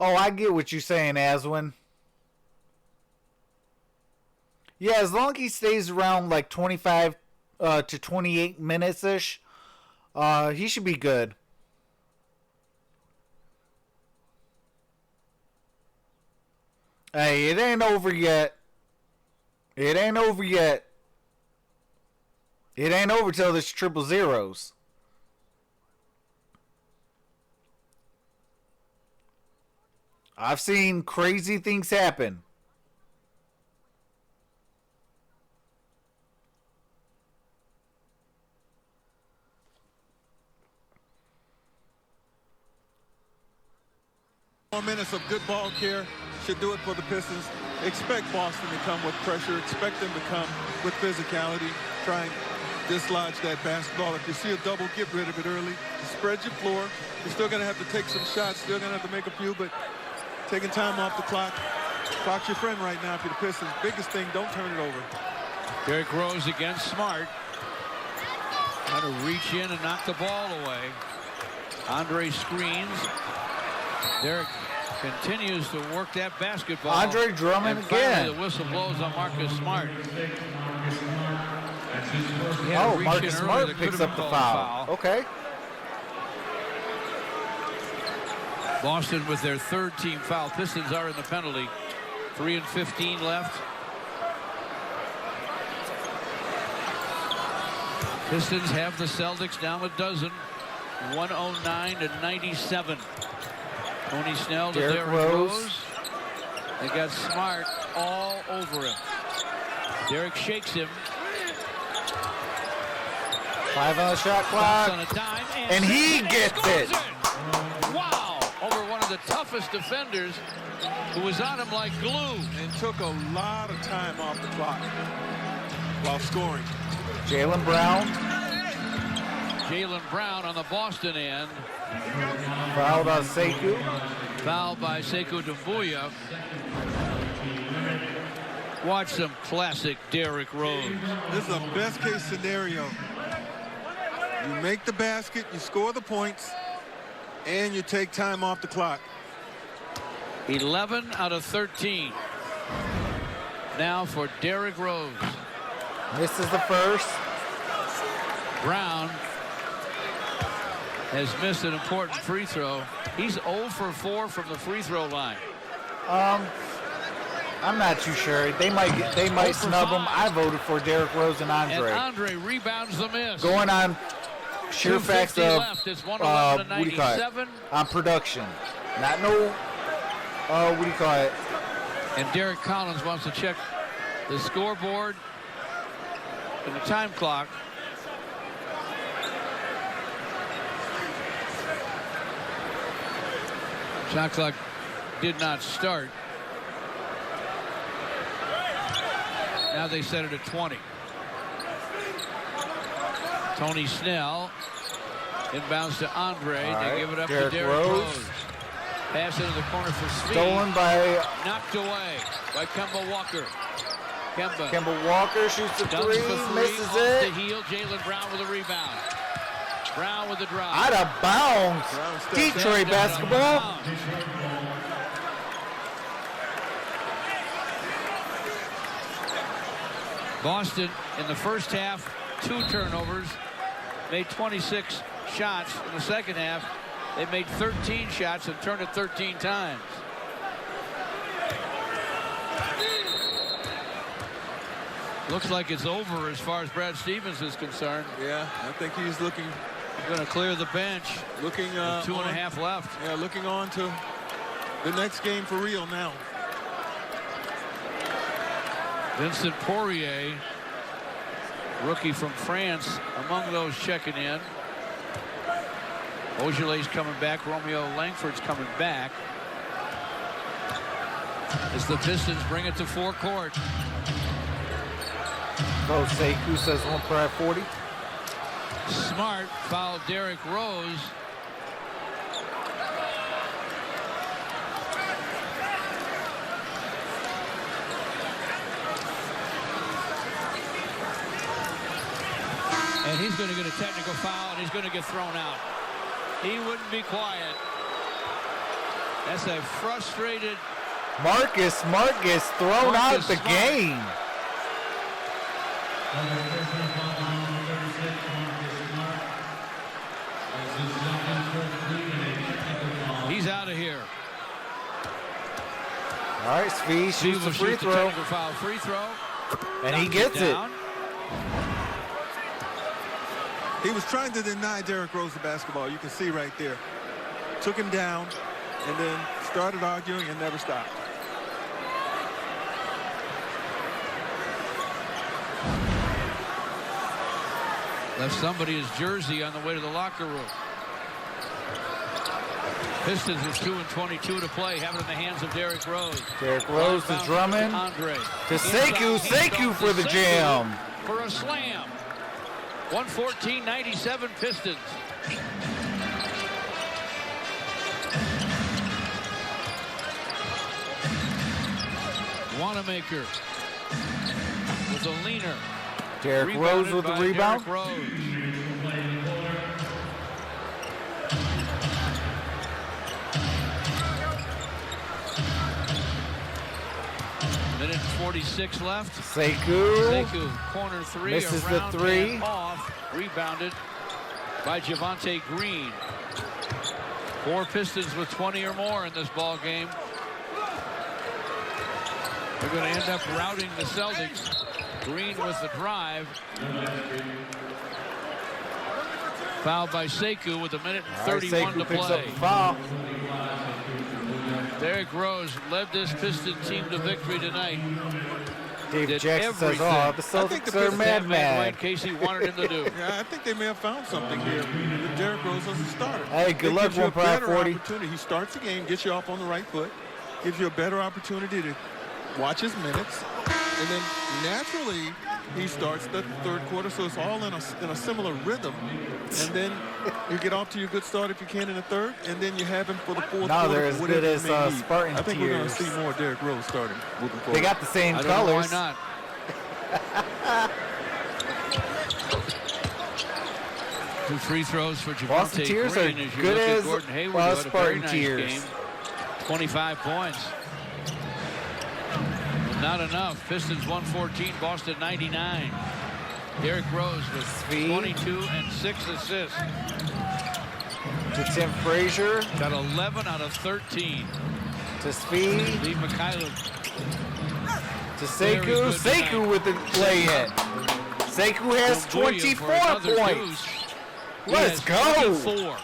Oh, I get what you're saying, Aswin. Yeah, as long as he stays around like 25 to 28 minutes-ish, he should be good. Hey, it ain't over yet. It ain't over yet. It ain't over till there's triple zeros. I've seen crazy things happen. More minutes of good ball care should do it for the Pistons. Expect Boston to come with pressure. Expect them to come with physicality. Try and dislodge that basketball. If you see a double, get rid of it early. Spread your floor. You're still going to have to take some shots. Still going to have to make a few, but taking time off the clock. Clock's your friend right now for the Pistons. Biggest thing, don't turn it over. Derrick Rose against Smart. Trying to reach in and knock the ball away. Andre screens. Derrick continues to work that basketball. Andre Drummond and again. The whistle blows on Marcus Smart. Oh, Marcus Smart picks up the foul. Okay. Boston with their third team foul. Pistons are in the penalty. 3 and 15 left. Pistons have the Celtics down a dozen. 109-97. Tony Snell to Derrick Rose. They got Smart all over him. Derrick shakes him. 5 on the shot clock. On a dime, and he gets it. Wow. Over one of the toughest defenders who was on him like glue. And took a lot of time off the clock while scoring. Jaylen Brown. Jaylen Brown on the Boston end. Fouled on Sekou. Fouled by Sekou Doumbouya. Watch some classic Derrick Rose. This is a best case scenario. You make the basket, you score the points, and you take time off the clock. 11 out of 13. Now for Derrick Rose. Misses the first. Brown has missed an important free throw. He's 0 for 4 from the free throw line. I'm not too sure. They might snub him. I voted for Derrick Rose and Andre. And Andre rebounds the miss. Going on sheer facts of left. It's 111 to 97. On production. Not no what do you call it? And Derek Collins wants to check the scoreboard and the time clock. Shot clock did not start. Now they set it at 20. Tony Snell inbounds to Andre. They give it up to Derrick Rose. Pass into the corner for Svi. Stolen by... Knocked away by Kemba Walker. Kemba Walker shoots the three, misses off it. the heel. Jaylen Brown with a rebound. Brown with the drive. Out of bounds. Detroit basketball. Boston in the first half, 2 turnovers, made 26 shots. In the second half, they made 13 shots and turned it 13 times. Looks like it's over as far as Brad Stevens is concerned. Yeah, I think he's looking. Going to clear the bench. Looking 2.5 left. Yeah, looking on to the next game for real now. Vincent Poirier, rookie from France, among those checking in. Beaujolais coming back. Romeo Langford's coming back. As the Pistons bring it to forecourt. Oh, Sekou says 1/40. Smart fouled Derrick Rose. And he's going to get a technical foul, and he's going to get thrown out. He wouldn't be quiet. That's a frustrated... Marcus thrown out of the game. He's out of here. All right, Svi shoots the free throw. Foul free throw. And he gets it. He was trying to deny Derrick Rose the basketball. You can see right there. Took him down and then started arguing and never stopped. Left somebody his jersey on the way to the locker room. Pistons with 2:22 to play. Have it in the hands of Derrick Rose. Derrick Rose to Drummond. Andre. To Sekou for the jam. For a slam. 114-97 Pistons. Wanamaker with a leaner. Derrick Rose with the rebound. Derrick Rose. Minute 46 left. Sekou. Corner three. Misses the three. Off. Rebounded by Javonte Green. 4 Pistons with 20 or more in this ball game. They're going to end up routing the Celtics. Green with the drive. Fouled by Sekou with a minute and 31 to picks play. Up the foul. Derrick Rose led this Piston team to victory tonight. Dave Jackson says, "Oh, the Celtics are mad." Casey wanted him to do. Yeah, I think they may have found something here with Derrick Rose as a starter. Hey, good luck, 1/40. He starts the game, gets you off on the right foot, gives you a better opportunity to watch his minutes, and then naturally he starts the third quarter, so it's all in a similar rhythm. And then you get off to a good start if you can in the third, and then you have him for the fourth quarter. They're as good as Spartans. I think we're going to see more Derrick Rose starting moving forward. They got the same I don't colors. know why not? 2 free throws for Boston Javante Tears Green. are As you good look as at Gordon Hayward, who had a very Spartan nice Tears. game. 25 points. But not enough. Pistons 114, Boston 99. Derrick Rose with 22 and 6 assists. To Tim Frazier. Got 11 out of 13. To Speed. Steve Mikhailov. To Sekou. Sekou with the lay-in. Sekou has 24 points. Let's go. 24.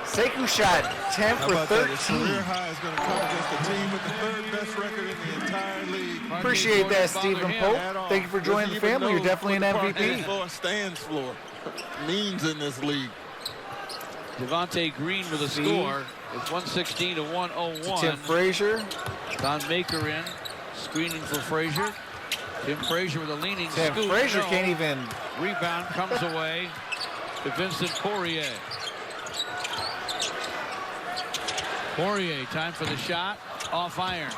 Sekou shot 10 for 13. His career high is going to come against the team with the 3rd best record in the entire league. Appreciate that, Stephen Pope. Thank you for joining the family. You're definitely an MVP. Floor stands for means in this league. Javante Green with a score. It's 116 to 101. Tim Frazier. Don Maker in, screening for Frazier. Tim Frazier with a leaning Tim scoop. Frazier can't even. Rebound comes away to Vincent Poirier. Poirier, time for the shot. Off iron.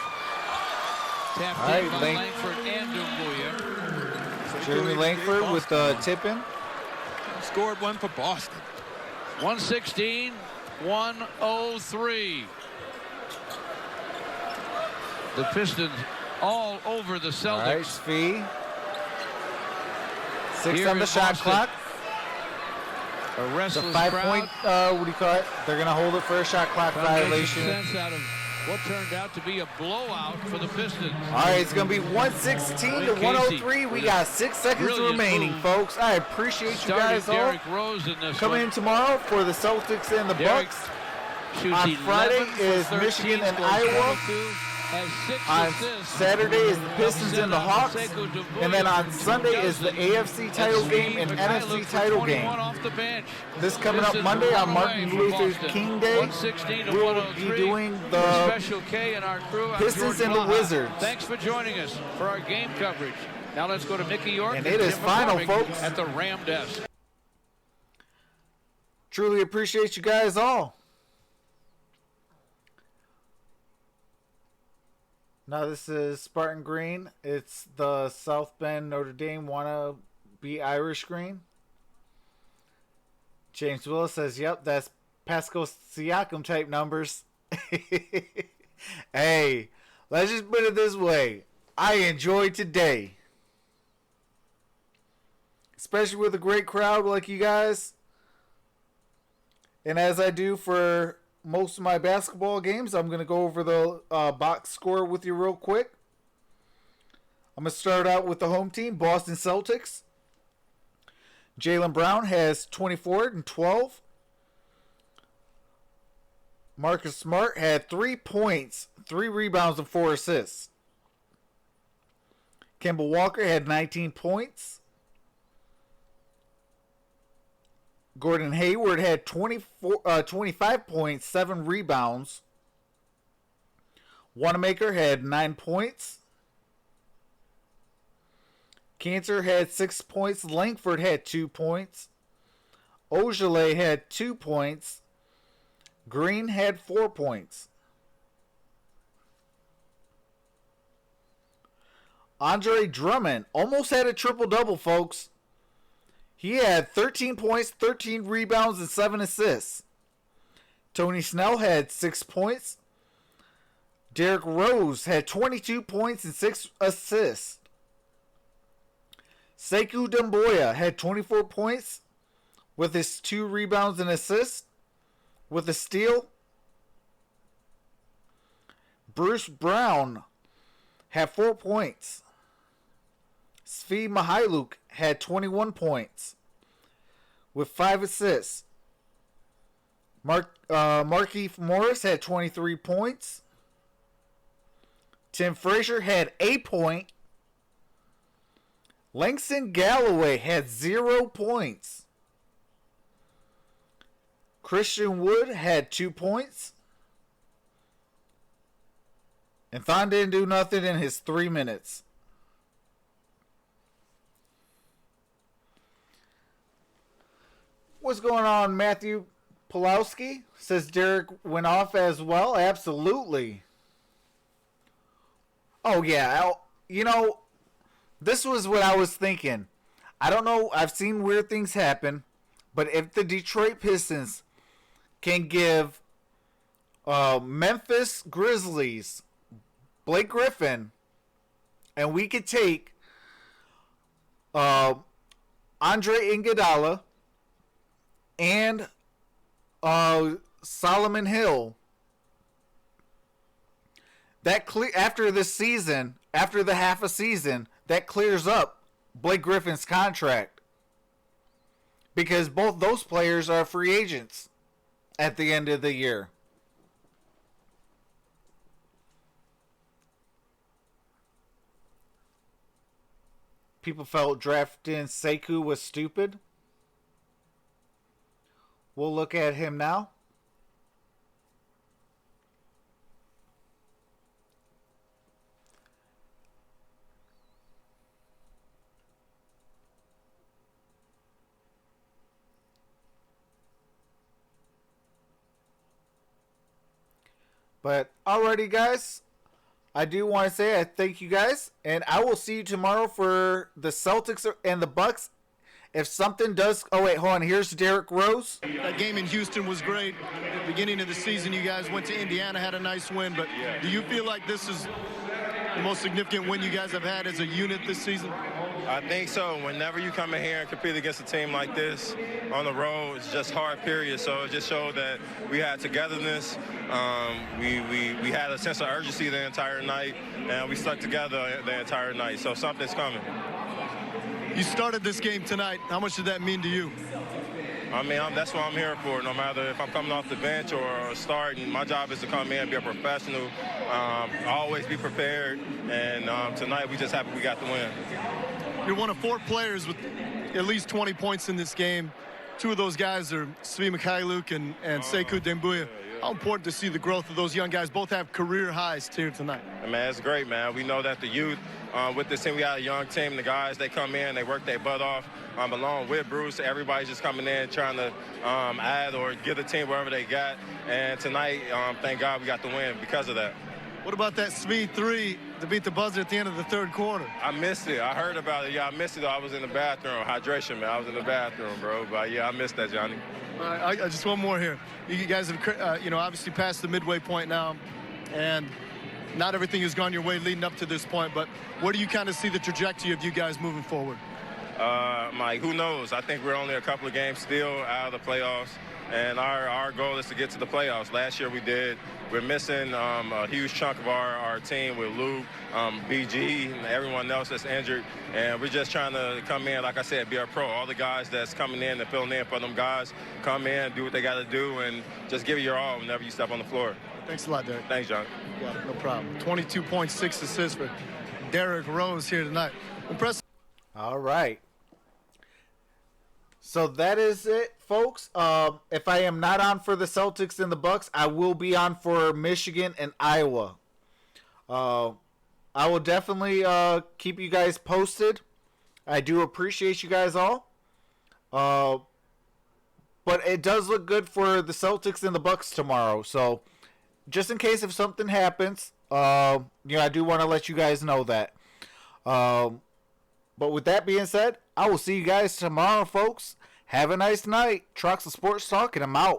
Tapped in by Langford and Dumbuya. Jeremy Langford with the tip-in. Scored one for Boston. 116, 103. The Pistons all over the Celtics. All right, Svi. 6 Here on the in shot Boston. clock. A The restless 5-point, crowd. what do you call it? They're going to hold it for a shot clock violation. Sense out of what turned out to be a blowout for the Pistons. All right, it's going to be 116 to 103. We got 6 seconds remaining, folks. I appreciate you guys all Derrick Rose in this coming in tomorrow for the Celtics and the Bucks. On Friday is Michigan and Iowa. On Saturday is the Pistons and the Hawks. And then on Sunday is the AFC title game and NFC title game. This coming up Monday on Martin Luther King Day, we'll be doing the Pistons and the Wizards. Thanks for joining us for our game coverage. Now let's go to Mickey York. And it is final, folks. At the Ram desk. Truly appreciate you guys all. Now this is Spartan Green. It's the South Bend Notre Dame wanna be Irish green. James Willis says, "Yep, that's Pascal Siakam type numbers." Hey, let's just put it this way: I enjoyed today, especially with a great crowd like you guys. And as I do for most of my basketball games, I'm going to go over the box score with you real quick. I'm going to start out with the home team, Boston Celtics. Jaylen Brown has 24 and 12. Marcus Smart had 3 points, 3 rebounds, and 4 assists. Kemba Walker had 19 points. Gordon Hayward had 25 points, 7 rebounds. Wanamaker had 9 points. Cantor had 6 points. Langford had 2 points. Ojale had 2 points. Green had 4 points. Andre Drummond almost had a triple-double, folks. He had 13 points, 13 rebounds, and 7 assists. Tony Snell had 6 points. Derrick Rose had 22 points and 6 assists. Sekou Doumbouya had 24 points with his 2 rebounds and assists with a steal. Bruce Brown had 4 points. Svi Mikhailov had 21 points with 5 assists. Markieff Morris had 23 points. Tim Frazier had a point. Langston Galloway had 0 points. Christian Wood had 2 points. And Thon didn't do nothing in his 3 minutes. What's going on, Matthew Pulowski? Says Derek went off as well. Absolutely. Oh, yeah. You know, this was what I was thinking. I don't know. I've seen weird things happen, but if the Detroit Pistons can give Memphis Grizzlies Blake Griffin, and we could take Andre Iguodala and Solomon Hill, that after this season, after the half a season, that clears up Blake Griffin's contract, because both those players are free agents at the end of the year. People felt drafting Sekou was stupid. We'll look at him now. But alrighty, guys, I do want to say I thank you guys, and I will see you tomorrow for the Celtics and the Bucks. If something does... Oh, wait, hold on. Here's Derrick Rose. That game in Houston was great. At the beginning of the season, you guys went to Indiana, had a nice win. But do you feel like this is the most significant win you guys have had as a unit this season? I think so. Whenever you come in here and compete against a team like this on the road, it's just hard, period. So it just showed that we had togetherness. We had a sense of urgency the entire night, and we stuck together the entire night. So something's coming. You started this game tonight. How much did that mean to you? I mean, that's what I'm here for. No matter if I'm coming off the bench or starting, my job is to come in, be a professional, always be prepared. And tonight, we just happy we got the win. You're one of 4 players with at least 20 points in this game. 2 of those guys are Svi Mikhailuk and Sekou Doumbouya. How important to see the growth of those young guys. Both have career highs here tonight. Man, it's great, man. We know that the youth, with this team, we got a young team. The guys, they come in, they work their butt off. Along with Bruce, everybody's just coming in trying to add or give the team wherever they got. And tonight, thank God we got the win because of that. What about that speed 3 to beat the buzzer at the end of the 3rd quarter? I missed it. I heard about it. Yeah, I missed it. I was in the bathroom. Hydration, man. I was in the bathroom, bro. But, yeah, I missed that, Johnny. I just one more here. You guys have, obviously passed the midway point now, and not everything has gone your way leading up to this point, but where do you kind of see the trajectory of you guys moving forward? Mike, who knows? I think we're only a couple of games still out of the playoffs, and our goal is to get to the playoffs. Last year we did. We're missing a huge chunk of our team with Luke, BG, and everyone else that's injured, and we're just trying to come in, like I said, be a pro. All the guys that's coming in and filling in for them guys, come in, do what they got to do, and just give it your all whenever you step on the floor. Thanks a lot, Derrick. Thanks, John. Yeah, no problem. 22.6 assists for Derrick Rose here tonight. Impressive. All right. So that is it, folks. If I am not on for the Celtics and the Bucks, I will be on for Michigan and Iowa. I will definitely keep you guys posted. I do appreciate you guys all. But it does look good for the Celtics and the Bucks tomorrow. So just in case if something happens, I do want to let you guys know that. But with that being said, I will see you guys tomorrow, folks. Have a nice night. Troxel Sports Talk, and I'm out.